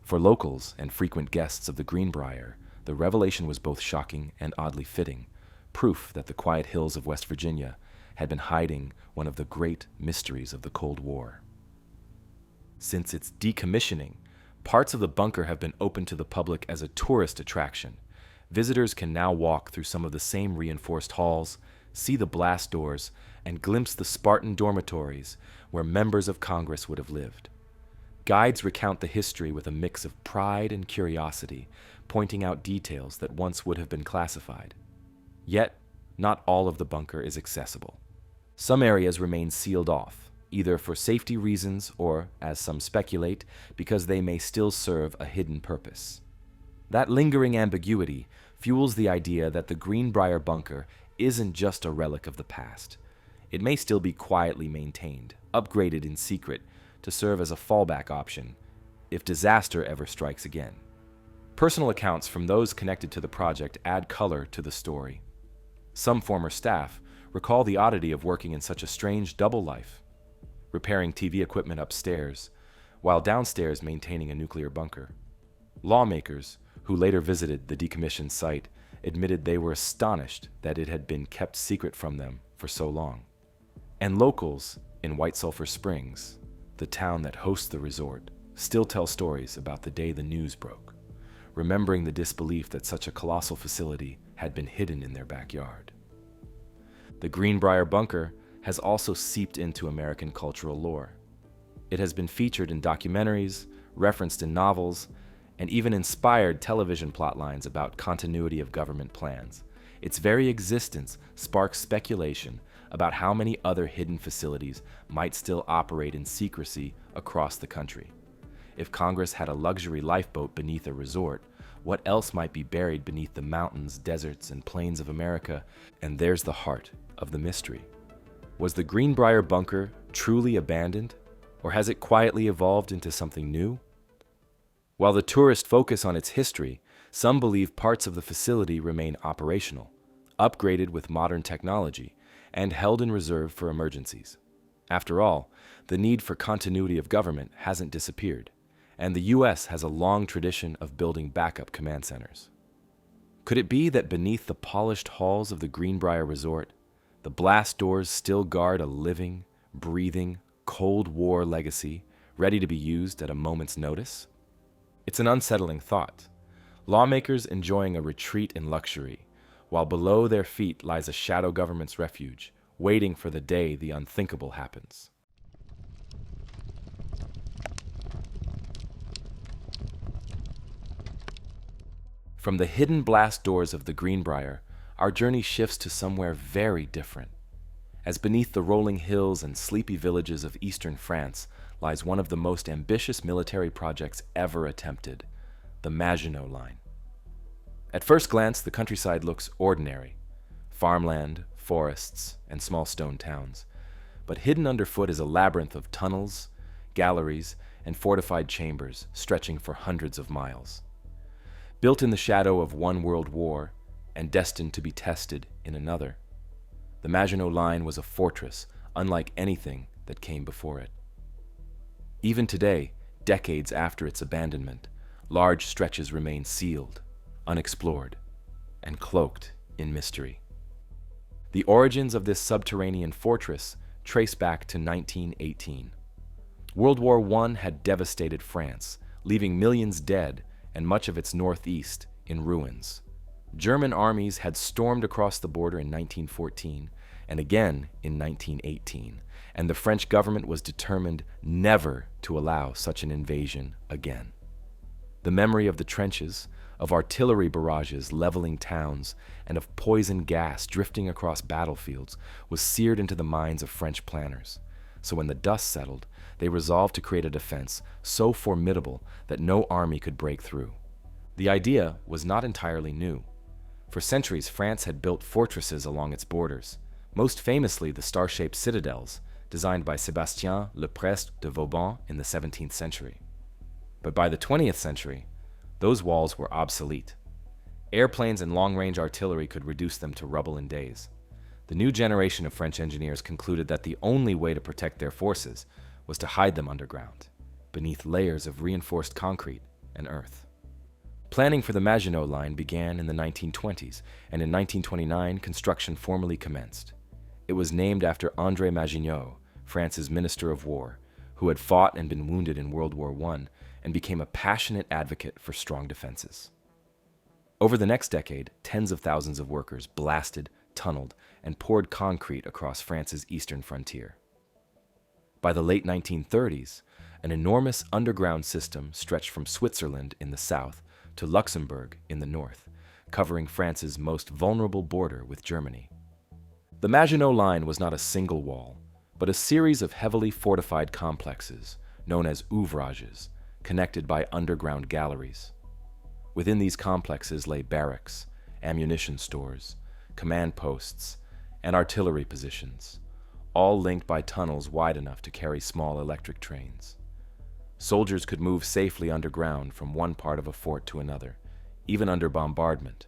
For locals and frequent guests of the Greenbrier, the revelation was both shocking and oddly fitting, proof that the quiet hills of West Virginia had been hiding one of the great mysteries of the Cold War. Since its decommissioning, parts of the bunker have been opened to the public as a tourist attraction. Visitors can now walk through some of the same reinforced halls, see the blast doors, and glimpse the Spartan dormitories where members of Congress would have lived. Guides recount the history with a mix of pride and curiosity, pointing out details that once would have been classified. Yet, not all of the bunker is accessible. Some areas remain sealed off, either for safety reasons or, as some speculate, because they may still serve a hidden purpose. That lingering ambiguity fuels the idea that the Greenbrier Bunker isn't just a relic of the past. It may still be quietly maintained, upgraded in secret, to serve as a fallback option if disaster ever strikes again. Personal accounts from those connected to the project add color to the story. Some former staff recall the oddity of working in such a strange double life, repairing TV equipment upstairs, while downstairs maintaining a nuclear bunker. Lawmakers, who later visited the decommissioned site, admitted they were astonished that it had been kept secret from them for so long. And locals in White Sulphur Springs, the town that hosts the resort, still tell stories about the day the news broke, remembering the disbelief that such a colossal facility had been hidden in their backyard. The Greenbrier Bunker has also seeped into American cultural lore. It has been featured in documentaries, referenced in novels, and even inspired television plotlines about continuity of government plans. Its very existence sparks speculation about how many other hidden facilities might still operate in secrecy across the country. If Congress had a luxury lifeboat beneath a resort, what else might be buried beneath the mountains, deserts, and plains of America? And there's the heart of the mystery. Was the Greenbrier Bunker truly abandoned, or has it quietly evolved into something new? While the tourists focus on its history, some believe parts of the facility remain operational, upgraded with modern technology, and held in reserve for emergencies. After all, the need for continuity of government hasn't disappeared, and the U.S. has a long tradition of building backup command centers. Could it be that beneath the polished halls of the Greenbrier Resort, the blast doors still guard a living, breathing, Cold War legacy, ready to be used at a moment's notice? It's an unsettling thought. Lawmakers enjoying a retreat in luxury, while below their feet lies a shadow government's refuge, waiting for the day the unthinkable happens. From the hidden blast doors of the Greenbrier, our journey shifts to somewhere very different. As beneath the rolling hills and sleepy villages of eastern France lies one of the most ambitious military projects ever attempted, the Maginot Line. At first glance, the countryside looks ordinary: farmland, forests, and small stone towns. But hidden underfoot is a labyrinth of tunnels, galleries, and fortified chambers stretching for hundreds of miles. Built in the shadow of one world war and destined to be tested in another, the Maginot Line was a fortress unlike anything that came before it. Even today, decades after its abandonment, large stretches remain sealed, unexplored, and cloaked in mystery. The origins of this subterranean fortress trace back to 1918. World War I had devastated France, leaving millions dead and much of its northeast in ruins. German armies had stormed across the border in 1914 and again in 1918, and the French government was determined never to allow such an invasion again. The memory of the trenches, of artillery barrages leveling towns, and of poison gas drifting across battlefields was seared into the minds of French planners. So when the dust settled, they resolved to create a defense so formidable that no army could break through. The idea was not entirely new. For centuries, France had built fortresses along its borders, most famously the star-shaped citadels, designed by Sébastien Le Prestre de Vauban in the 17th century. But by the 20th century, those walls were obsolete. Airplanes and long-range artillery could reduce them to rubble in days. The new generation of French engineers concluded that the only way to protect their forces was to hide them underground, beneath layers of reinforced concrete and earth. Planning for the Maginot Line began in the 1920s, and in 1929 construction formally commenced. It was named after André Maginot, France's Minister of War, who had fought and been wounded in World War I and became a passionate advocate for strong defenses. Over the next decade, tens of thousands of workers blasted, tunneled, and poured concrete across France's eastern frontier. By the late 1930s, an enormous underground system stretched from Switzerland in the south to Luxembourg in the north, covering France's most vulnerable border with Germany. The Maginot Line was not a single wall, but a series of heavily fortified complexes, known as ouvrages, connected by underground galleries. Within these complexes lay barracks, ammunition stores, command posts, and artillery positions, all linked by tunnels wide enough to carry small electric trains. Soldiers could move safely underground from one part of a fort to another, even under bombardment.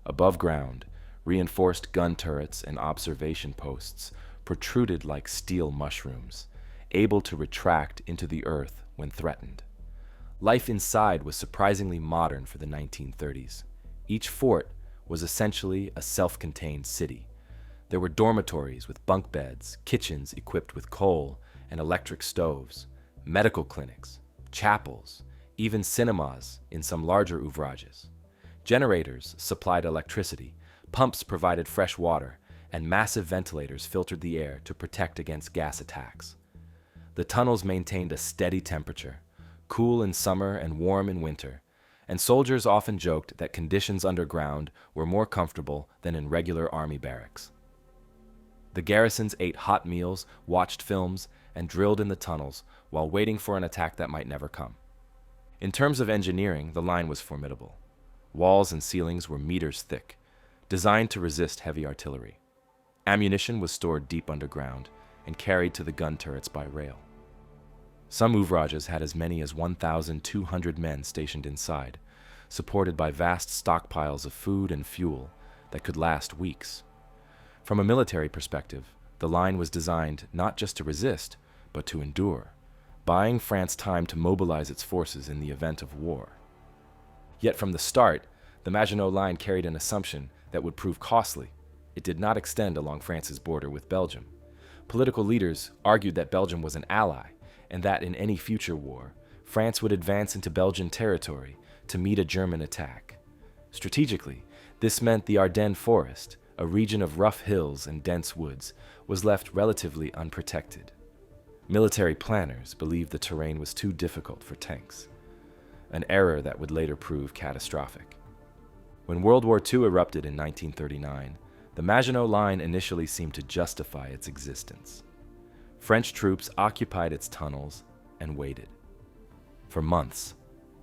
Above ground, reinforced gun turrets and observation posts protruded like steel mushrooms, able to retract into the earth when threatened. Life inside was surprisingly modern for the 1930s. Each fort was essentially a self-contained city. There were dormitories with bunk beds, kitchens equipped with coal and electric stoves, medical clinics, chapels, even cinemas in some larger ouvrages. Generators supplied electricity, pumps provided fresh water, and massive ventilators filtered the air to protect against gas attacks. The tunnels maintained a steady temperature, cool in summer and warm in winter, and soldiers often joked that conditions underground were more comfortable than in regular army barracks. The garrisons ate hot meals, watched films, and drilled in the tunnels while waiting for an attack that might never come. In terms of engineering, the line was formidable. Walls and ceilings were meters thick, designed to resist heavy artillery. Ammunition was stored deep underground and carried to the gun turrets by rail. Some ouvrages had as many as 1,200 men stationed inside, supported by vast stockpiles of food and fuel that could last weeks. From a military perspective, the line was designed not just to resist, but to endure, buying France time to mobilize its forces in the event of war. Yet from the start, the Maginot Line carried an assumption that would prove costly. It did not extend along France's border with Belgium. Political leaders argued that Belgium was an ally, and that in any future war, France would advance into Belgian territory to meet a German attack. Strategically, this meant the Ardennes forest, a region of rough hills and dense woods, was left relatively unprotected. Military planners believed the terrain was too difficult for tanks, an error that would later prove catastrophic. When World War II erupted in 1939, the Maginot Line initially seemed to justify its existence. French troops occupied its tunnels and waited. For months,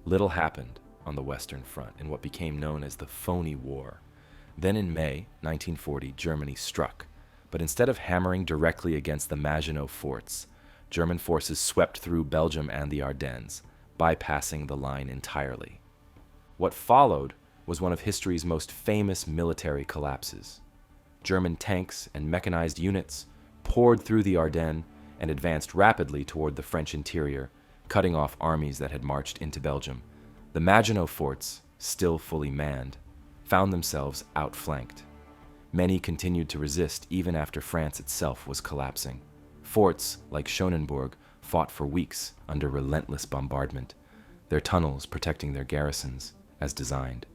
little happened on the Western Front in what became known as the Phony War. Then in May 1940, Germany struck, but instead of hammering directly against the Maginot forts, German forces swept through Belgium and the Ardennes, bypassing the line entirely. What followed was one of history's most famous military collapses. German tanks and mechanized units poured through the Ardennes and advanced rapidly toward the French interior, cutting off armies that had marched into Belgium. The Maginot forts, still fully manned, found themselves outflanked. Many continued to resist even after France itself was collapsing. Forts, like Schonenburg, fought for weeks under relentless bombardment, their tunnels protecting their garrisons as designed.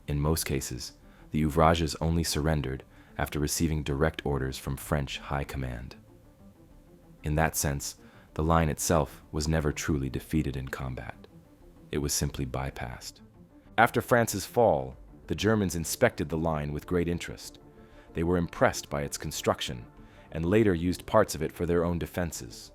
In most cases, the ouvrages only surrendered after receiving direct orders from French high command. In that sense, the line itself was never truly defeated in combat. It was simply bypassed. After France's fall, the Germans inspected the line with great interest. They were impressed by its construction and later used parts of it for their own defenses.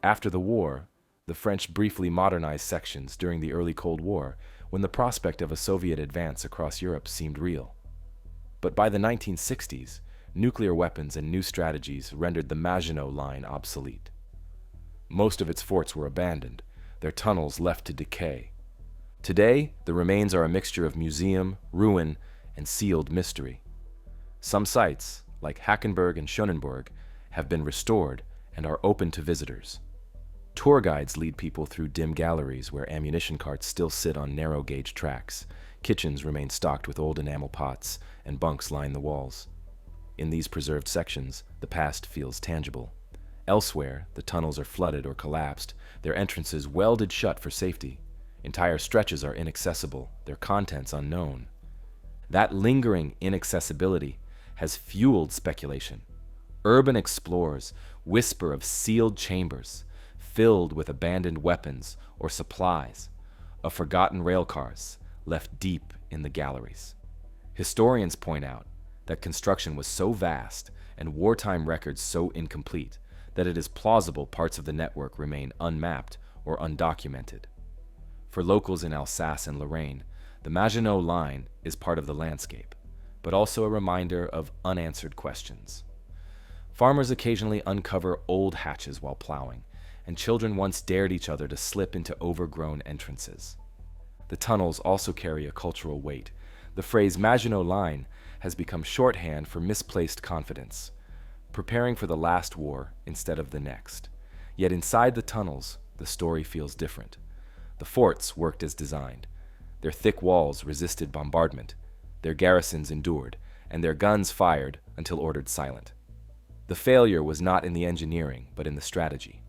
After the war, the French briefly modernized sections during the early Cold War when the prospect of a Soviet advance across Europe seemed real. But by the 1960s, nuclear weapons and new strategies rendered the Maginot Line obsolete. Most of its forts were abandoned, their tunnels left to decay. Today, the remains are a mixture of museum, ruin, and sealed mystery. Some sites, like Hackenberg and Schonenburg, have been restored and are open to visitors. Tour guides lead people through dim galleries where ammunition carts still sit on narrow-gauge tracks, kitchens remain stocked with old enamel pots, and bunks line the walls. In these preserved sections, the past feels tangible. Elsewhere, the tunnels are flooded or collapsed, their entrances welded shut for safety. Entire stretches are inaccessible, their contents unknown. That lingering inaccessibility has fueled speculation. Urban explorers whisper of sealed chambers, filled with abandoned weapons or supplies, of forgotten railcars left deep in the galleries. Historians point out that construction was so vast and wartime records so incomplete that it is plausible parts of the network remain unmapped or undocumented. For locals in Alsace and Lorraine, the Maginot Line is part of the landscape, but also a reminder of unanswered questions. Farmers occasionally uncover old hatches while plowing, and children once dared each other to slip into overgrown entrances. The tunnels also carry a cultural weight. The phrase Maginot Line has become shorthand for misplaced confidence, preparing for the last war instead of the next. Yet inside the tunnels, the story feels different. The forts worked as designed. Their thick walls resisted bombardment, their garrisons endured, and their guns fired until ordered silent. The failure was not in the engineering, but in the strategy.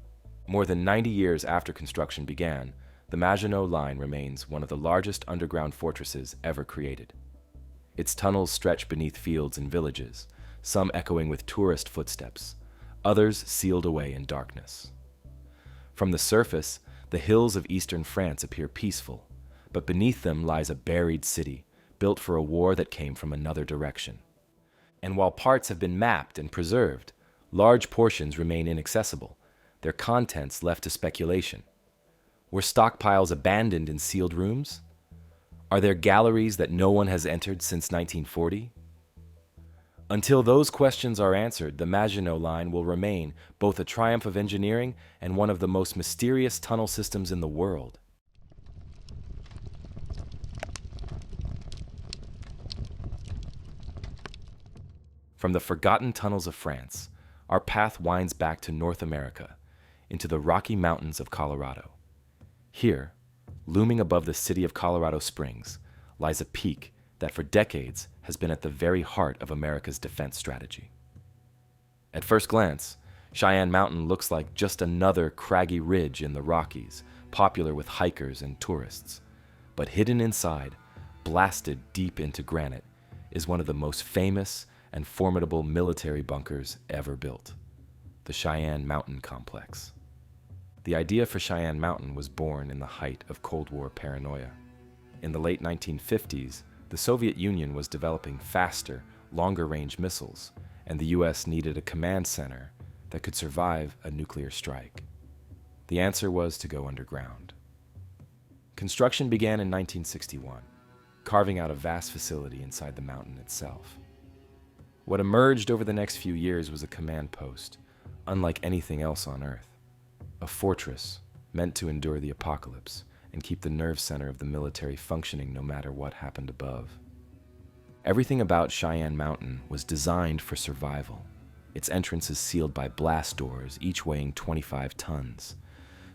More than 90 years after construction began, the Maginot Line remains one of the largest underground fortresses ever created. Its tunnels stretch beneath fields and villages, some echoing with tourist footsteps, others sealed away in darkness. From the surface, the hills of eastern France appear peaceful, but beneath them lies a buried city, built for a war that came from another direction. And while parts have been mapped and preserved, large portions remain inaccessible, their contents left to speculation. Were stockpiles abandoned in sealed rooms? Are there galleries that no one has entered since 1940? Until those questions are answered, the Maginot Line will remain both a triumph of engineering and one of the most mysterious tunnel systems in the world. From the forgotten tunnels of France, our path winds back to North America, into the Rocky Mountains of Colorado. Here, looming above the city of Colorado Springs, lies a peak that for decades has been at the very heart of America's defense strategy. At first glance, Cheyenne Mountain looks like just another craggy ridge in the Rockies, popular with hikers and tourists. But hidden inside, blasted deep into granite, is one of the most famous and formidable military bunkers ever built, the Cheyenne Mountain Complex. The idea for Cheyenne Mountain was born in the height of Cold War paranoia. In the late 1950s, the Soviet Union was developing faster, longer-range missiles, and the US needed a command center that could survive a nuclear strike. The answer was to go underground. Construction began in 1961, carving out a vast facility inside the mountain itself. What emerged over the next few years was a command post, unlike anything else on Earth. A fortress meant to endure the apocalypse and keep the nerve center of the military functioning no matter what happened above. Everything about Cheyenne Mountain was designed for survival. Its entrance is sealed by blast doors, each weighing 25 tons,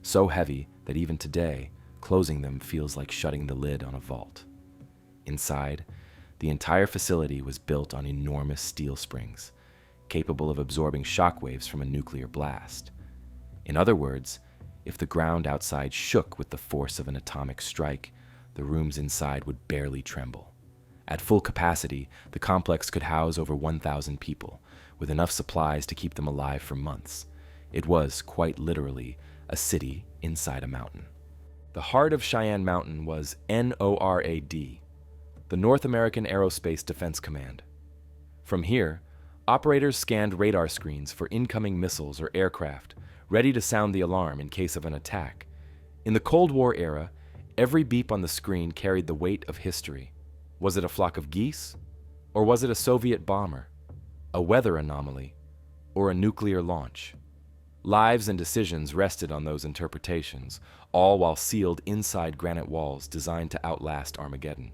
so heavy that even today, closing them feels like shutting the lid on a vault. Inside, the entire facility was built on enormous steel springs, capable of absorbing shockwaves from a nuclear blast. In other words, if the ground outside shook with the force of an atomic strike, the rooms inside would barely tremble. At full capacity, the complex could house over 1,000 people, with enough supplies to keep them alive for months. It was, quite literally, a city inside a mountain. The heart of Cheyenne Mountain was NORAD, the North American Aerospace Defense Command. From here, operators scanned radar screens for incoming missiles or aircraft, ready to sound the alarm in case of an attack. In the Cold War era, every beep on the screen carried the weight of history. Was it a flock of geese? Or was it a Soviet bomber? A weather anomaly? Or a nuclear launch? Lives and decisions rested on those interpretations, all while sealed inside granite walls designed to outlast Armageddon.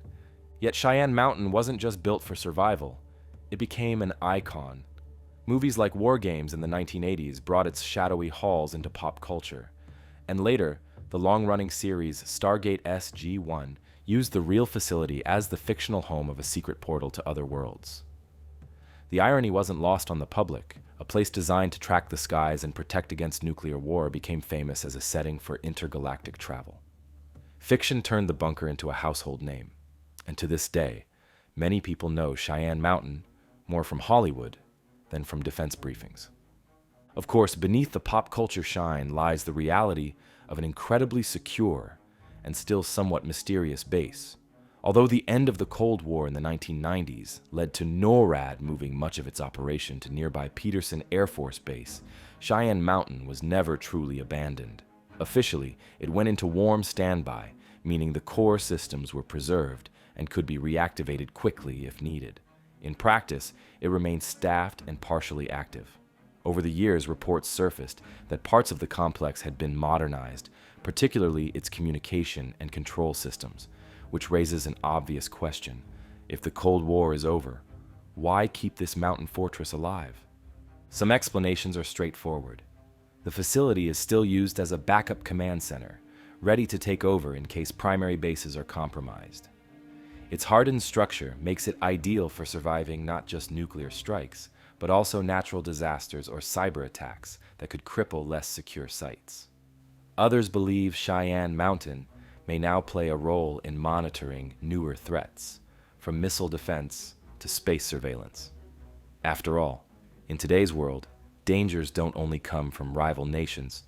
Yet Cheyenne Mountain wasn't just built for survival. It became an icon. Movies like War Games in the 1980s brought its shadowy halls into pop culture. And later, the long-running series Stargate SG-1 used the real facility as the fictional home of a secret portal to other worlds. The irony wasn't lost on the public. A place designed to track the skies and protect against nuclear war became famous as a setting for intergalactic travel. Fiction turned the bunker into a household name. And to this day, many people know Cheyenne Mountain more from Hollywood than from defense briefings. Of course, beneath the pop culture shine lies the reality of an incredibly secure and still somewhat mysterious base. Although the end of the Cold War in the 1990s led to NORAD moving much of its operation to nearby Peterson Air Force Base, Cheyenne Mountain was never truly abandoned. Officially, it went into warm standby, meaning the core systems were preserved and could be reactivated quickly if needed. In practice, it remained staffed and partially active. Over the years, reports surfaced that parts of the complex had been modernized, particularly its communication and control systems, which raises an obvious question. If the Cold War is over, why keep this mountain fortress alive? Some explanations are straightforward. The facility is still used as a backup command center, ready to take over in case primary bases are compromised. Its hardened structure makes it ideal for surviving not just nuclear strikes, but also natural disasters or cyber attacks that could cripple less secure sites. Others believe Cheyenne Mountain may now play a role in monitoring newer threats, from missile defense to space surveillance. After all, in today's world, dangers don't only come from rival nations,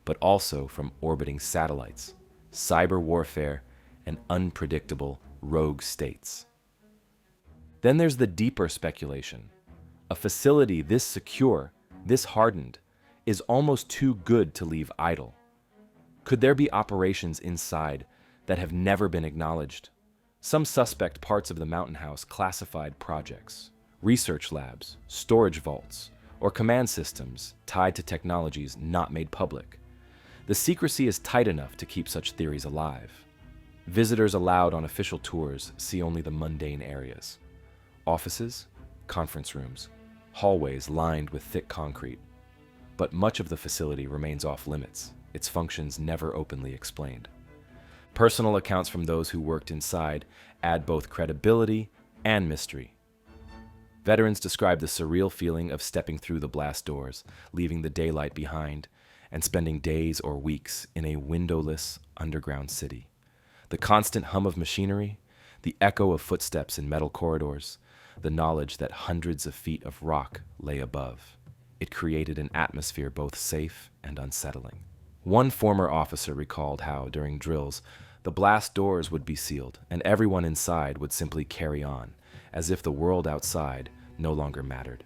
but also from orbiting satellites, cyber warfare, and unpredictable rogue states. Then there's the deeper speculation. A facility this secure, this hardened, is almost too good to leave idle. Could there be operations inside that have never been acknowledged? Some suspect parts of the mountain house classified projects, research labs, storage vaults, or command systems tied to technologies not made public. The secrecy is tight enough to keep such theories alive. Visitors allowed on official tours see only the mundane areas: offices, conference rooms, hallways lined with thick concrete. But much of the facility remains off limits, its functions never openly explained. Personal accounts from those who worked inside add both credibility and mystery. Veterans describe the surreal feeling of stepping through the blast doors, leaving the daylight behind, and spending days or weeks in a windowless underground city. The constant hum of machinery, the echo of footsteps in metal corridors, the knowledge that hundreds of feet of rock lay above. It created an atmosphere both safe and unsettling. One former officer recalled how, during drills, the blast doors would be sealed, and everyone inside would simply carry on, as if the world outside no longer mattered.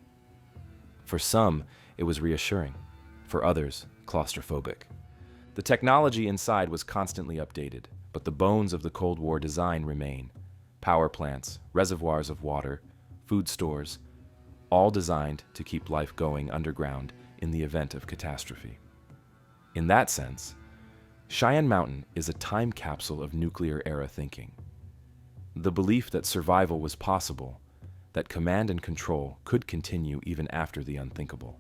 For some, it was reassuring. For others, claustrophobic. The technology inside was constantly updated, but the bones of the Cold War design remain. Power plants, reservoirs of water, food stores, all designed to keep life going underground in the event of catastrophe. In that sense, Cheyenne Mountain is a time capsule of nuclear-era thinking. The belief that survival was possible, that command and control could continue even after the unthinkable.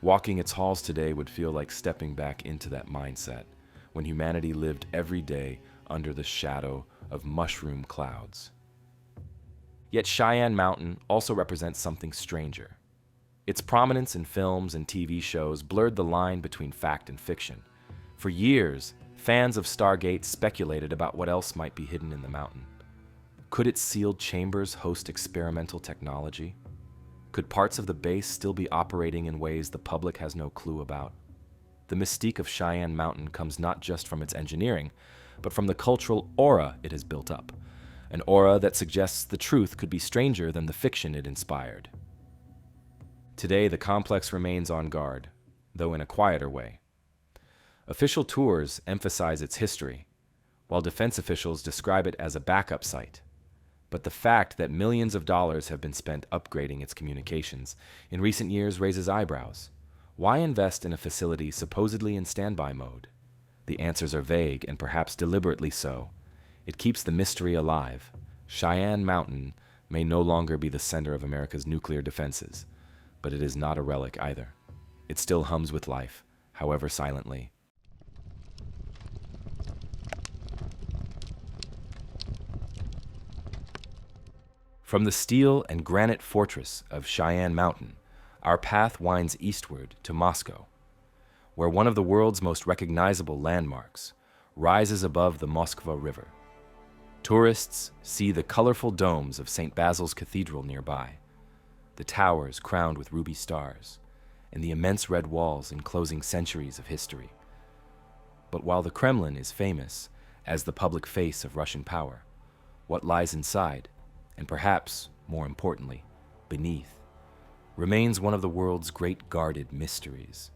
Walking its halls today would feel like stepping back into that mindset, when humanity lived every day under the shadow of mushroom clouds. Yet Cheyenne Mountain also represents something stranger. Its prominence in films and TV shows blurred the line between fact and fiction. For years, fans of Stargate speculated about what else might be hidden in the mountain. Could its sealed chambers host experimental technology? Could parts of the base still be operating in ways the public has no clue about? The mystique of Cheyenne Mountain comes not just from its engineering, but from the cultural aura it has built up. An aura that suggests the truth could be stranger than the fiction it inspired. Today, the complex remains on guard, though in a quieter way. Official tours emphasize its history, while defense officials describe it as a backup site. But the fact that millions of dollars have been spent upgrading its communications in recent years raises eyebrows. Why invest in a facility supposedly in standby mode? The answers are vague, and perhaps deliberately so. It keeps the mystery alive. Cheyenne Mountain may no longer be the center of America's nuclear defenses, but it is not a relic either. It still hums with life, however silently. From the steel and granite fortress of Cheyenne Mountain, our path winds eastward to Moscow, where one of the world's most recognizable landmarks rises above the Moskva River. Tourists see the colorful domes of St. Basil's Cathedral nearby, the towers crowned with ruby stars, and the immense red walls enclosing centuries of history. But while the Kremlin is famous as the public face of Russian power, what lies inside, and perhaps, more importantly, beneath, remains one of the world's great guarded mysteries.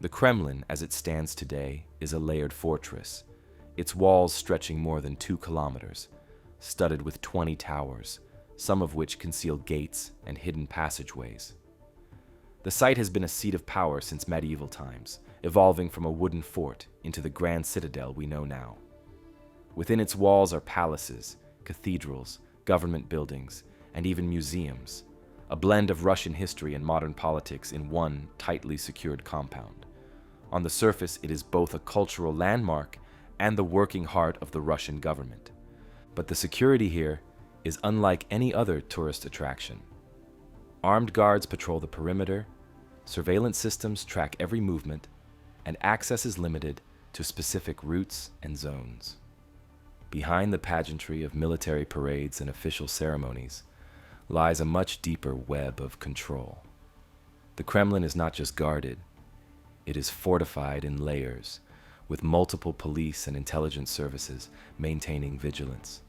The Kremlin, as it stands today, is a layered fortress, its walls stretching more than 2 kilometers, studded with 20 towers, some of which conceal gates and hidden passageways. The site has been a seat of power since medieval times, evolving from a wooden fort into the grand citadel we know now. Within its walls are palaces, cathedrals, government buildings, and even museums, a blend of Russian history and modern politics in one tightly secured compound. On the surface, it is both a cultural landmark and the working heart of the Russian government. But the security here is unlike any other tourist attraction. Armed guards patrol the perimeter, surveillance systems track every movement, and access is limited to specific routes and zones. Behind the pageantry of military parades and official ceremonies lies a much deeper web of control. The Kremlin is not just guarded, it is fortified in layers, with multiple police and intelligence services maintaining vigilance.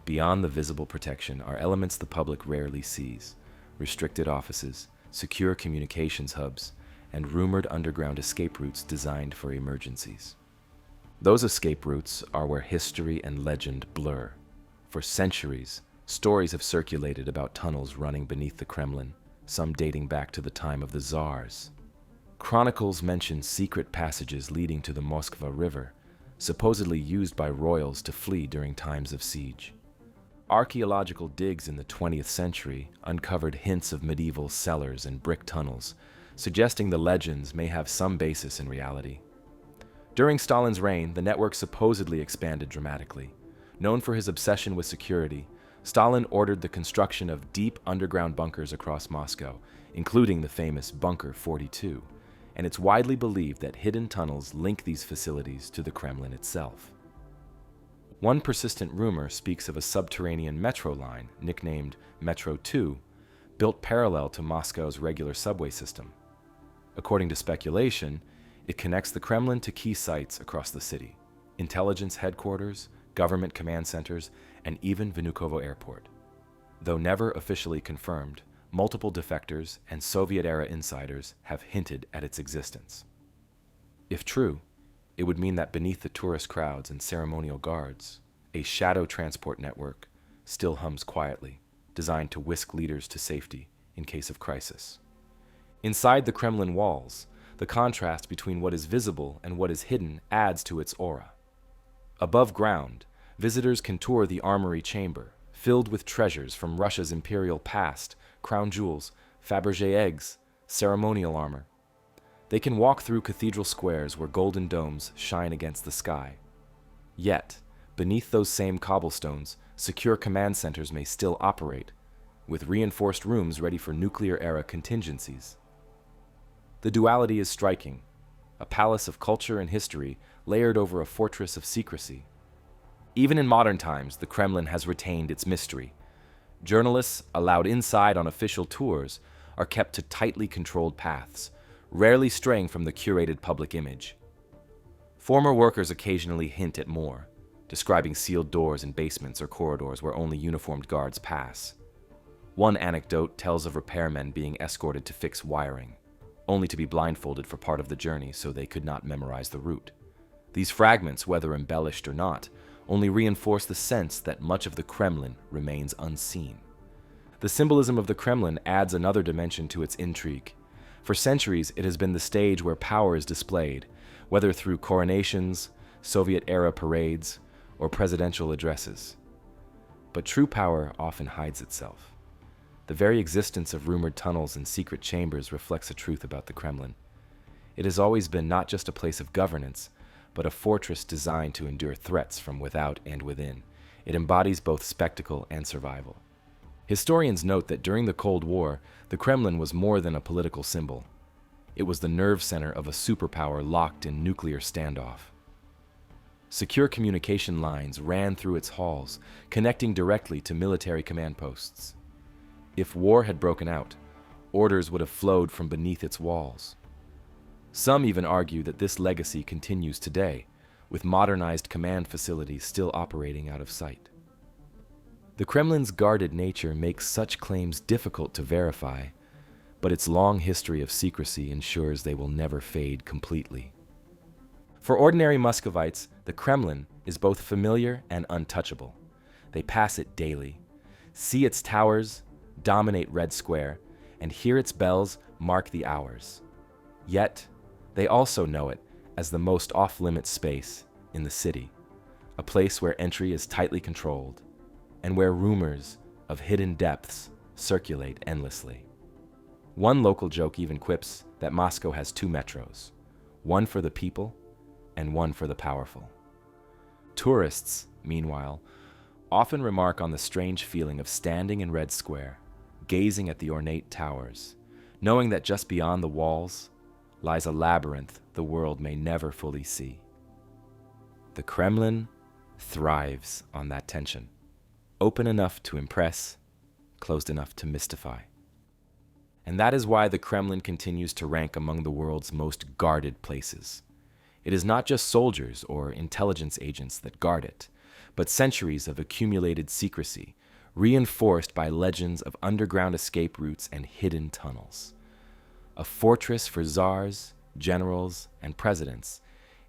Beyond the visible protection are elements the public rarely sees: restricted offices, secure communications hubs, and rumored underground escape routes designed for emergencies. Those escape routes are where history and legend blur. For centuries, stories have circulated about tunnels running beneath the Kremlin, some dating back to the time of the Tsars. Chronicles mention secret passages leading to the Moskva River, supposedly used by royals to flee during times of siege. Archaeological digs in the 20th century uncovered hints of medieval cellars and brick tunnels, suggesting the legends may have some basis in reality. During Stalin's reign, the network supposedly expanded dramatically. Known for his obsession with security, Stalin ordered the construction of deep underground bunkers across Moscow, including the famous Bunker 42, and it's widely believed that hidden tunnels link these facilities to the Kremlin itself. One persistent rumor speaks of a subterranean metro line, nicknamed Metro 2, built parallel to Moscow's regular subway system. According to speculation, it connects the Kremlin to key sites across the city: intelligence headquarters, government command centers, and even Vnukovo Airport. Though never officially confirmed, multiple defectors and Soviet-era insiders have hinted at its existence. If true, it would mean that beneath the tourist crowds and ceremonial guards, a shadow transport network still hums quietly, designed to whisk leaders to safety in case of crisis. Inside the Kremlin walls, the contrast between what is visible and what is hidden adds to its aura. Above ground, visitors can tour the armory chamber, filled with treasures from Russia's imperial past, crown jewels, Fabergé eggs, ceremonial armor. They can walk through cathedral squares where golden domes shine against the sky. Yet, beneath those same cobblestones, secure command centers may still operate, with reinforced rooms ready for nuclear-era contingencies. The duality is striking: a palace of culture and history layered over a fortress of secrecy. Even in modern times, the Kremlin has retained its mystery. Journalists, allowed inside on official tours, are kept to tightly controlled paths, rarely straying from the curated public image. Former workers occasionally hint at more, describing sealed doors in basements or corridors where only uniformed guards pass. One anecdote tells of repairmen being escorted to fix wiring, only to be blindfolded for part of the journey so they could not memorize the route. These fragments, whether embellished or not, only reinforce the sense that much of the Kremlin remains unseen. The symbolism of the Kremlin adds another dimension to its intrigue. For centuries, it has been the stage where power is displayed, whether through coronations, Soviet-era parades, or presidential addresses. But true power often hides itself. The very existence of rumored tunnels and secret chambers reflects a truth about the Kremlin. It has always been not just a place of governance, but a fortress designed to endure threats from without and within. It embodies both spectacle and survival. Historians note that during the Cold War, the Kremlin was more than a political symbol. It was the nerve center of a superpower locked in nuclear standoff. Secure communication lines ran through its halls, connecting directly to military command posts. If war had broken out, orders would have flowed from beneath its walls. Some even argue that this legacy continues today, with modernized command facilities still operating out of sight. The Kremlin's guarded nature makes such claims difficult to verify, but its long history of secrecy ensures they will never fade completely. For ordinary Muscovites, the Kremlin is both familiar and untouchable. They pass it daily, see its towers, dominate Red Square, and hear its bells mark the hours. Yet, they also know it as the most off-limits space in the city, a place where entry is tightly controlled, and where rumors of hidden depths circulate endlessly. One local joke even quips that Moscow has two metros, one for the people and one for the powerful. Tourists, meanwhile, often remark on the strange feeling of standing in Red Square, gazing at the ornate towers, knowing that just beyond the walls lies a labyrinth the world may never fully see. The Kremlin thrives on that tension, open enough to impress, closed enough to mystify. And that is why the Kremlin continues to rank among the world's most guarded places. It is not just soldiers or intelligence agents that guard it, but centuries of accumulated secrecy, reinforced by legends of underground escape routes and hidden tunnels. A fortress for czars, generals, and presidents,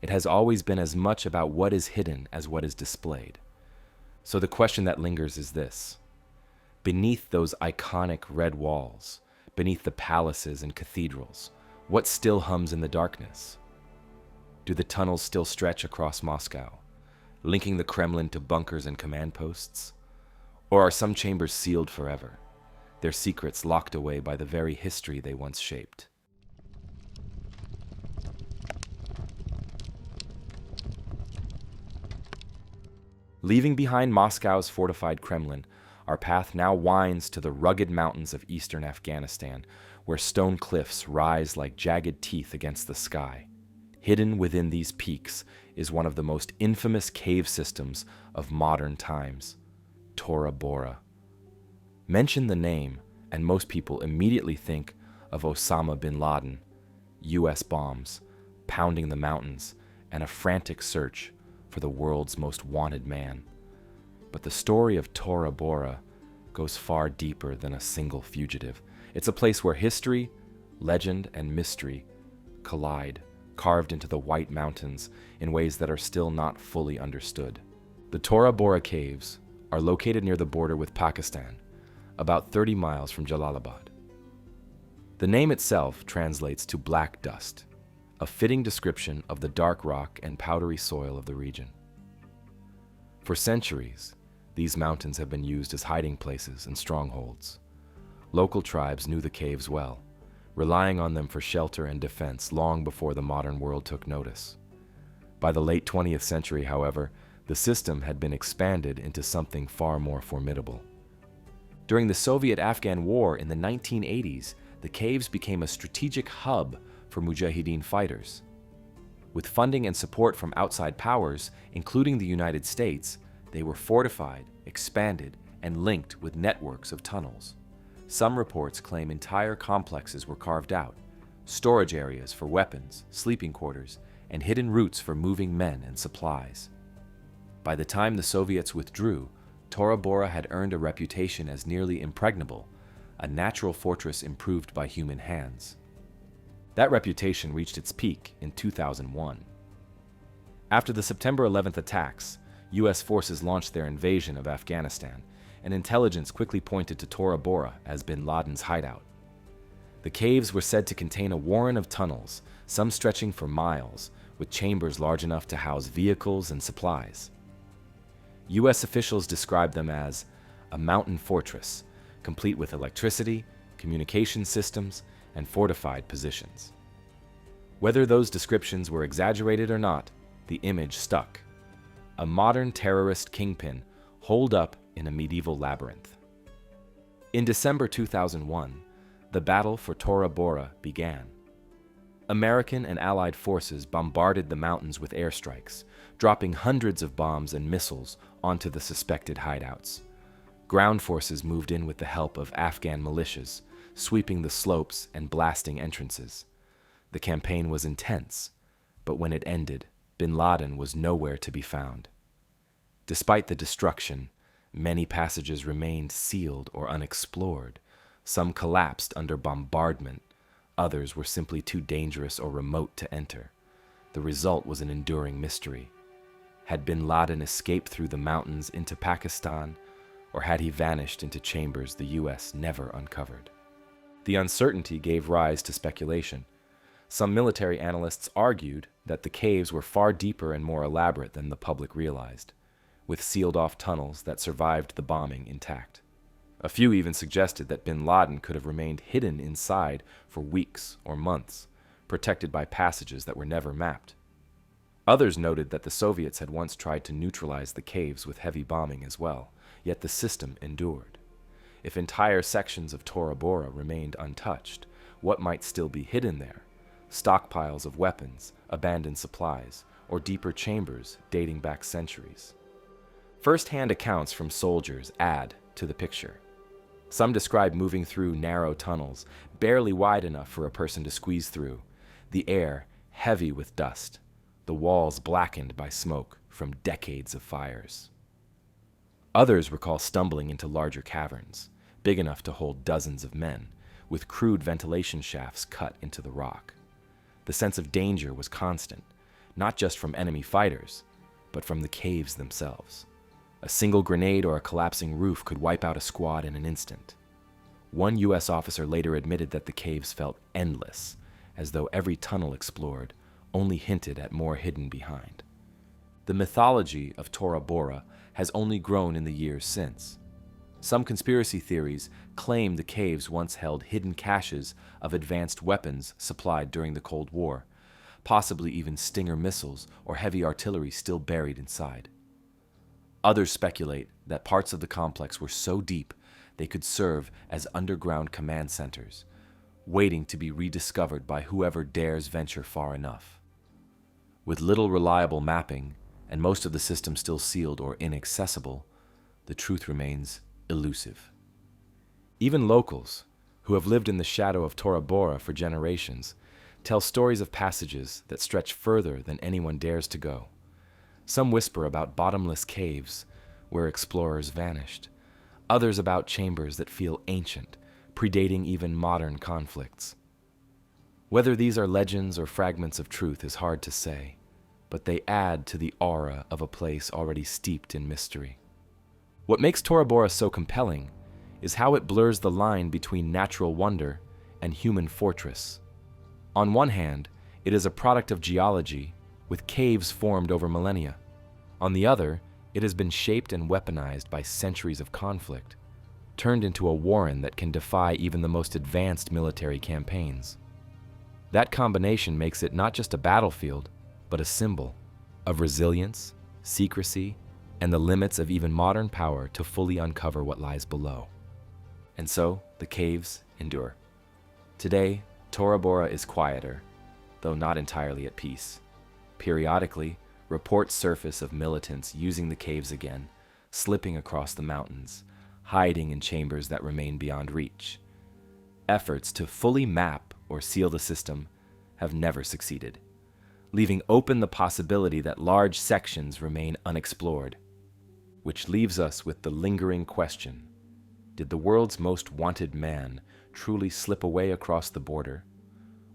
it has always been as much about what is hidden as what is displayed. So the question that lingers is this: beneath those iconic red walls, beneath the palaces and cathedrals, what still hums in the darkness? Do the tunnels still stretch across Moscow, linking the Kremlin to bunkers and command posts? Or are some chambers sealed forever, their secrets locked away by the very history they once shaped? Leaving behind Moscow's fortified Kremlin, our path now winds to the rugged mountains of eastern Afghanistan, where stone cliffs rise like jagged teeth against the sky. Hidden within these peaks is one of the most infamous cave systems of modern times, Tora Bora. Mention the name, and most people immediately think of Osama bin Laden, US bombs, pounding the mountains, and a frantic search for the world's most wanted man. But the story of Tora Bora goes far deeper than a single fugitive. It's a place where history, legend, and mystery collide, carved into the white mountains in ways that are still not fully understood. The Tora Bora caves are located near the border with Pakistan, about 30 miles from Jalalabad. The name itself translates to black dust, a fitting description of the dark rock and powdery soil of the region. For centuries, these mountains have been used as hiding places and strongholds. Local tribes knew the caves well, relying on them for shelter and defense long before the modern world took notice. By the late 20th century, however, the system had been expanded into something far more formidable. During the Soviet-Afghan War in the 1980s, the caves became a strategic hub for Mujahideen fighters. With funding and support from outside powers, including the United States, they were fortified, expanded, and linked with networks of tunnels. Some reports claim entire complexes were carved out, storage areas for weapons, sleeping quarters, and hidden routes for moving men and supplies. By the time the Soviets withdrew, Tora Bora had earned a reputation as nearly impregnable, a natural fortress improved by human hands. That reputation reached its peak in 2001. After the September 11th attacks, US forces launched their invasion of Afghanistan, and intelligence quickly pointed to Tora Bora as bin Laden's hideout. The caves were said to contain a warren of tunnels, some stretching for miles, with chambers large enough to house vehicles and supplies. US officials described them as a mountain fortress, complete with electricity, communication systems, and fortified positions. Whether those descriptions were exaggerated or not, the image stuck. A modern terrorist kingpin holed up in a medieval labyrinth. In December 2001, the battle for Tora Bora began. American and Allied forces bombarded the mountains with airstrikes, dropping hundreds of bombs and missiles onto the suspected hideouts. Ground forces moved in with the help of Afghan militias, sweeping the slopes and blasting entrances. The campaign was intense, but when it ended, bin Laden was nowhere to be found. Despite the destruction, many passages remained sealed or unexplored. Some collapsed under bombardment. Others were simply too dangerous or remote to enter. The result was an enduring mystery. Had bin Laden escaped through the mountains into Pakistan, or had he vanished into chambers the US never uncovered? The uncertainty gave rise to speculation. Some military analysts argued that the caves were far deeper and more elaborate than the public realized, with sealed-off tunnels that survived the bombing intact. A few even suggested that bin Laden could have remained hidden inside for weeks or months, protected by passages that were never mapped. Others noted that the Soviets had once tried to neutralize the caves with heavy bombing as well, yet the system endured. If entire sections of Tora Bora remained untouched, what might still be hidden there? Stockpiles of weapons, abandoned supplies, or deeper chambers dating back centuries. First-hand accounts from soldiers add to the picture. Some describe moving through narrow tunnels, barely wide enough for a person to squeeze through, the air heavy with dust, the walls blackened by smoke from decades of fires. Others recall stumbling into larger caverns, big enough to hold dozens of men, with crude ventilation shafts cut into the rock. The sense of danger was constant, not just from enemy fighters, but from the caves themselves. A single grenade or a collapsing roof could wipe out a squad in an instant. One U.S. officer later admitted that the caves felt endless, as though every tunnel explored only hinted at more hidden behind. The mythology of Tora Bora has only grown in the years since. Some conspiracy theories claim the caves once held hidden caches of advanced weapons supplied during the Cold War, possibly even Stinger missiles or heavy artillery still buried inside. Others speculate that parts of the complex were so deep they could serve as underground command centers, waiting to be rediscovered by whoever dares venture far enough. With little reliable mapping, and most of the system still sealed or inaccessible, the truth remains elusive. Even locals, who have lived in the shadow of Tora Bora for generations, tell stories of passages that stretch further than anyone dares to go. Some whisper about bottomless caves where explorers vanished, others about chambers that feel ancient, predating even modern conflicts. Whether these are legends or fragments of truth is hard to say, but they add to the aura of a place already steeped in mystery. What makes Tora Bora so compelling is how it blurs the line between natural wonder and human fortress. On one hand, it is a product of geology, with caves formed over millennia. On the other, it has been shaped and weaponized by centuries of conflict, turned into a warren that can defy even the most advanced military campaigns. That combination makes it not just a battlefield, but a symbol of resilience, secrecy, and the limits of even modern power to fully uncover what lies below. And so, the caves endure. Today, Tora Bora is quieter, though not entirely at peace. Periodically, reports surface of militants using the caves again, slipping across the mountains, hiding in chambers that remain beyond reach. Efforts to fully map or seal the system have never succeeded, leaving open the possibility that large sections remain unexplored. Which leaves us with the lingering question: did the world's most wanted man truly slip away across the border,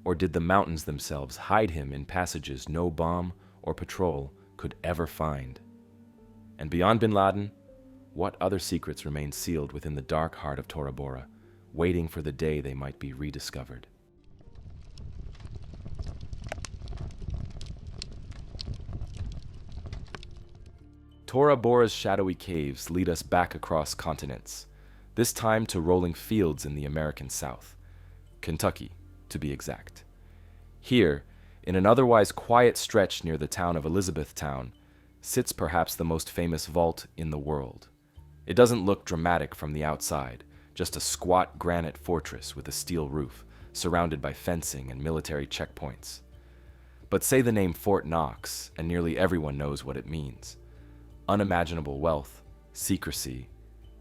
or did the mountains themselves hide him in passages no bomb or patrol could ever find? And beyond bin Laden, what other secrets remain sealed within the dark heart of Tora Bora, waiting for the day they might be rediscovered? Tora Bora's shadowy caves lead us back across continents, this time to rolling fields in the American South, Kentucky, to be exact. Here, in an otherwise quiet stretch near the town of Elizabethtown, sits perhaps the most famous vault in the world. It doesn't look dramatic from the outside, just a squat granite fortress with a steel roof, surrounded by fencing and military checkpoints. But say the name Fort Knox, and nearly everyone knows what it means. Unimaginable wealth, secrecy,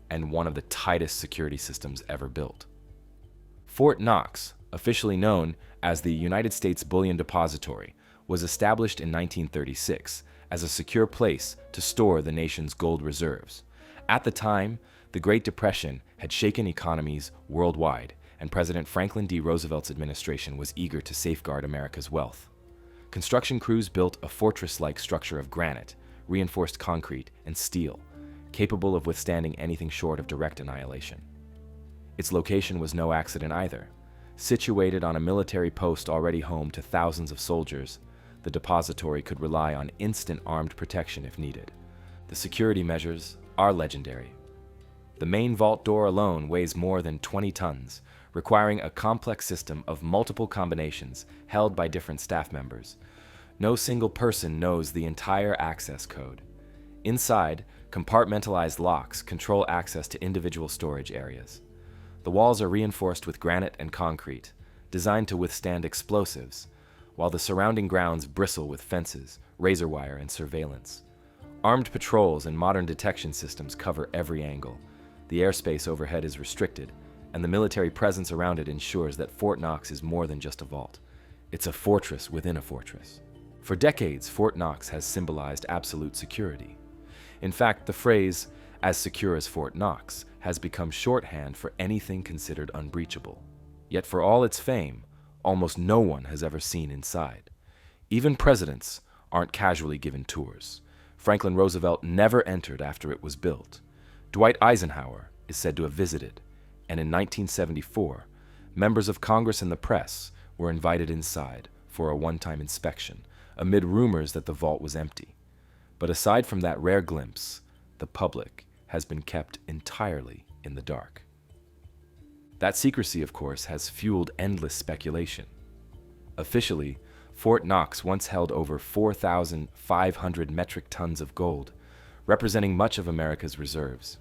and one of the tightest security systems ever built. Fort Knox, officially known as the United States Bullion Depository, was established in 1936 as a secure place to store the nation's gold reserves. At the time, the Great Depression had shaken economies worldwide, and President Franklin D. Roosevelt's administration was eager to safeguard America's wealth. Construction crews built a fortress-like structure of granite, reinforced concrete, and steel, capable of withstanding anything short of direct annihilation. Its location was no accident either. Situated on a military post already home to thousands of soldiers, the depository could rely on instant armed protection if needed. The security measures are legendary. The main vault door alone weighs more than 20 tons, requiring a complex system of multiple combinations held by different staff members. No single person knows the entire access code. Inside, compartmentalized locks control access to individual storage areas. The walls are reinforced with granite and concrete, designed to withstand explosives, while the surrounding grounds bristle with fences, razor wire, and surveillance. Armed patrols and modern detection systems cover every angle. The airspace overhead is restricted, and the military presence around it ensures that Fort Knox is more than just a vault. It's a fortress within a fortress. For decades, Fort Knox has symbolized absolute security. In fact, the phrase, "as secure as Fort Knox," has become shorthand for anything considered unbreachable. Yet for all its fame, almost no one has ever seen inside. Even presidents aren't casually given tours. Franklin Roosevelt never entered after it was built. Dwight Eisenhower is said to have visited, and in 1974, members of Congress and the press were invited inside for a one-time inspection, amid rumors that the vault was empty. But aside from that rare glimpse, the public has been kept entirely in the dark. That secrecy, of course, has fueled endless speculation. Officially, Fort Knox once held over 4,500 metric tons of gold, representing much of America's reserves.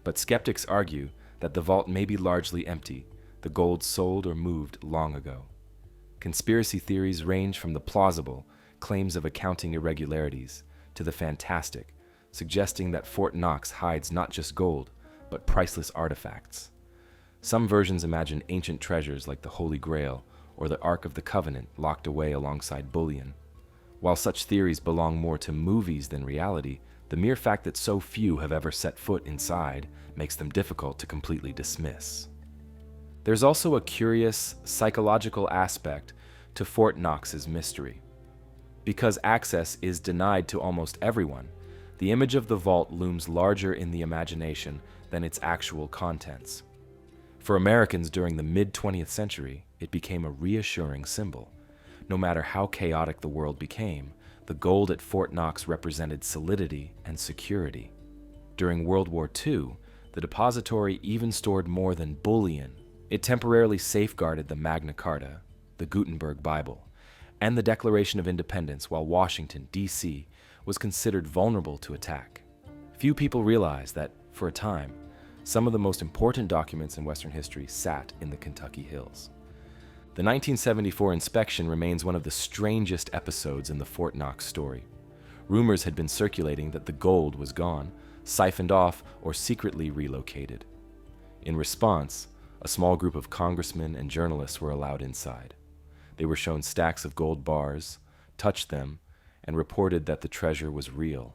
But skeptics argue that the vault may be largely empty, the gold sold or moved long ago. Conspiracy theories range from the plausible, claims of accounting irregularities, to the fantastic, suggesting that Fort Knox hides not just gold, but priceless artifacts. Some versions imagine ancient treasures like the Holy Grail or the Ark of the Covenant locked away alongside bullion. While such theories belong more to movies than reality, the mere fact that so few have ever set foot inside makes them difficult to completely dismiss. There's also a curious psychological aspect to Fort Knox's mystery. Because access is denied to almost everyone, the image of the vault looms larger in the imagination than its actual contents. For Americans during the mid-20th century, it became a reassuring symbol. No matter how chaotic the world became, the gold at Fort Knox represented solidity and security. During World War II, the depository even stored more than bullion. It temporarily safeguarded the Magna Carta, the Gutenberg Bible, and the Declaration of Independence while Washington, D.C., was considered vulnerable to attack. Few people realize that, for a time, some of the most important documents in Western history sat in the Kentucky hills. The 1974 inspection remains one of the strangest episodes in the Fort Knox story. Rumors had been circulating that the gold was gone, siphoned off, or secretly relocated. In response, a small group of congressmen and journalists were allowed inside. They were shown stacks of gold bars, touched them, and reported that the treasure was real.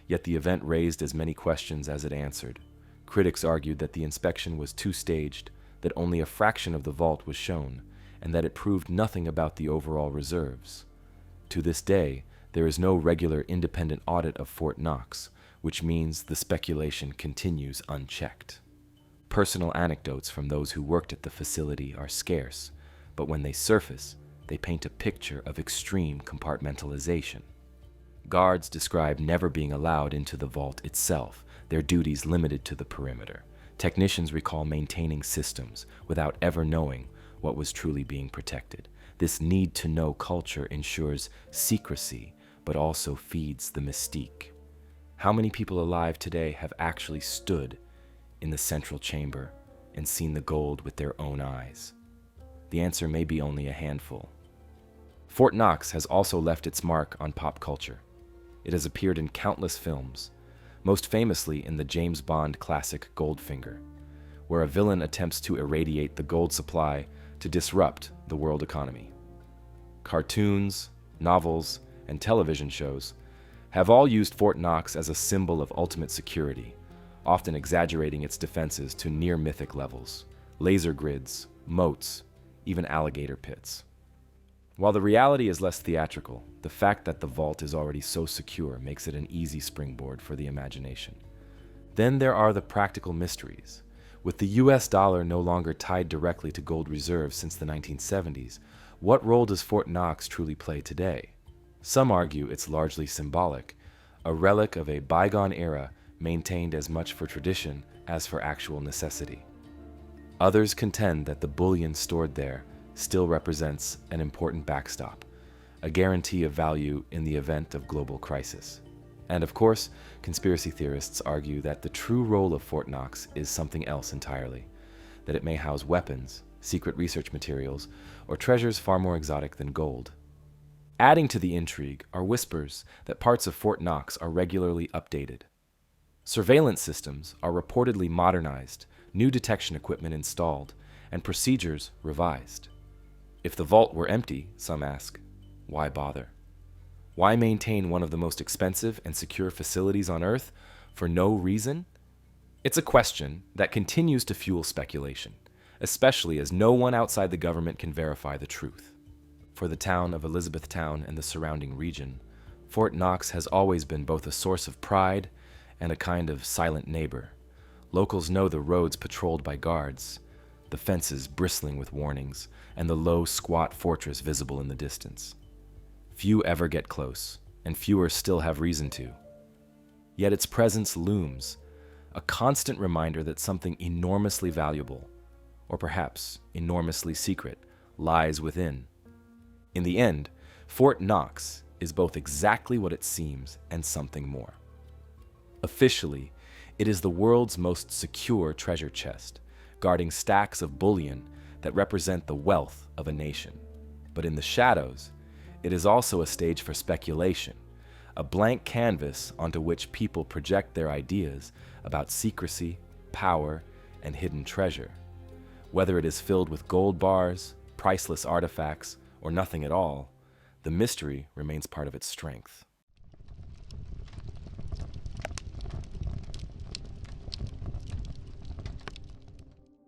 Yet the event raised as many questions as it answered. Critics argued that the inspection was too staged, that only a fraction of the vault was shown, and that it proved nothing about the overall reserves. To this day, there is no regular independent audit of Fort Knox, which means the speculation continues unchecked. Personal anecdotes from those who worked at the facility are scarce, but when they surface, they paint a picture of extreme compartmentalization. Guards describe never being allowed into the vault itself, their duties limited to the perimeter. Technicians recall maintaining systems without ever knowing what was truly being protected. This need-to-know culture ensures secrecy, but also feeds the mystique. How many people alive today have actually stood in the central chamber and seen the gold with their own eyes? The answer may be only a handful. Fort Knox has also left its mark on pop culture. It has appeared in countless films, most famously in the James Bond classic Goldfinger, where a villain attempts to irradiate the gold supply to disrupt the world economy. Cartoons, novels, and television shows have all used Fort Knox as a symbol of ultimate security, often exaggerating its defenses to near-mythic levels: laser grids, moats, even alligator pits. While the reality is less theatrical, the fact that the vault is already so secure makes it an easy springboard for the imagination. Then there are the practical mysteries. With the US dollar no longer tied directly to gold reserves since the 1970s, what role does Fort Knox truly play today? Some argue it's largely symbolic, a relic of a bygone era maintained as much for tradition as for actual necessity. Others contend that the bullion stored there still represents an important backstop, a guarantee of value in the event of global crisis. And of course, conspiracy theorists argue that the true role of Fort Knox is something else entirely, that it may house weapons, secret research materials, or treasures far more exotic than gold. Adding to the intrigue are whispers that parts of Fort Knox are regularly updated. Surveillance systems are reportedly modernized, new detection equipment installed, and procedures revised. If the vault were empty, some ask, why bother? Why maintain one of the most expensive and secure facilities on Earth for no reason? It's a question that continues to fuel speculation, especially as no one outside the government can verify the truth. For the town of Elizabethtown and the surrounding region, Fort Knox has always been both a source of pride and a kind of silent neighbor. Locals know the roads patrolled by guards, the fences bristling with warnings, and the low, squat fortress visible in the distance. Few ever get close, and fewer still have reason to. Yet its presence looms, a constant reminder that something enormously valuable, or perhaps enormously secret, lies within. In the end, Fort Knox is both exactly what it seems and something more. Officially, it is the world's most secure treasure chest, guarding stacks of bullion that represent the wealth of a nation. But in the shadows, it is also a stage for speculation, a blank canvas onto which people project their ideas about secrecy, power, and hidden treasure. Whether it is filled with gold bars, priceless artifacts, or nothing at all, the mystery remains part of its strength.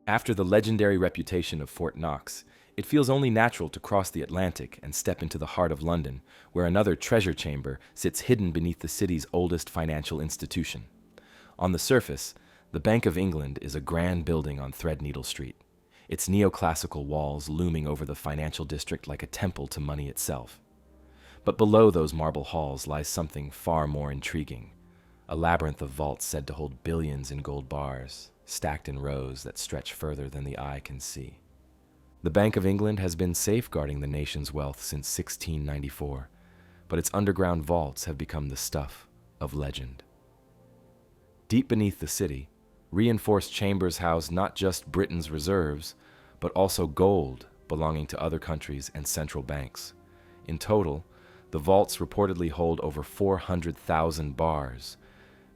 After the legendary reputation of Fort Knox, it feels only natural to cross the Atlantic and step into the heart of London, where another treasure chamber sits hidden beneath the city's oldest financial institution. On the surface, the Bank of England is a grand building on Threadneedle Street, its neoclassical walls looming over the financial district like a temple to money itself. But below those marble halls lies something far more intriguing, a labyrinth of vaults said to hold billions in gold bars, stacked in rows that stretch further than the eye can see. The Bank of England has been safeguarding the nation's wealth since 1694, but its underground vaults have become the stuff of legend. Deep beneath the city, reinforced chambers house not just Britain's reserves, but also gold belonging to other countries and central banks. In total, the vaults reportedly hold over 400,000 bars,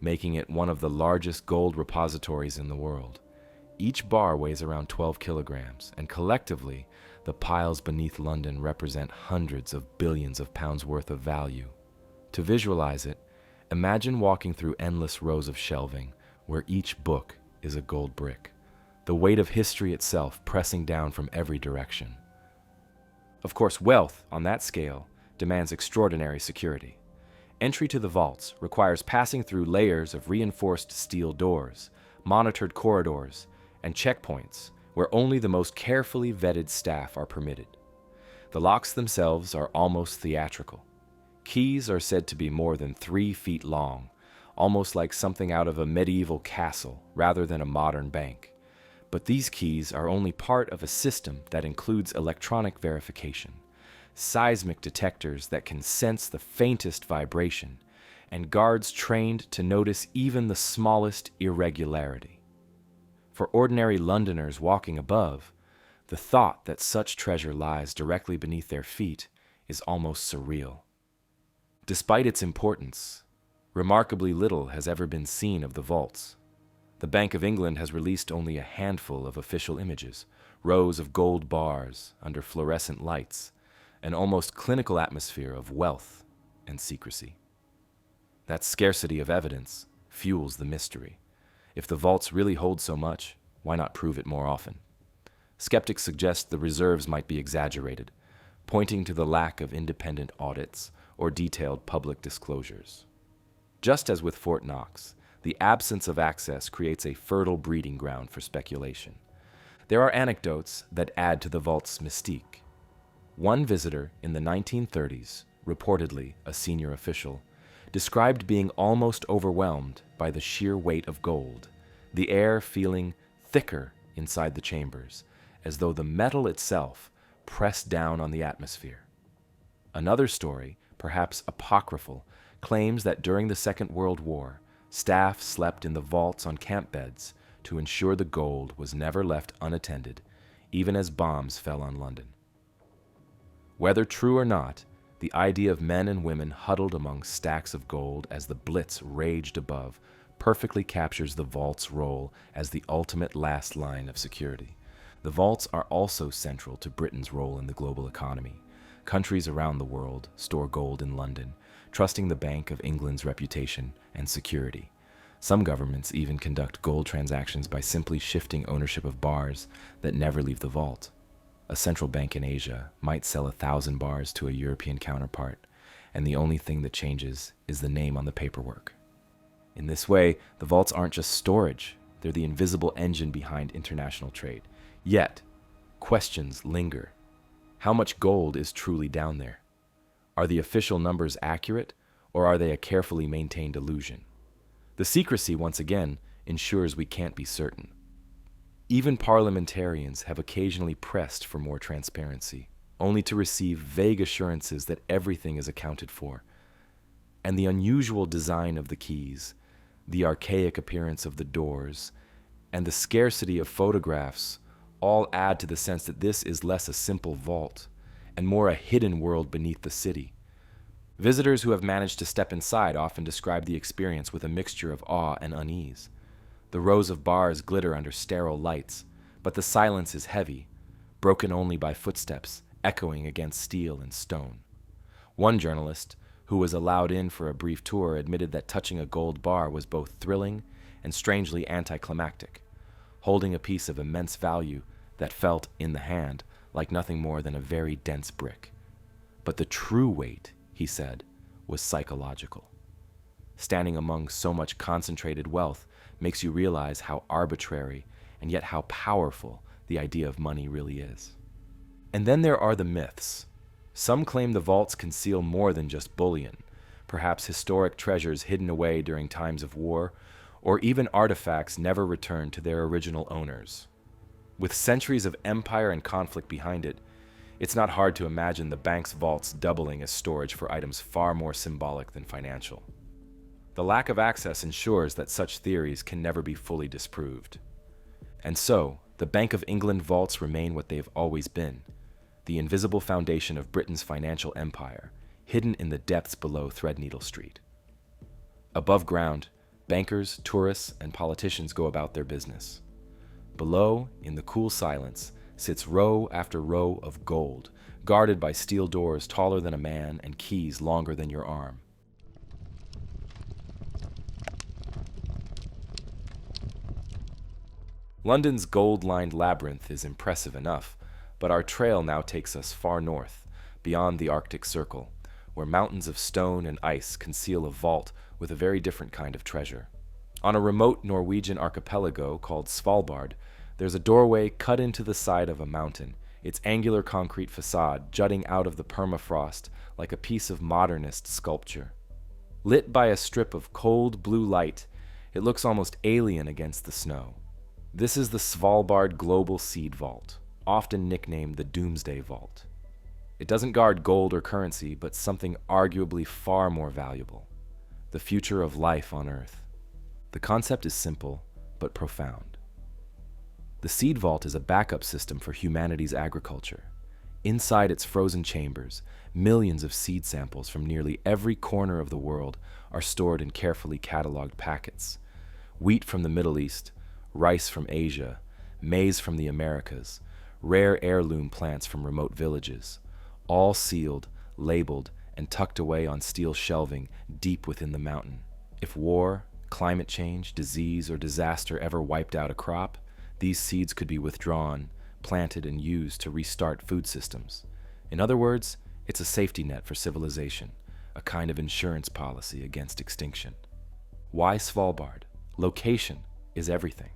making it one of the largest gold repositories in the world. Each bar weighs around 12 kilograms, and collectively, the piles beneath London represent hundreds of billions of pounds worth of value. To visualize it, imagine walking through endless rows of shelving, where each book is a gold brick, the weight of history itself pressing down from every direction. Of course, wealth, on that scale, demands extraordinary security. Entry to the vaults requires passing through layers of reinforced steel doors, monitored corridors, and checkpoints where only the most carefully vetted staff are permitted. The locks themselves are almost theatrical. Keys are said to be more than 3 feet long, almost like something out of a medieval castle rather than a modern bank. But these keys are only part of a system that includes electronic verification, seismic detectors that can sense the faintest vibration, and guards trained to notice even the smallest irregularity. For ordinary Londoners walking above, the thought that such treasure lies directly beneath their feet is almost surreal. Despite its importance, remarkably little has ever been seen of the vaults. The Bank of England has released only a handful of official images, rows of gold bars under fluorescent lights, an almost clinical atmosphere of wealth and secrecy. That scarcity of evidence fuels the mystery. If the vaults really hold so much, why not prove it more often? Skeptics suggest the reserves might be exaggerated, pointing to the lack of independent audits or detailed public disclosures. Just as with Fort Knox, The absence of access creates a fertile breeding ground for speculation. There are anecdotes that add to the vault's mystique. One visitor in the 1930s, reportedly a senior official, described being almost overwhelmed by the sheer weight of gold, the air feeling thicker inside the chambers, as though the metal itself pressed down on the atmosphere. Another story, perhaps apocryphal, claims that during the Second World War, staff slept in the vaults on camp beds to ensure the gold was never left unattended, even as bombs fell on London. Whether true or not, the idea of men and women huddled among stacks of gold as the Blitz raged above perfectly captures the vault's role as the ultimate last line of security. The vaults are also central to Britain's role in the global economy. Countries around the world store gold in London, trusting the Bank of England's reputation and security. Some governments even conduct gold transactions by simply shifting ownership of bars that never leave the vault. A central bank in Asia might sell 1,000 bars to a European counterpart, and the only thing that changes is the name on the paperwork. In this way, the vaults aren't just storage, they're the invisible engine behind international trade. Yet, questions linger. How much gold is truly down there? Are the official numbers accurate, or are they a carefully maintained illusion? The secrecy, once again, ensures we can't be certain. Even parliamentarians have occasionally pressed for more transparency, only to receive vague assurances that everything is accounted for. And the unusual design of the keys, the archaic appearance of the doors, and the scarcity of photographs all add to the sense that this is less a simple vault and more a hidden world beneath the city. Visitors who have managed to step inside often describe the experience with a mixture of awe and unease. The rows of bars glitter under sterile lights, but the silence is heavy, broken only by footsteps echoing against steel and stone. One journalist, who was allowed in for a brief tour, admitted that touching a gold bar was both thrilling and strangely anticlimactic, holding a piece of immense value that felt, in the hand, like nothing more than a very dense brick. But the true weight, he said, was psychological. Standing among so much concentrated wealth makes you realize how arbitrary and yet how powerful the idea of money really is. And then there are the myths. Some claim the vaults conceal more than just bullion, perhaps historic treasures hidden away during times of war, or even artifacts never returned to their original owners. With centuries of empire and conflict behind it, it's not hard to imagine the bank's vaults doubling as storage for items far more symbolic than financial. The lack of access ensures that such theories can never be fully disproved. And so, the Bank of England vaults remain what they have always been, the invisible foundation of Britain's financial empire, hidden in the depths below Threadneedle Street. Above ground, bankers, tourists, and politicians go about their business. Below, in the cool silence, sits row after row of gold, guarded by steel doors taller than a man and keys longer than your arm. London's gold-lined labyrinth is impressive enough, but our trail now takes us far north, beyond the Arctic Circle, where mountains of stone and ice conceal a vault with a very different kind of treasure. On a remote Norwegian archipelago called Svalbard, there's a doorway cut into the side of a mountain, its angular concrete facade jutting out of the permafrost like a piece of modernist sculpture. Lit by a strip of cold blue light, it looks almost alien against the snow. This is the Svalbard Global Seed Vault, often nicknamed the Doomsday Vault. It doesn't guard gold or currency, but something arguably far more valuable: the future of life on Earth. The concept is simple, but profound. The Seed Vault is a backup system for humanity's agriculture. Inside its frozen chambers, millions of seed samples from nearly every corner of the world are stored in carefully cataloged packets. Wheat from the Middle East, rice from Asia, maize from the Americas, rare heirloom plants from remote villages, all sealed, labeled, and tucked away on steel shelving deep within the mountain. If war, climate change, disease, or disaster ever wiped out a crop, these seeds could be withdrawn, planted, and used to restart food systems. In other words, it's a safety net for civilization, a kind of insurance policy against extinction. Why Svalbard? location is everything.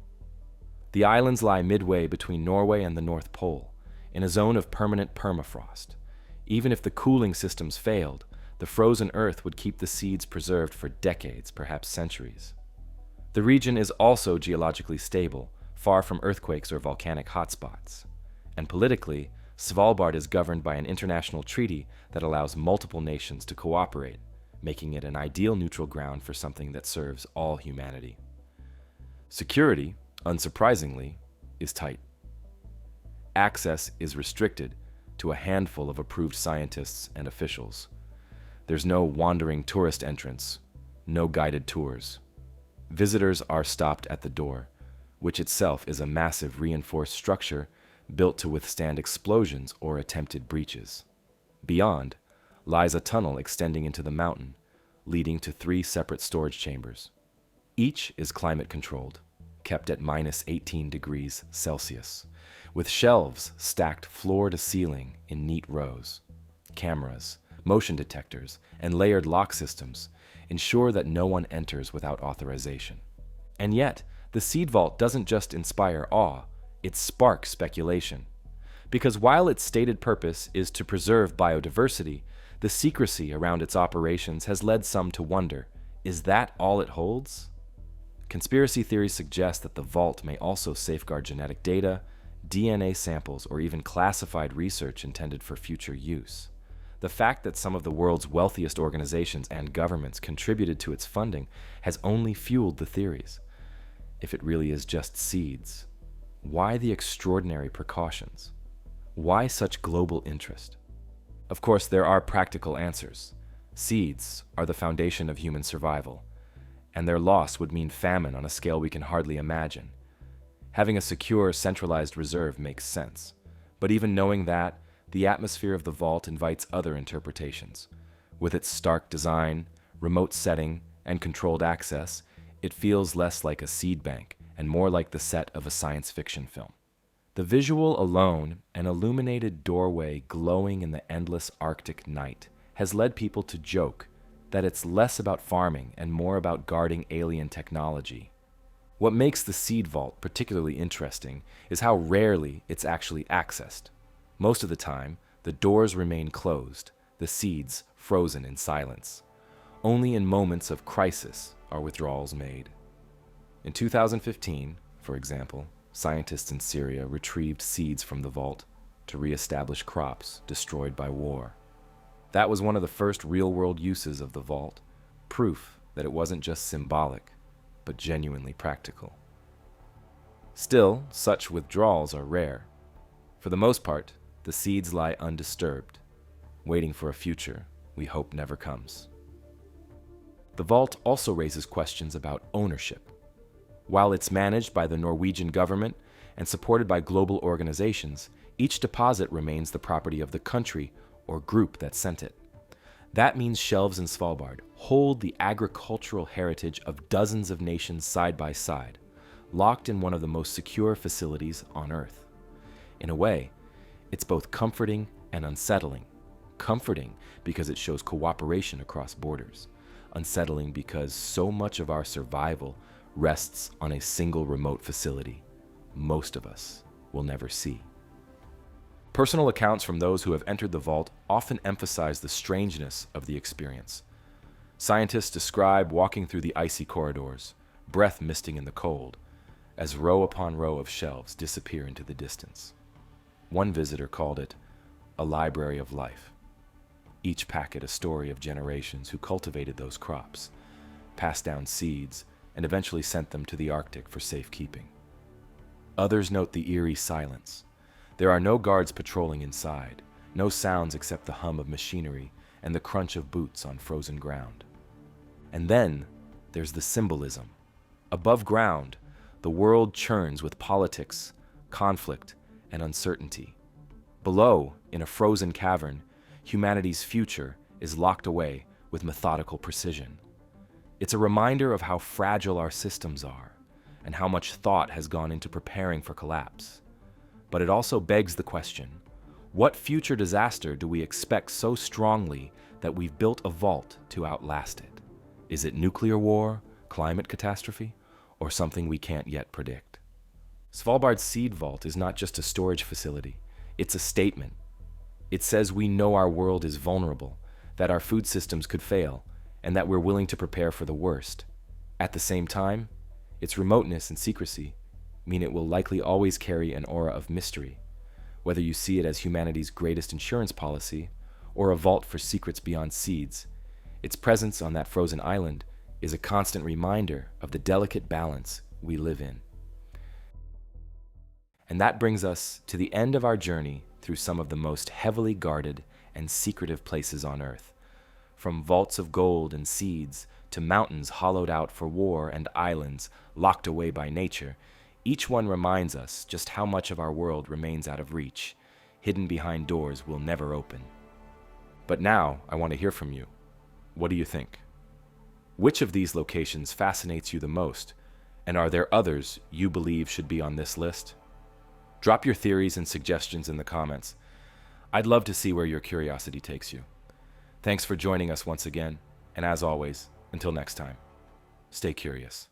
The islands lie midway between Norway and the North Pole, in a zone of permanent permafrost. Even if the cooling systems failed, the frozen earth would keep the seeds preserved for decades, perhaps centuries. The region is also geologically stable, far from earthquakes or volcanic hotspots. And politically, Svalbard is governed by an international treaty that allows multiple nations to cooperate, making it an ideal neutral ground for something that serves all humanity. Security, unsurprisingly, is tight. Access is restricted to a handful of approved scientists and officials. There's no wandering tourist entrance, no guided tours. Visitors are stopped at the door, which itself is a massive reinforced structure built to withstand explosions or attempted breaches. Beyond lies a tunnel extending into the mountain, leading to 3 separate storage chambers. Each is climate-controlled, kept at -18 degrees Celsius, with shelves stacked floor to ceiling in neat rows. Cameras, motion detectors, and layered lock systems ensure that no one enters without authorization. And yet, the seed vault doesn't just inspire awe, it sparks speculation. Because while its stated purpose is to preserve biodiversity, the secrecy around its operations has led some to wonder, is that all it holds? Conspiracy theories suggest that the vault may also safeguard genetic data, DNA samples, or even classified research intended for future use. The fact that some of the world's wealthiest organizations and governments contributed to its funding has only fueled the theories. If it really is just seeds, why the extraordinary precautions? Why such global interest? Of course, there are practical answers. Seeds are the foundation of human survival, and their loss would mean famine on a scale we can hardly imagine. Having a secure, centralized reserve makes sense, but even knowing that, the atmosphere of the vault invites other interpretations. With its stark design, remote setting, and controlled access, it feels less like a seed bank and more like the set of a science fiction film. The visual alone, an illuminated doorway glowing in the endless Arctic night, has led people to joke that it's less about farming and more about guarding alien technology. What makes the seed vault particularly interesting is how rarely it's actually accessed. Most of the time, the doors remain closed, the seeds frozen in silence. Only in moments of crisis are withdrawals made. In 2015, for example, scientists in Syria retrieved seeds from the vault to re-establish crops destroyed by war. That was one of the first real-world uses of the vault, proof that it wasn't just symbolic, but genuinely practical. Still, such withdrawals are rare. For the most part, the seeds lie undisturbed, waiting for a future we hope never comes. The vault also raises questions about ownership. While it's managed by the Norwegian government and supported by global organizations, each deposit remains the property of the country or group that sent it. That means shelves in Svalbard hold the agricultural heritage of dozens of nations side by side, locked in one of the most secure facilities on Earth. In a way, it's both comforting and unsettling. Comforting because it shows cooperation across borders. Unsettling because so much of our survival rests on a single remote facility most of us will never see. Personal accounts from those who have entered the vault often emphasize the strangeness of the experience. Scientists describe walking through the icy corridors, breath misting in the cold, as row upon row of shelves disappear into the distance. One visitor called it a library of life. Each packet a story of generations who cultivated those crops, passed down seeds, and eventually sent them to the Arctic for safekeeping. Others note the eerie silence. There are no guards patrolling inside, no sounds except the hum of machinery and the crunch of boots on frozen ground. And then there's the symbolism. Above ground, the world churns with politics, conflict, and uncertainty. Below, in a frozen cavern, humanity's future is locked away with methodical precision. It's a reminder of how fragile our systems are and how much thought has gone into preparing for collapse. But it also begs the question, what future disaster do we expect so strongly that we've built a vault to outlast it? Is it nuclear war, climate catastrophe, or something we can't yet predict. Svalbard's seed vault is not just a storage facility, it's a statement. It says we know our world is vulnerable, that our food systems could fail, and that we're willing to prepare for the worst. At the same time, its remoteness and secrecy mean it will likely always carry an aura of mystery, whether you see it as humanity's greatest insurance policy or a vault for secrets beyond seeds. Its presence on that frozen island is a constant reminder of the delicate balance we live in. And that brings us to the end of our journey through some of the most heavily guarded and secretive places on Earth. From vaults of gold and seeds to mountains hollowed out for war and islands locked away by nature, each one reminds us just how much of our world remains out of reach, hidden behind doors we'll never open. But now, I want to hear from you. What do you think? Which of these locations fascinates you the most, and are there others you believe should be on this list? Drop your theories and suggestions in the comments. I'd love to see where your curiosity takes you. Thanks for joining us once again, and as always, until next time, stay curious.